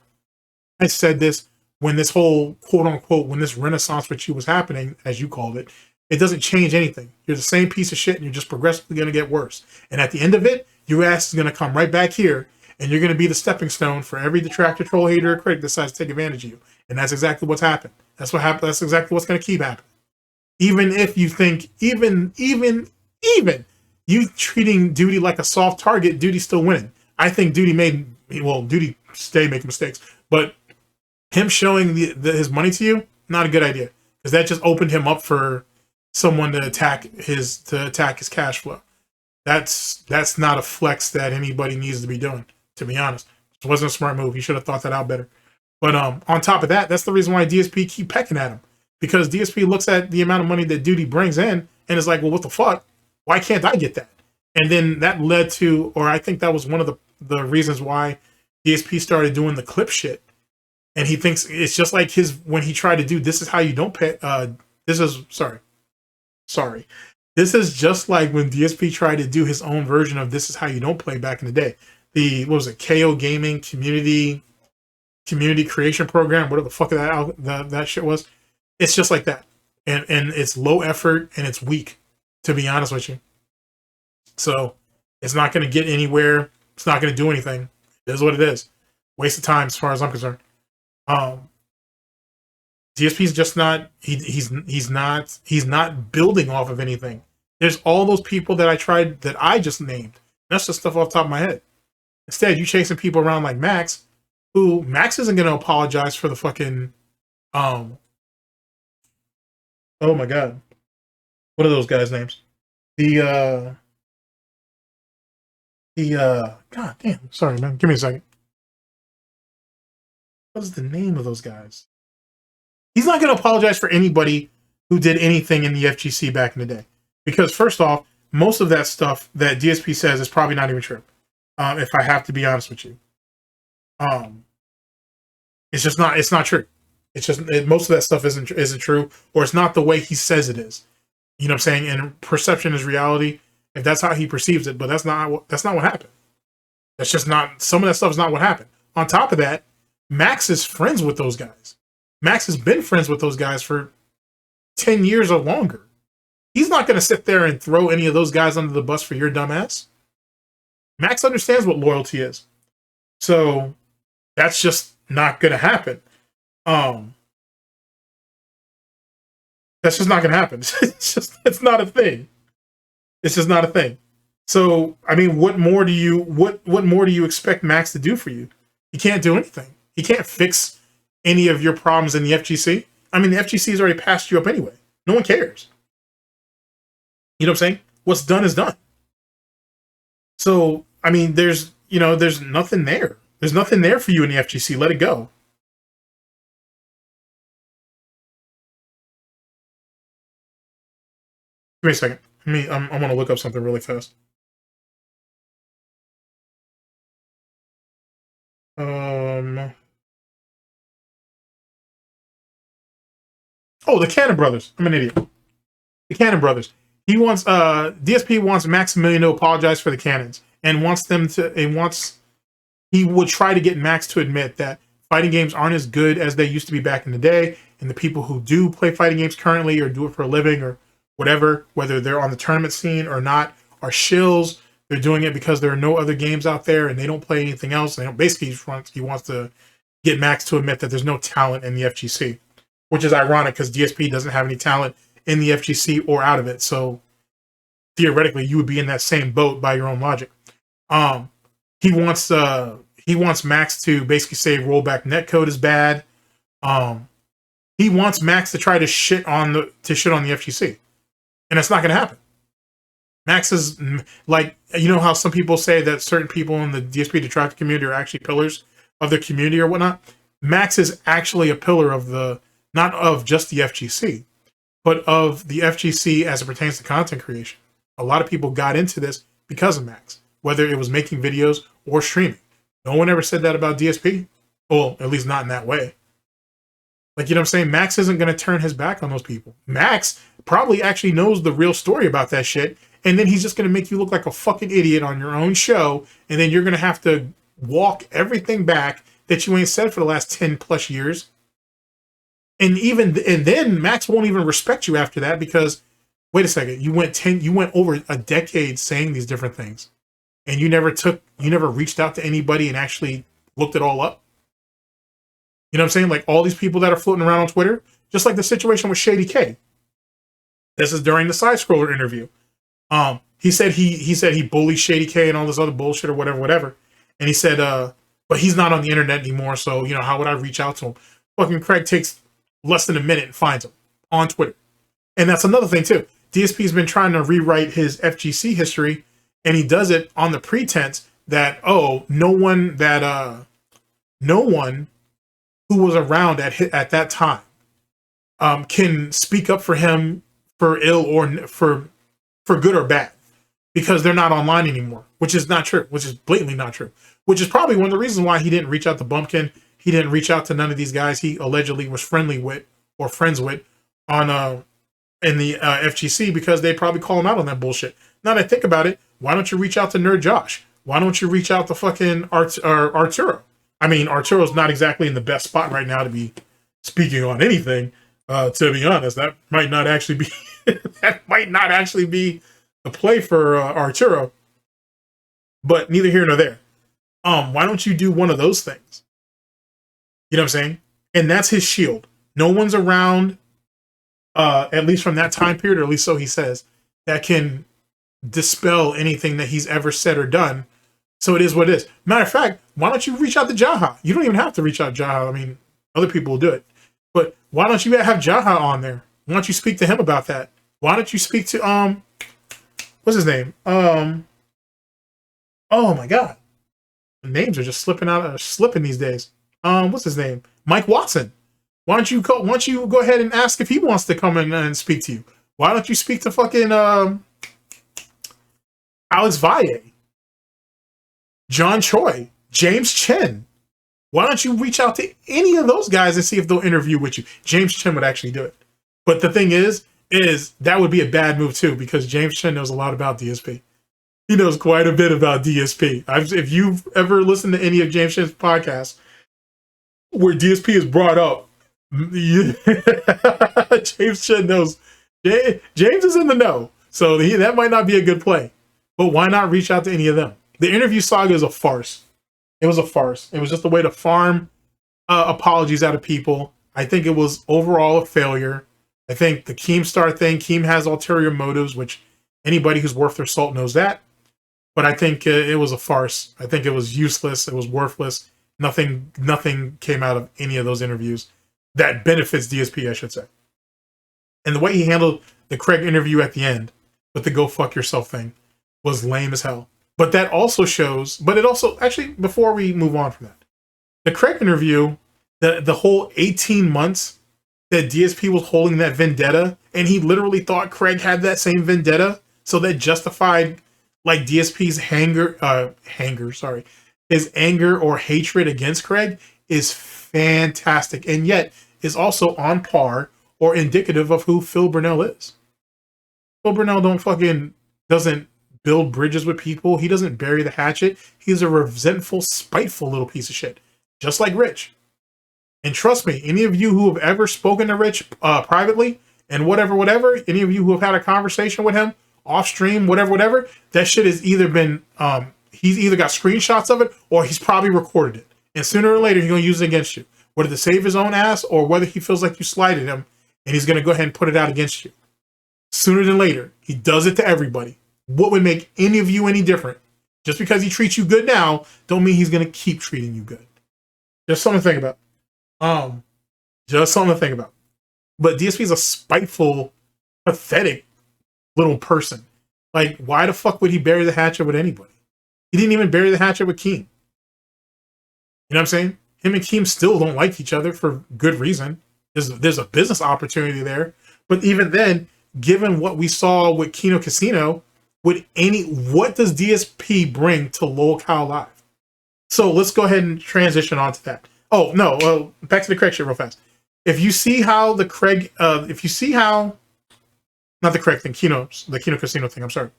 I said this when this whole quote unquote, when this renaissance for you was happening, as you called it, it doesn't change anything. You're the same piece of shit and you're just progressively going to get worse. And at the end of it, your ass is going to come right back here and you're going to be the stepping stone for every detractor, troll, hater, or critic that decides to take advantage of you. And that's exactly what's happened. That's what happened. That's exactly what's going to keep happening. Even if you think, even you treating Doody like a soft target, Doody's still winning. I think Doody Doody stay making mistakes, but him showing his money to you, not a good idea, because that just opened him up for someone to attack his cash flow. That's not a flex that anybody needs to be doing, to be honest. It wasn't a smart move. He should have thought that out better. But on top of that, that's the reason why DSP keep pecking at him, because DSP looks at the amount of money that Doody brings in and is like, well, what the fuck? Why can't I get that? And then that led to, or I think that was one of the reasons why DSP started doing the clip shit. And he thinks it's just like when he tried to do, this is how you don't pay. This is just like when DSP tried to do his own version of This Is How You Don't Play back in the day. What was it? KO Gaming Community Creation Program, whatever the fuck that shit was. It's just like that. And it's low effort and it's weak, to be honest with you. So it's not going to get anywhere. It's not going to do anything. It is what it is. Waste of time as far as I'm concerned. DSP's just not, he's not building off of anything. There's all those people that I just named. That's just stuff off the top of my head. Instead, you chasing people around like Max, who Max isn't going to apologize for the fucking, oh my God. What are those guys' names? God damn, sorry, man. Give me a second. What's the name of those guys? He's not going to apologize for anybody who did anything in the FGC back in the day. Because first off, most of that stuff that DSP says is probably not even true. If I have to be honest with you. It's not true. It's just, most of that stuff isn't true, or it's not the way he says it is. You know what I'm saying? And perception is reality, if that's how he perceives it, but that's not what happened. That's just not, some of that stuff is not what happened. On top of that, Max is friends with those guys. Max has been friends with those guys for 10 years or longer. He's not going to sit there and throw any of those guys under the bus for your dumbass. Max understands what loyalty is. So that's just not going to happen. That's just not going to happen. It's not a thing. It's just not a thing. So, I mean, what more do you expect Max to do for you? He can't do anything. He can't fix any of your problems in the FGC. I mean, the FGC has already passed you up anyway. No one cares. You know what I'm saying? What's done is done. So, I mean, there's nothing there. There's nothing there for you in the FGC. Let it go. Give me a second. I'm going to look up something really fast. Oh, the Cannon Brothers. I'm an idiot. The Cannon Brothers. DSP wants Maximilian to apologize for the Cannons and he would try to get Max to admit that fighting games aren't as good as they used to be back in the day, and the people who do play fighting games currently or do it for a living or whatever, whether they're on the tournament scene or not, are shills. They're doing it because there are no other games out there and they don't play anything else. Basically, he wants to get Max to admit that there's no talent in the FGC, which is ironic because DSP doesn't have any talent in the FGC or out of it. So theoretically, you would be in that same boat by your own logic. He wants Max to basically say rollback netcode is bad. He wants Max to try to shit on the FGC, and that's not going to happen. Max is like, you know how some people say that certain people in the DSP detractor community are actually pillars of the community or whatnot. Max is actually a pillar of not of just the FGC, but of the FGC as it pertains to content creation. A lot of people got into this because of Max, whether it was making videos or streaming. No one ever said that about DSP. Well, at least not in that way. Like, you know what I'm saying? Max isn't going to turn his back on those people. Max probably actually knows the real story about that shit. And then he's just going to make you look like a fucking idiot on your own show. And then you're going to have to walk everything back that you ain't said for the last 10 plus years. And then Max won't even respect you after that because, wait a second, you went over a decade saying these different things. And you never reached out to anybody and actually looked it all up. You know what I'm saying? Like all these people that are floating around on Twitter, just like the situation with Shady K. This is during the Side Scroller interview. He said he bullied Shady K and all this other bullshit or whatever. And he said, but he's not on the internet anymore, so you know, how would I reach out to him? Fucking Craig takes less than a minute and finds him on Twitter. And that's another thing too. DSP's been trying to rewrite his FGC history, and he does it on the pretense that, oh, no one who was around at that time can speak up for him for ill or for good or bad because they're not online anymore, which is not true, which is blatantly not true, which is probably one of the reasons why he didn't reach out to Bumpkin. He didn't reach out to none of these guys he allegedly was friendly with or friends with on in the FGC because they probably call him out on that bullshit. Now that I think about it, why don't you reach out to Nerd Josh? Why don't you reach out to fucking Arturo? I mean, Arturo's not exactly in the best spot right now to be speaking on anything. To be honest, that might not actually be the play for Arturo. But neither here nor there. Why don't you do one of those things? You know what I'm saying? And that's his shield. No one's around, at least from that time period, or at least so he says, that can dispel anything that he's ever said or done. So it is what it is. Matter of fact, why don't you reach out to Jaha? You don't even have to reach out to Jaha. I mean, other people will do it. But why don't you have Jaha on there? Why don't you speak to him about that? Why don't you speak to, what's his name? Oh my God. The names are just slipping these days. What's his name? Mike Watson. Why don't you go ahead and ask if he wants to come in and speak to you? Why don't you speak to fucking Alex Valle, John Choi, James Chen? Why don't you reach out to any of those guys and see if they'll interview with you? James Chen would actually do it. But the thing is that would be a bad move too, because James Chen knows a lot about DSP. He knows quite a bit about DSP. If you've ever listened to any of James Chen's podcasts where DSP is brought up, James Chen knows. James is in the know. So that might not be a good play. But why not reach out to any of them? The interview saga is a farce. It was a farce. It was just a way to farm apologies out of people. I think it was overall a failure. I think the Keemstar thing, Keem has ulterior motives, which anybody who's worth their salt knows that. But I think it was a farce. I think it was useless. It was worthless. Nothing came out of any of those interviews that benefits DSP, I should say. And the way he handled the Craig interview at the end with the go fuck yourself thing was lame as hell. But that also shows, but it also, actually, before we move on from that, the Craig interview, the whole 18 months that DSP was holding that vendetta, and he literally thought Craig had that same vendetta, so that justified like DSP's his anger or hatred against Craig is fantastic, and yet is also on par or indicative of who Phil Burnell is. Phil Burnell doesn't build bridges with people. He doesn't bury the hatchet. He's a resentful, spiteful little piece of shit, just like Rich. And trust me, any of you who have ever spoken to Rich privately and whatever, any of you who have had a conversation with him off stream, whatever, that shit has either been, he's either got screenshots of it or he's probably recorded it. And sooner or later, he's going to use it against you, whether to save his own ass or whether he feels like you slighted him and he's going to go ahead and put it out against you. Sooner than later, he does it to everybody. What would make any of you any different? Just because he treats you good now, don't mean he's going to keep treating you good. Just something to think about. Just something to think about. But DSP is a spiteful, pathetic little person. Like, why the fuck would he bury the hatchet with anybody? He didn't even bury the hatchet with Keem. You know what I'm saying? Him and Keem still don't like each other for good reason. There's a business opportunity there. But even then, given what we saw with Kino Casino, what does DSP bring to LOLCOW Live? So let's go ahead and transition onto that. Oh no, well, back to the Craig shit real fast. If you see how not the Craig thing, the Kino Casino thing, I'm sorry.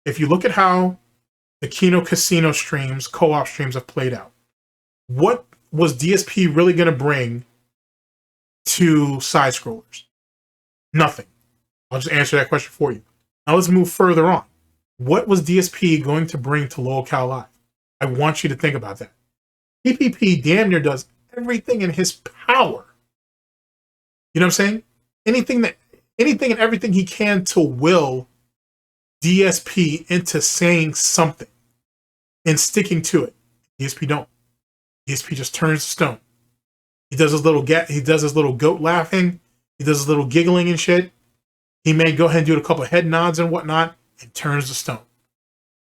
If you look at how the Kino Casino streams, co-op streams have played out, what was DSP really going to bring to side scrollers? Nothing. I'll just answer that question for you. Now let's move further on. What was DSP going to bring to LOLCOW Live? I want you to think about that. PPP damn near does everything in his power. You know what I'm saying? Anything and everything he can to will DSP into saying something and sticking to it. DSP don't. DSP just turns to stone. He does his little goat laughing. He does his little giggling and shit. He may go ahead and do a couple of head nods and whatnot and turns to stone.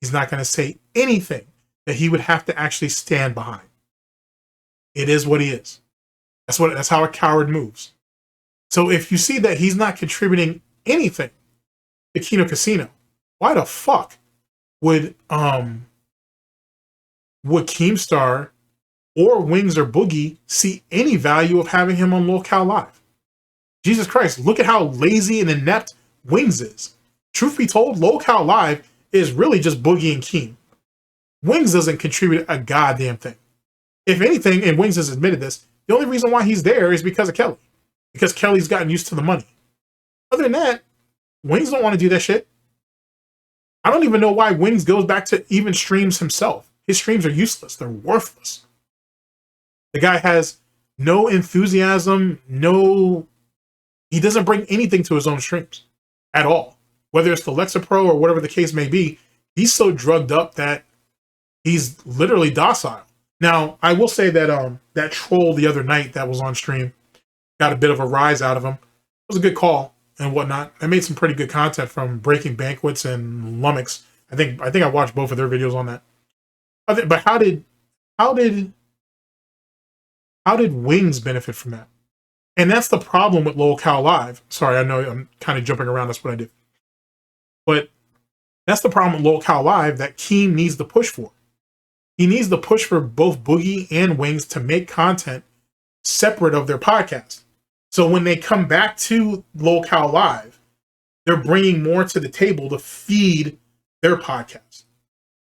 He's not going to say anything that he would have to actually stand behind. It is what he is. That's how a coward moves. So if you see that he's not contributing anything to Kino Casino, why the fuck would Keemstar or Wings or Boogie see any value of having him on LOLCOW Live? Jesus Christ, look at how lazy and inept Wings is. Truth be told, LOLCOW Live is really just Boogie and Keem. Wings doesn't contribute a goddamn thing. If anything, and Wings has admitted this, the only reason why he's there is because of Kelly. Because Kelly's gotten used to the money. Other than that, Wings don't want to do that shit. I don't even know why Wings goes back to even streams himself. His streams are useless. They're worthless. The guy has no enthusiasm, he doesn't bring anything to his own streams at all. Whether it's the Lexapro or whatever the case may be, he's so drugged up that he's literally docile. Now, I will say that that troll the other night that was on stream got a bit of a rise out of him. It was a good call and whatnot. I made some pretty good content from Breaking Banquets and Lummox. I think I watched both of their videos on that. But how did Wings benefit from that? And that's the problem with LOLCOW Live. Sorry, I know I'm kind of jumping around. That's what I did. But that's the problem with LOLCOW Live that Keem needs to push for. He needs to push for both Boogie and Wings to make content separate of their podcast. So when they come back to LOLCOW Live, they're bringing more to the table to feed their podcast.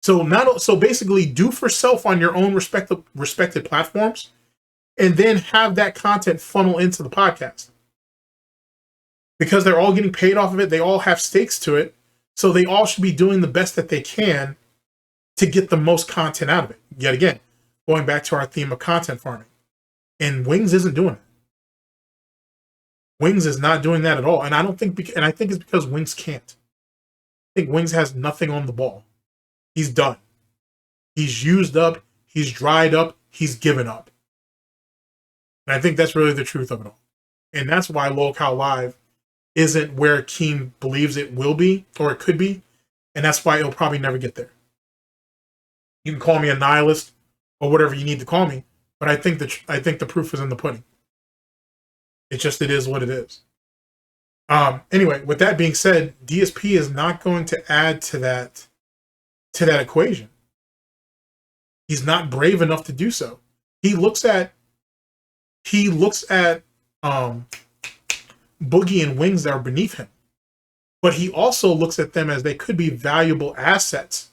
So basically do for self on your own respected platforms, and then have that content funnel into the podcast. Because they're all getting paid off of it, they all have stakes to it, so they all should be doing the best that they can to get the most content out of it. Yet again, going back to our theme of content farming. And Wings isn't doing it. Wings is not doing that at all. And I think it's because Wings can't. I think Wings has nothing on the ball. He's done. He's used up. He's dried up. He's given up. And I think that's really the truth of it all. And that's why LOLCOW Live isn't where Keem believes it will be, or it could be. And that's why it'll probably never get there. You can call me a nihilist or whatever you need to call me, but I think the proof is in the pudding. It is what it is. Anyway, with that being said, DSP is not going to add to that equation. He's not brave enough to do so. He looks at Boogie and Wings that are beneath him, but he also looks at them as they could be valuable assets,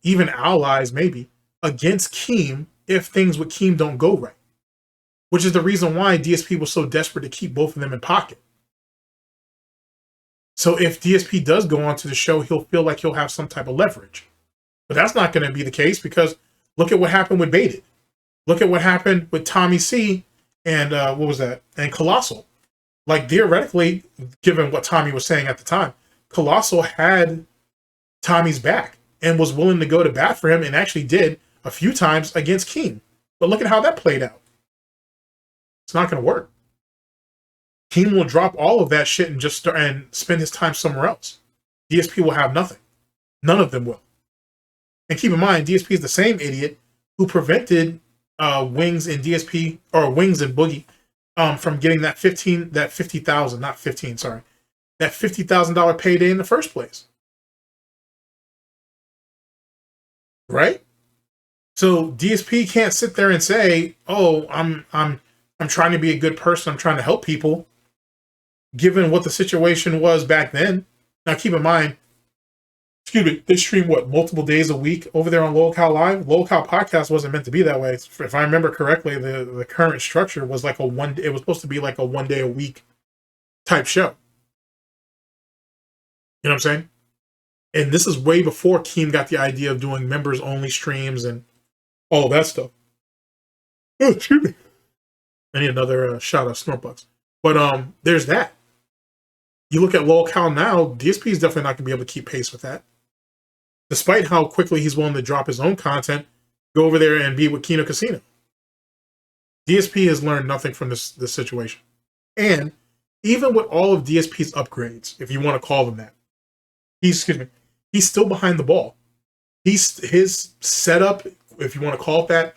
even allies maybe, against Keem if things with Keem don't go right. Which is the reason why DSP was so desperate to keep both of them in pocket. So if DSP does go onto the show, he'll feel like he'll have some type of leverage. But that's not going to be the case, because look at what happened with Baited. Look at what happened with Tommy C and and Colossal. Like, theoretically, given what Tommy was saying at the time, Colossal had Tommy's back and was willing to go to bat for him, and actually did a few times against Keem. But look at how that played out. It's not going to work. Keem will drop all of that shit and just start and spend his time somewhere else. DSP will have nothing. None of them will. And keep in mind, DSP is the same idiot who prevented Wings and DSP, or Wings and Boogie, from getting that $50,000 payday in the first place. Right? So DSP can't sit there and say, "Oh, I'm trying to be a good person. I'm trying to help people." Given what the situation was back then. Now, keep in mind, excuse me, they stream what, multiple days a week over there on LOLCOW Live. LOLCOW podcast wasn't meant to be that way. If I remember correctly, the current structure was like it was supposed to be like a 1 day a week type show. You know what I'm saying? And this is way before Keem got the idea of doing members only streams and all of that stuff. Oh, excuse me. I need another shot of SnortBucks. But there's that. You look at LOLCOW now, DSP is definitely not going to be able to keep pace with that. Despite how quickly he's willing to drop his own content, go over there and be with Kino Casino. DSP has learned nothing from this situation. And even with all of DSP's upgrades, if you want to call them that, he's still behind the ball. His setup, if you want to call it that,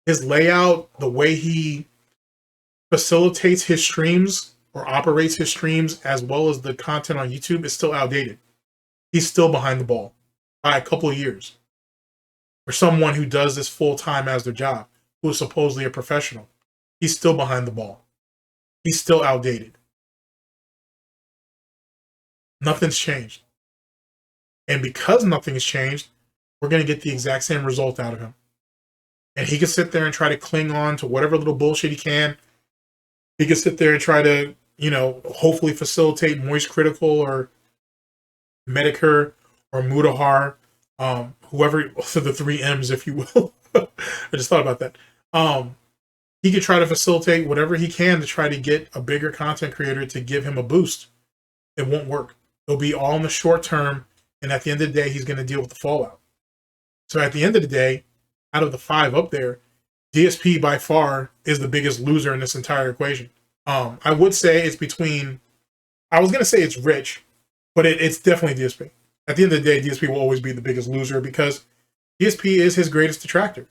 his layout, the way he facilitates his streams or operates his streams, as well as the content on YouTube, is still outdated. He's still behind the ball by a couple of years. For someone who does this full time as their job, who is supposedly a professional, he's still behind the ball. He's still outdated. Nothing's changed. And because nothing has changed, we're going to get the exact same result out of him. And he can sit there and try to cling on to whatever little bullshit he can. He can sit there and try to, hopefully facilitate Moist Critical or Medicare or Mudahar, whoever, so the 3 M's, if you will. I just thought about that. He could try to facilitate whatever he can to try to get a bigger content creator to give him a boost. It won't work. It'll be all in the short term, and at the end of the day, he's going to deal with the fallout. So at the end of the day, out of the 5 up there, DSP by far is the biggest loser in this entire equation. I would say it's between, I was going to say it's Rich, but it's definitely DSP. At the end of the day, DSP will always be the biggest loser because DSP is his greatest detractor.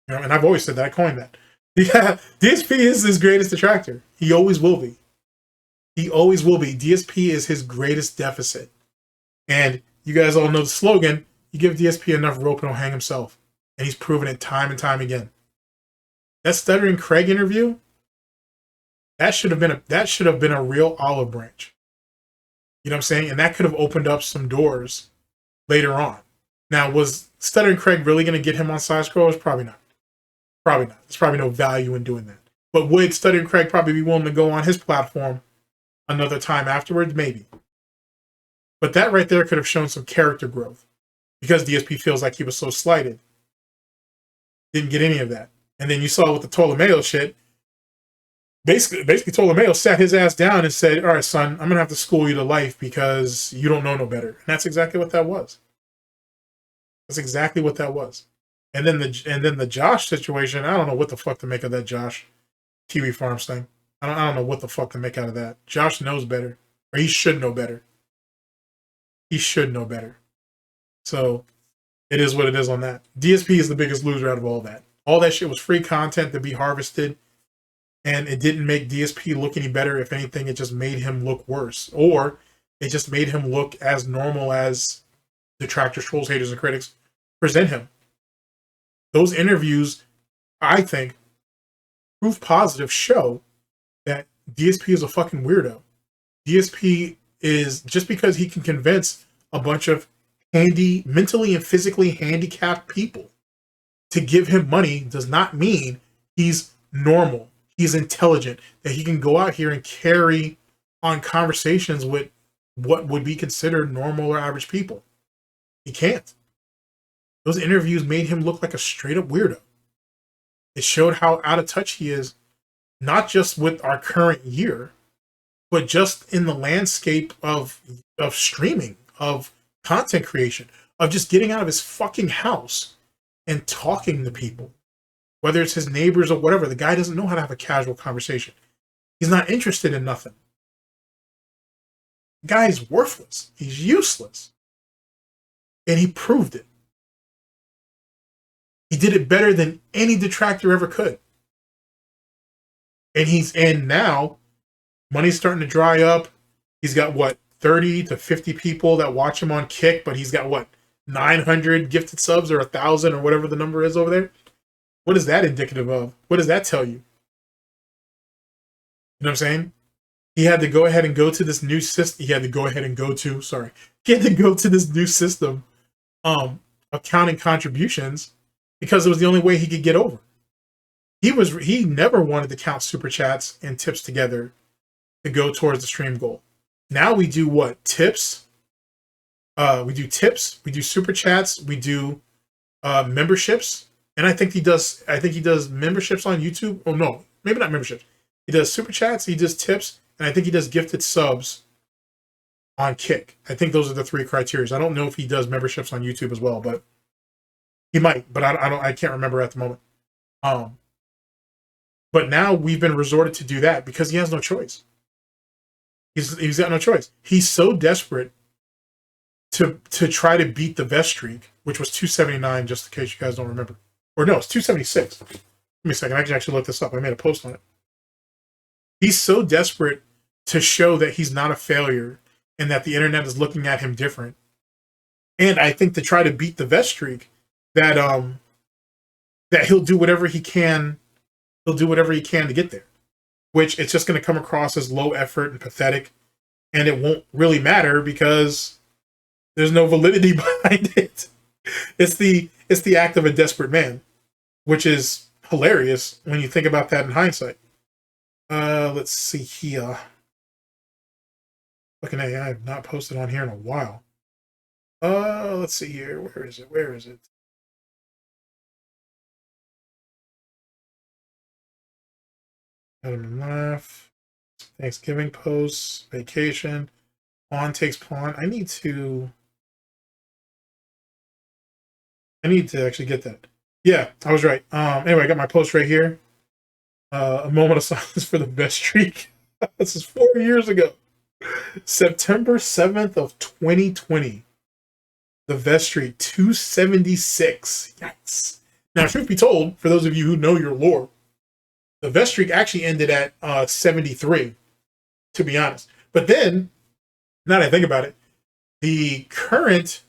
And I've always said that, I coined that. Yeah, DSP is his greatest detractor. He always will be. He always will be. DSP is his greatest deficit. And you guys all know the slogan, you give DSP enough rope and he'll hang himself. And he's proven it time and time again. That Stuttering Craig interview, that should have been a real olive branch. You know what I'm saying? And that could have opened up some doors later on. Now, was Stuttering Craig really going to get him on side scrollers? Probably not. Probably not. There's probably no value in doing that. But would Stuttering Craig probably be willing to go on his platform another time afterwards? Maybe. But that right there could have shown some character growth. Because DSP feels like he was so slighted. Didn't get any of that. And then you saw with the Ptolemaeo shit, basically Ptolemaeo sat his ass down and said, all right, son, I'm going to have to school you to life because you don't know no better. And that's exactly what that was. That's exactly what that was. And then the Josh situation, I don't know what the fuck to make of that Josh Kiwi Farms thing. I don't know what the fuck to make out of that. Josh knows better. Or he should know better. He should know better. So it is what it is on that. DSP is the biggest loser out of all that. All that shit was free content to be harvested, and it didn't make DSP look any better. If anything, it just made him look worse. Or it just made him look as normal as detractors, trolls, haters, and critics present him. Those interviews, I think, proof positive show that DSP is a fucking weirdo. DSP is, just because he can convince a bunch of mentally and physically handicapped people to give him money does not mean he's normal. He's intelligent, that he can go out here and carry on conversations with what would be considered normal or average people. He can't. Those interviews made him look like a straight up weirdo. It showed how out of touch he is, not just with our current year, but just in the landscape of streaming, of content creation, of just getting out of his fucking house and talking to people, whether it's his neighbors or whatever. The guy doesn't know how to have a casual conversation. He's not interested in nothing. The guy is worthless. He's useless. And he proved it. He did it better than any detractor ever could. And now money's starting to dry up. He's got what, 30 to 50 people that watch him on Kick, but he's got what, 900 gifted subs or 1,000 or whatever the number is over there. What is that indicative of? What does that tell you? You know what I'm saying? He had to go ahead and go to this new system. He had to go to this new system of counting contributions because it was the only way he could get over. He never wanted to count super chats and tips together to go towards the stream goal. Now we do what? Tips. We do tips. We do super chats. We do memberships. And I think he does memberships on YouTube. Oh no, maybe not memberships. He does super chats. He does tips, and I think he does gifted subs on Kick. I think those are the 3 criteria. I don't know if he does memberships on YouTube as well, but he might. But I can't remember at the moment. But now we've been resorted to do that because he has no choice. He's got no choice. He's so desperate to try to beat the vest streak, which was 279, just in case you guys don't remember. Or no, it's 276. Give me a second. I can actually look this up. I made a post on it. He's so desperate to show that he's not a failure and that the internet is looking at him different. And I think to try to beat the vest streak, that he'll do whatever he can. He'll do whatever he can to get there, which it's just going to come across as low effort and pathetic, and it won't really matter because there's no validity behind it. It's the act of a desperate man, which is hilarious when you think about that in hindsight. Let's see here. Fucking A, I have not posted on here in a while. Let's see here. Where is it? Adam and Laugh. Thanksgiving posts. Vacation. Pawn takes pawn. I need to actually get that. Yeah, I was right. Anyway, I got my post right here. A moment of silence for the best streak. This is 4 years ago. September 7th of 2020. The vest streak, 276. Yikes. Now, truth be told, for those of you who know your lore, the vest streak actually ended at 73, to be honest. But then, now that I think about it, the current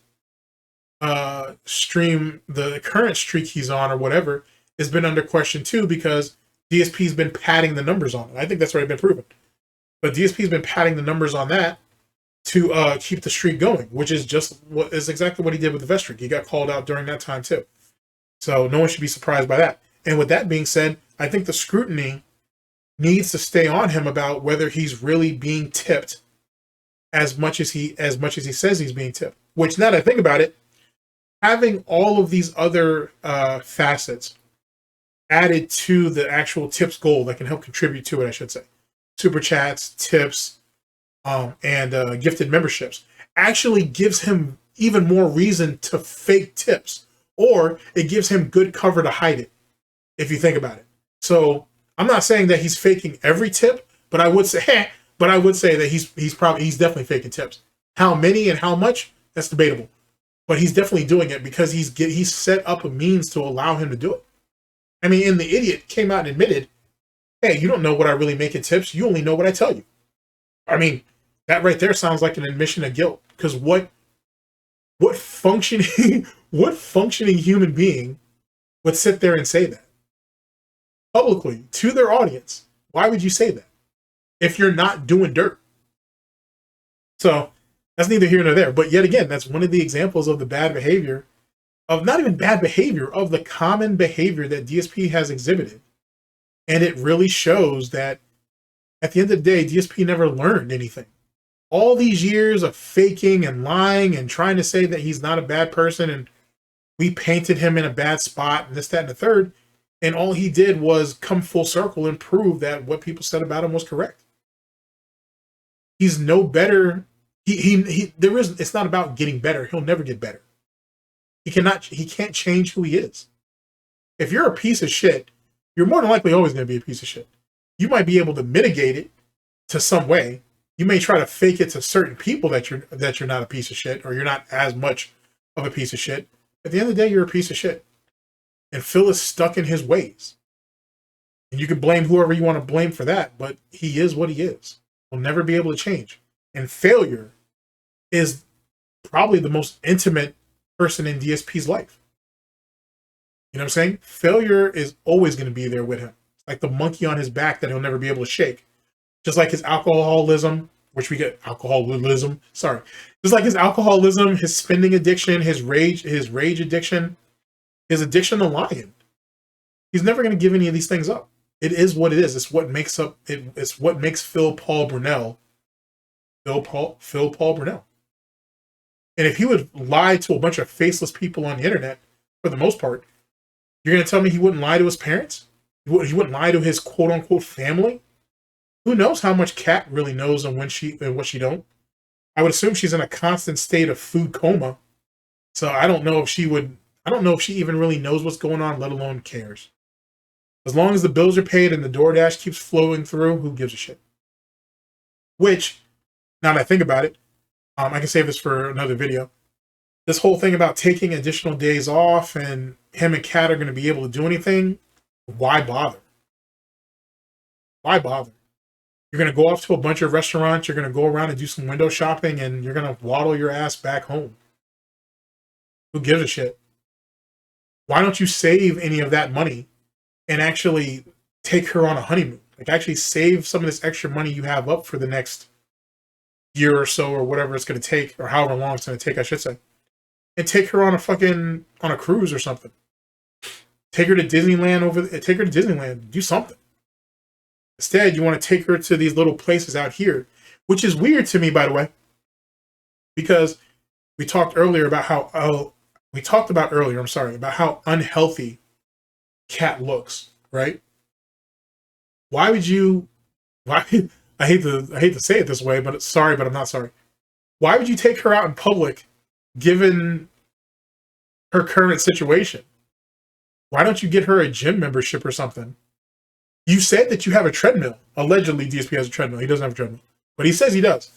streak he's on or whatever has been under question too because DSP's been padding the numbers on it. I think that's already been proven. But DSP's been padding the numbers on that to keep the streak going, which is exactly what he did with the vest streak. He got called out during that time too. So no one should be surprised by that. And with that being said, I think the scrutiny needs to stay on him about whether he's really being tipped as much as he says he's being tipped. Which, now that I think about it, having all of these other facets added to the actual tips goal that can help contribute to it, I should say. Super chats, tips, and gifted memberships actually gives him even more reason to fake tips, or it gives him good cover to hide it, if you think about it. So I'm not saying that he's faking every tip, but I would say that he's definitely faking tips. How many and how much, that's debatable. But he's definitely doing it because he's set up a means to allow him to do it. I mean, and the idiot came out and admitted, hey, you don't know what I really make in tips. You only know what I tell you. I mean, that right there sounds like an admission of guilt. Because what functioning human being would sit there and say that publicly to their audience? Why would you say that if you're not doing dirt? So that's neither here nor there. But yet again, that's one of the examples of the bad behavior, of not even bad behavior, of the common behavior that DSP has exhibited. And it really shows that at the end of the day, DSP never learned anything. All these years of faking and lying and trying to say that he's not a bad person and we painted him in a bad spot and this, that, and the third. And all he did was come full circle and prove that what people said about him was correct. He's no better. It's not about getting better. He'll never get better. He can't change who he is. If you're a piece of shit, you're more than likely always going to be a piece of shit. You might be able to mitigate it to some way. You may try to fake it to certain people that you're not a piece of shit, or you're not as much of a piece of shit. At the end of the day, you're a piece of shit. And Phil is stuck in his ways. And you can blame whoever you want to blame for that, but he is what he is. He'll never be able to change. And failure is probably the most intimate person in DSP's life. You know what I'm saying? Failure is always going to be there with him. It's like the monkey on his back that he'll never be able to shake. Just like his alcoholism, which we get alcoholism. Sorry. Just like his alcoholism, his spending addiction, his rage addiction, his addiction to lying. He's never going to give any of these things up. It is what it is. It's what makes up it. It's what makes Phil Paul Burnell. And if he would lie to a bunch of faceless people on the internet, for the most part, you're going to tell me he wouldn't lie to his parents? He wouldn't lie to his quote-unquote family? Who knows how much Kat really knows and what she don't? I would assume she's in a constant state of food coma. So I don't know if she even really knows what's going on, let alone cares. As long as the bills are paid and the DoorDash keeps flowing through, who gives a shit? Which, now that I think about it, I can save this for another video. This whole thing about taking additional days off and him and Kat are going to be able to do anything, why bother? Why bother? You're going to go off to a bunch of restaurants, you're going to go around and do some window shopping, and you're going to waddle your ass back home. Who gives a shit? Why don't you save any of that money and actually take her on a honeymoon? Like, actually save some of this extra money you have up for the next year or so, or whatever it's going to take, or however long it's going to take, I should say, and take her on a cruise or something. Take her to Disneyland, do something. Instead, you want to take her to these little places out here, which is weird to me, by the way, because we talked earlier about how unhealthy Kat looks, right? I hate to say it this way, but sorry, but I'm not sorry. Why would you take her out in public, given her current situation? Why don't you get her a gym membership or something? You said that you have a treadmill. Allegedly, DSP has a treadmill. He doesn't have a treadmill, but he says he does.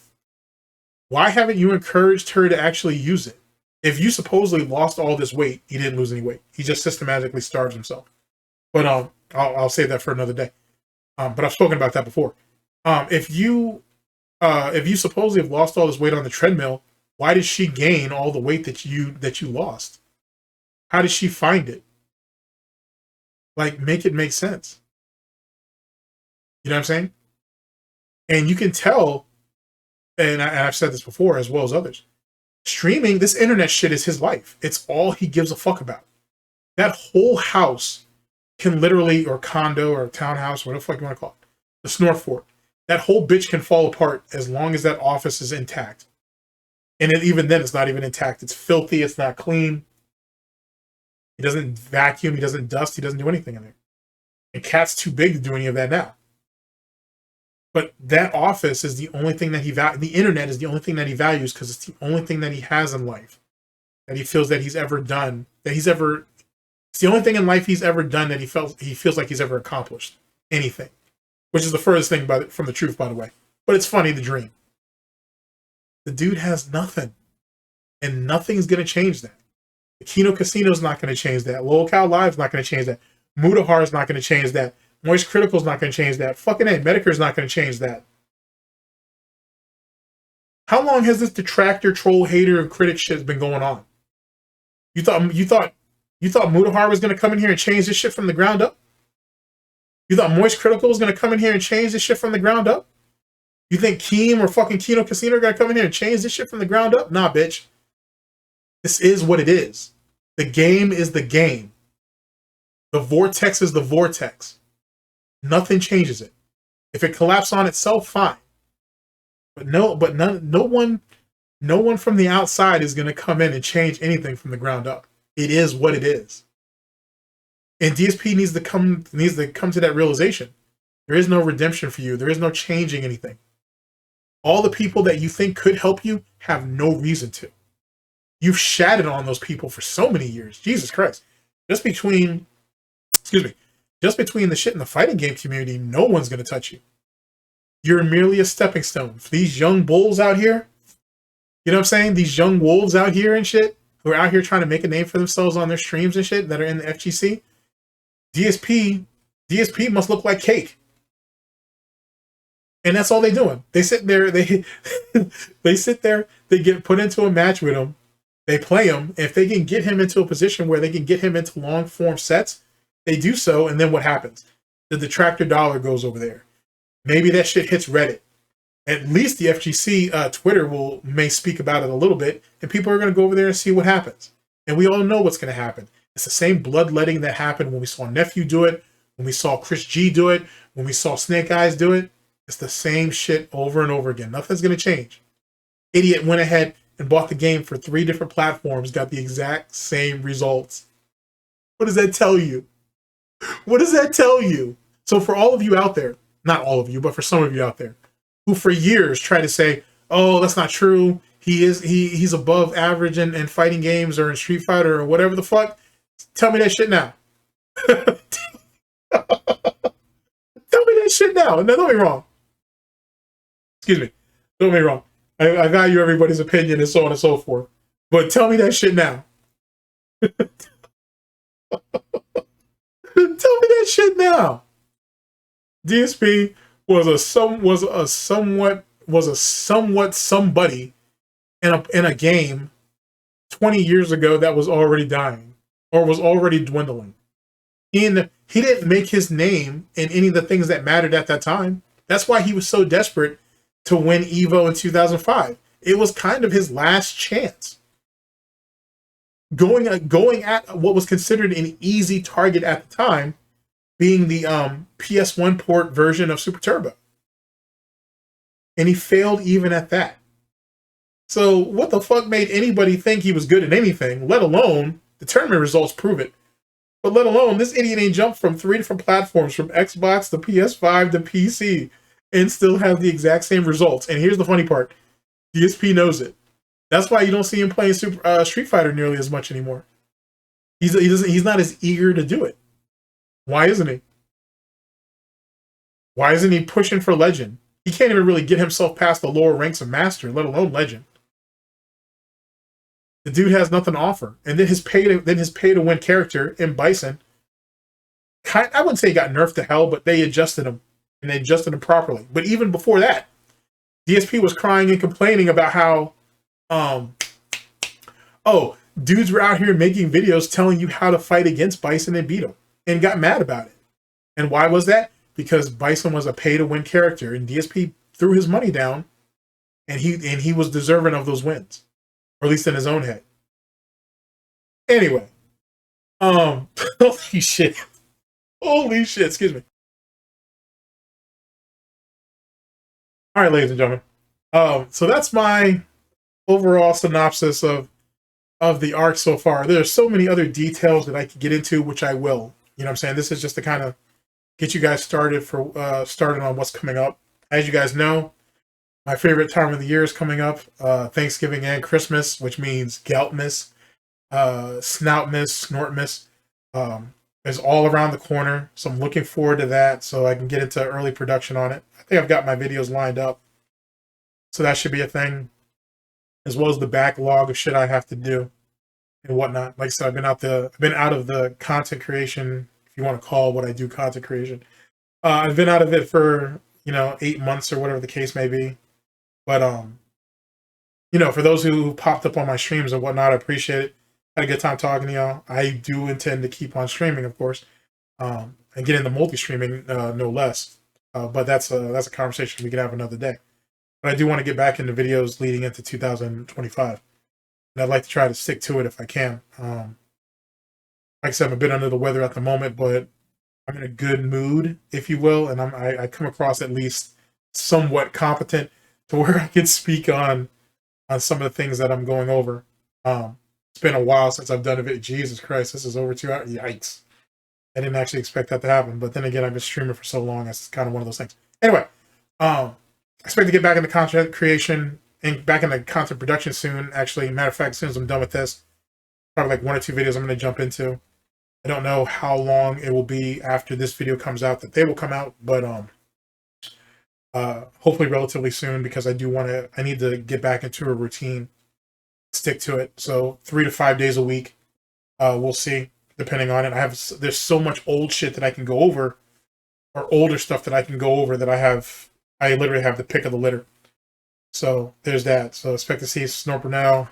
Why haven't you encouraged her to actually use it? If you supposedly lost all this weight, he didn't lose any weight. He just systematically starves himself. But I'll save that for another day. But I've spoken about that before. If you supposedly have lost all this weight on the treadmill, why did she gain all the weight that you lost? How did she find it? Like, make it make sense. You know what I'm saying? And you can tell, and I've said this before as well as others, streaming, this internet shit is his life. It's all he gives a fuck about. That whole house can literally, or condo or townhouse, whatever the fuck you want to call it, the Snort fort, that whole bitch can fall apart as long as that office is intact. And even then, it's not even intact. It's filthy. It's not clean. He doesn't vacuum. He doesn't dust. He doesn't do anything in there. And Kat's too big to do any of that now. But that office is the only thing that the internet is the only thing that he values, because it's the only thing that he has in life that he feels that he's ever done, it's the only thing in life he's ever done that he feels like he's ever accomplished anything, which is the furthest thing from the truth, by the way. But it's funny, the dream. The dude has nothing, and nothing's going to change that. The Kino Casino is not going to change that. LOLCOW Live is not going to change that. Mudahar is not going to change that. Moist Critical is not going to change that. Fucking A, Medicare is not going to change that. How long has this detractor, troll, hater, and critic shit been going on? You thought Mudahar was going to come in here and change this shit from the ground up? You thought Moist Critical was going to come in here and change this shit from the ground up? You think Keem or fucking Kino Casino are going to come in here and change this shit from the ground up? Nah, bitch. This is what it is. The game is the game. The vortex is the vortex. Nothing changes it. If it collapses on itself, fine. But no one from the outside is going to come in and change anything from the ground up. It is what it is. And DSP needs to come to that realization. There is no redemption for you. There is no changing anything. All the people that you think could help you have no reason to. You've shatted on those people for so many years. Jesus Christ. Just between the shit in the fighting game community, no one's going to touch you. You're merely a stepping stone. For these young bulls out here, you know what I'm saying? These young wolves out here and shit, who are out here trying to make a name for themselves on their streams and shit that are in the FGC, DSP must look like cake. And that's all they're doing. They sit there, they sit there, they get put into a match with them. They play him. If they can get him into a position where they can get him into long form sets, they do so. And then what happens? The detractor dollar goes over there. Maybe that shit hits Reddit. At least the FGC Twitter may speak about it a little bit, and people are going to go over there and see what happens. And we all know what's going to happen. It's the same bloodletting that happened when we saw Nephew do it, when we saw Chris G do it, when we saw Snake Eyes do it. It's the same shit over and over again. Nothing's going to change. Idiot went ahead and bought the game for 3 different platforms, got the exact same results. What does that tell you? What does that tell you? So for all of you out there, not all of you, but for some of you out there, who for years try to say, oh, that's not true. He's above average in fighting games or in Street Fighter or whatever the fuck. Tell me that shit now. Tell me that shit now. No, don't be wrong. Excuse me. Don't be wrong. I value everybody's opinion and so on and so forth. But tell me that shit now. Tell me that shit now. DSP was a somewhat somebody in a game 20 years ago that was already dying or was already dwindling. He didn't make his name in any of the things that mattered at that time. That's why he was so desperate to win Evo in 2005. It was kind of his last chance. Going at what was considered an easy target at the time, being the PS1 port version of Super Turbo. And he failed even at that. So what the fuck made anybody think he was good at anything, let alone the tournament results prove it. But let alone this idiot ain't jumped from 3 different platforms, from Xbox to PS5 to PC, and still have the exact same results. And here's the funny part. DSP knows it. That's why you don't see him playing Street Fighter nearly as much anymore. He's not as eager to do it. Why isn't he? Why isn't he pushing for Legend? He can't even really get himself past the lower ranks of Master, let alone Legend. The dude has nothing to offer. And then his pay to win character in Bison, I wouldn't say he got nerfed to hell, but they adjusted him. And they adjusted him properly. But even before that, DSP was crying and complaining about how, dudes were out here making videos telling you how to fight against Bison and beat him. And got mad about it. And why was that? Because Bison was a pay-to-win character, and DSP threw his money down, and he was deserving of those wins. Or at least in his own head. Anyway. Holy shit. Holy shit, excuse me. Alright, ladies and gentlemen. So that's my overall synopsis of the arc so far. There's so many other details that I could get into, which I will. You know what I'm saying? This is just to kind of get you guys started on what's coming up. As you guys know, my favorite time of the year is coming up. Thanksgiving and Christmas, which means Goutmas, Snoutmas, Snortmas. Is all around the corner. So I'm looking forward to that so I can get into early production on it. I think I've got my videos lined up. So that should be a thing. As well as the backlog of shit I have to do and whatnot. Like I said, I've been out of the content creation, if you want to call what I do content creation. I've been out of it for, 8 months or whatever the case may be. But, for those who popped up on my streams and whatnot, I appreciate it. Had a good time talking to y'all. I do intend to keep on streaming, of course, and get into multi-streaming, no less. But that's a conversation we can have another day. But I do want to get back into videos leading into 2025. And I'd like to try to stick to it if I can. Like I said, I'm a bit under the weather at the moment, but I'm in a good mood, if you will, and I come across at least somewhat competent to where I can speak on some of the things that I'm going over. It's been a while since I've done a video. Jesus Christ, this is over 2 hours. Yikes. I didn't actually expect that to happen, but then again, I've been streaming for so long, it's kind of one of those things. Anyway, I expect to get back into content creation and back into content production soon. Actually, matter of fact, as soon as I'm done with this, probably like 1 or 2 videos I'm going to jump into. I don't know how long it will be after this video comes out that they will come out, but hopefully relatively soon, because I need to get back into a routine, stick to it. So 3 to 5 days a week, we'll see, depending on it. There's so much old shit that I can go over, or older stuff that I can go over, that I literally have the pick of the litter. So there's that. So expect to see SnortBucks,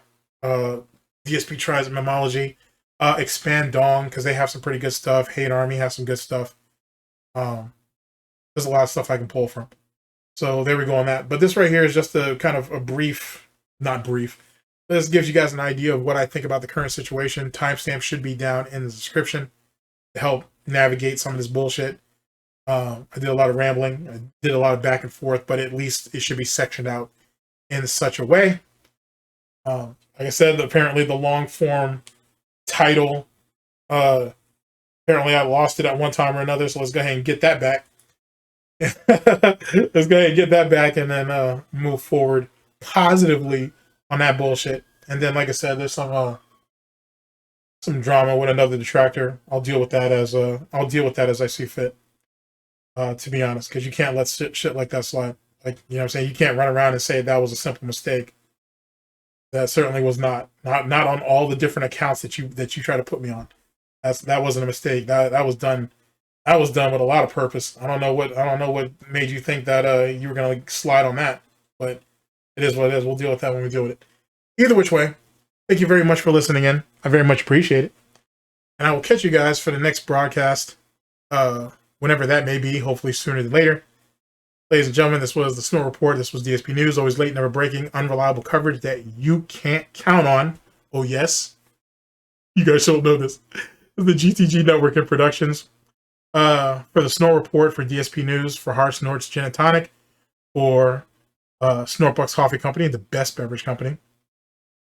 DSP tries Memology. Expand Dong, because they have some pretty good stuff. Hate Army has some good stuff. There's a lot of stuff I can pull from. So there we go on that. But this right here is just a kind of a brief, not brief. This gives you guys an idea of what I think about the current situation. Timestamps should be down in the description to help navigate some of this bullshit. I did a lot of rambling. I did a lot of back and forth, but at least it should be sectioned out in such a way. Like I said, apparently the long form title, apparently I lost it at one time or another, so let's go ahead and get that back. Let's go ahead and get that back and then move forward positively on that bullshit. And then, like I said, there's some drama with another detractor. I'll deal with that as I see fit. To be honest, because you can't let shit like that slide. Like, you know what I'm saying? You can't run around and say that was a simple mistake. That certainly was not on all the different accounts that you try to put me on. That wasn't a mistake. That was done. That was done with a lot of purpose. I don't know what made you think that you were gonna slide on that, but it is what it is. We'll deal with that when we deal with it. Either which way, thank you very much for listening in. I very much appreciate it. And I will catch you guys for the next broadcast, whenever that may be, hopefully sooner than later. Ladies and gentlemen, this was the Snort Report. This was DSP News. Always late, never breaking, unreliable coverage that you can't count on. Oh, yes. You guys don't know this. The GTG Network and Productions. For the Snort Report, for DSP News, for Hard Snorts Gin and Tonic, for SnortBucks Coffee Company, the best beverage company,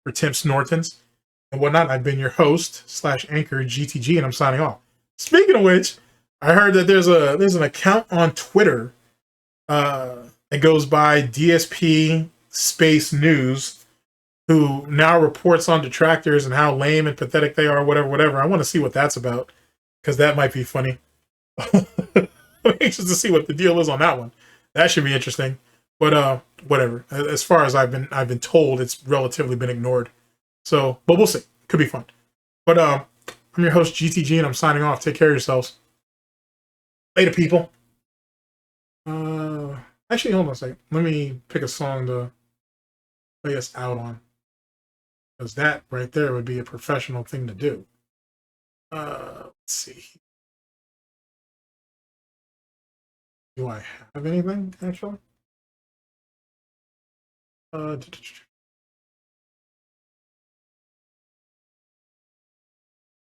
for Tim Snortons, and whatnot. I've been your host / anchor, GTG, and I'm signing off. Speaking of which, I heard that there's an account on Twitter that goes by DSP Space News, who now reports on detractors and how lame and pathetic they are, whatever. I want to see what that's about, because that might be funny. I'm anxious to see what the deal is on that one. That should be interesting. But whatever. As far as I've been told, it's relatively been ignored. So, but we'll see. Could be fun. But I'm your host GTG, and I'm signing off. Take care of yourselves. Later, people. Actually, hold on a second. Let me pick a song to play us out on, because that right there would be a professional thing to do. Let's see. Do I have anything, actually?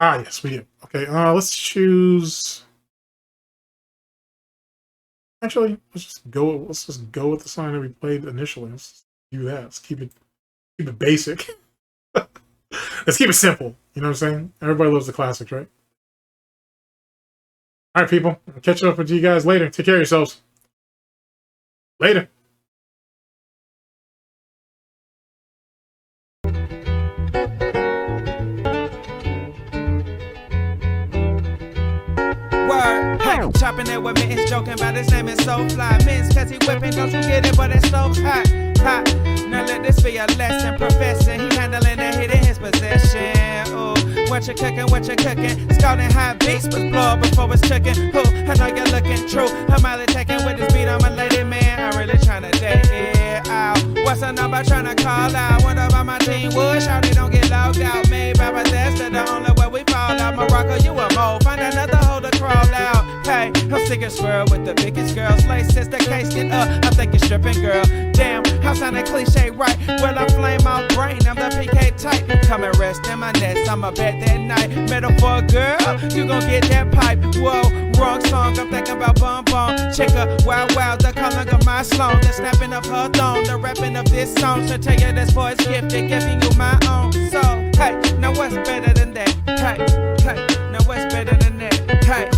Yes, we do. Okay, let's choose... Actually, let's just go with the song that we played initially. Let's just do that. Let's keep it basic. Let's keep it simple. You know what I'm saying? Everybody loves the classics, right? All right, people. I'll catch up with you guys later. Take care of yourselves. Later. Word, hey, chopping it with Mittens, joking about his name is so fly. Mittens, cause he whipping, don't you get it? But it's so hot, hot. Now let this be a lesson. Professor, he handling the hit in his possession. Ooh. What you cooking? Scouting high beats was blow up before it's cooking. Who? I know you're looking true. I'm out taking with this beat, I'm a lady man. I'm really trying to date it out. What's the number trying to call out? Wonder about my team would shout it, don't get logged out. Made by Bethesda, the only way we fall out. Morocco, you a mole. Find another hole to crawl out. Hey, I'm sick of squirrel with the biggest girls. Laces the case get up. I'm thinking stripping girl. Damn, how sound a cliche, right? Well, I flame out brain. I'm the PK type. Come and rest in my nest. I'm a bet that night. Metaphor girl, you gon' get that pipe. Whoa, wrong song. I'm thinking about bum bum. Chicka, wow, the calling of my slong. The snapping of her thong. The rapping of this song. So tell you this boy's gifted, giving you my own. So, hey, now what's better than that? Hey, now what's better than that? Hey.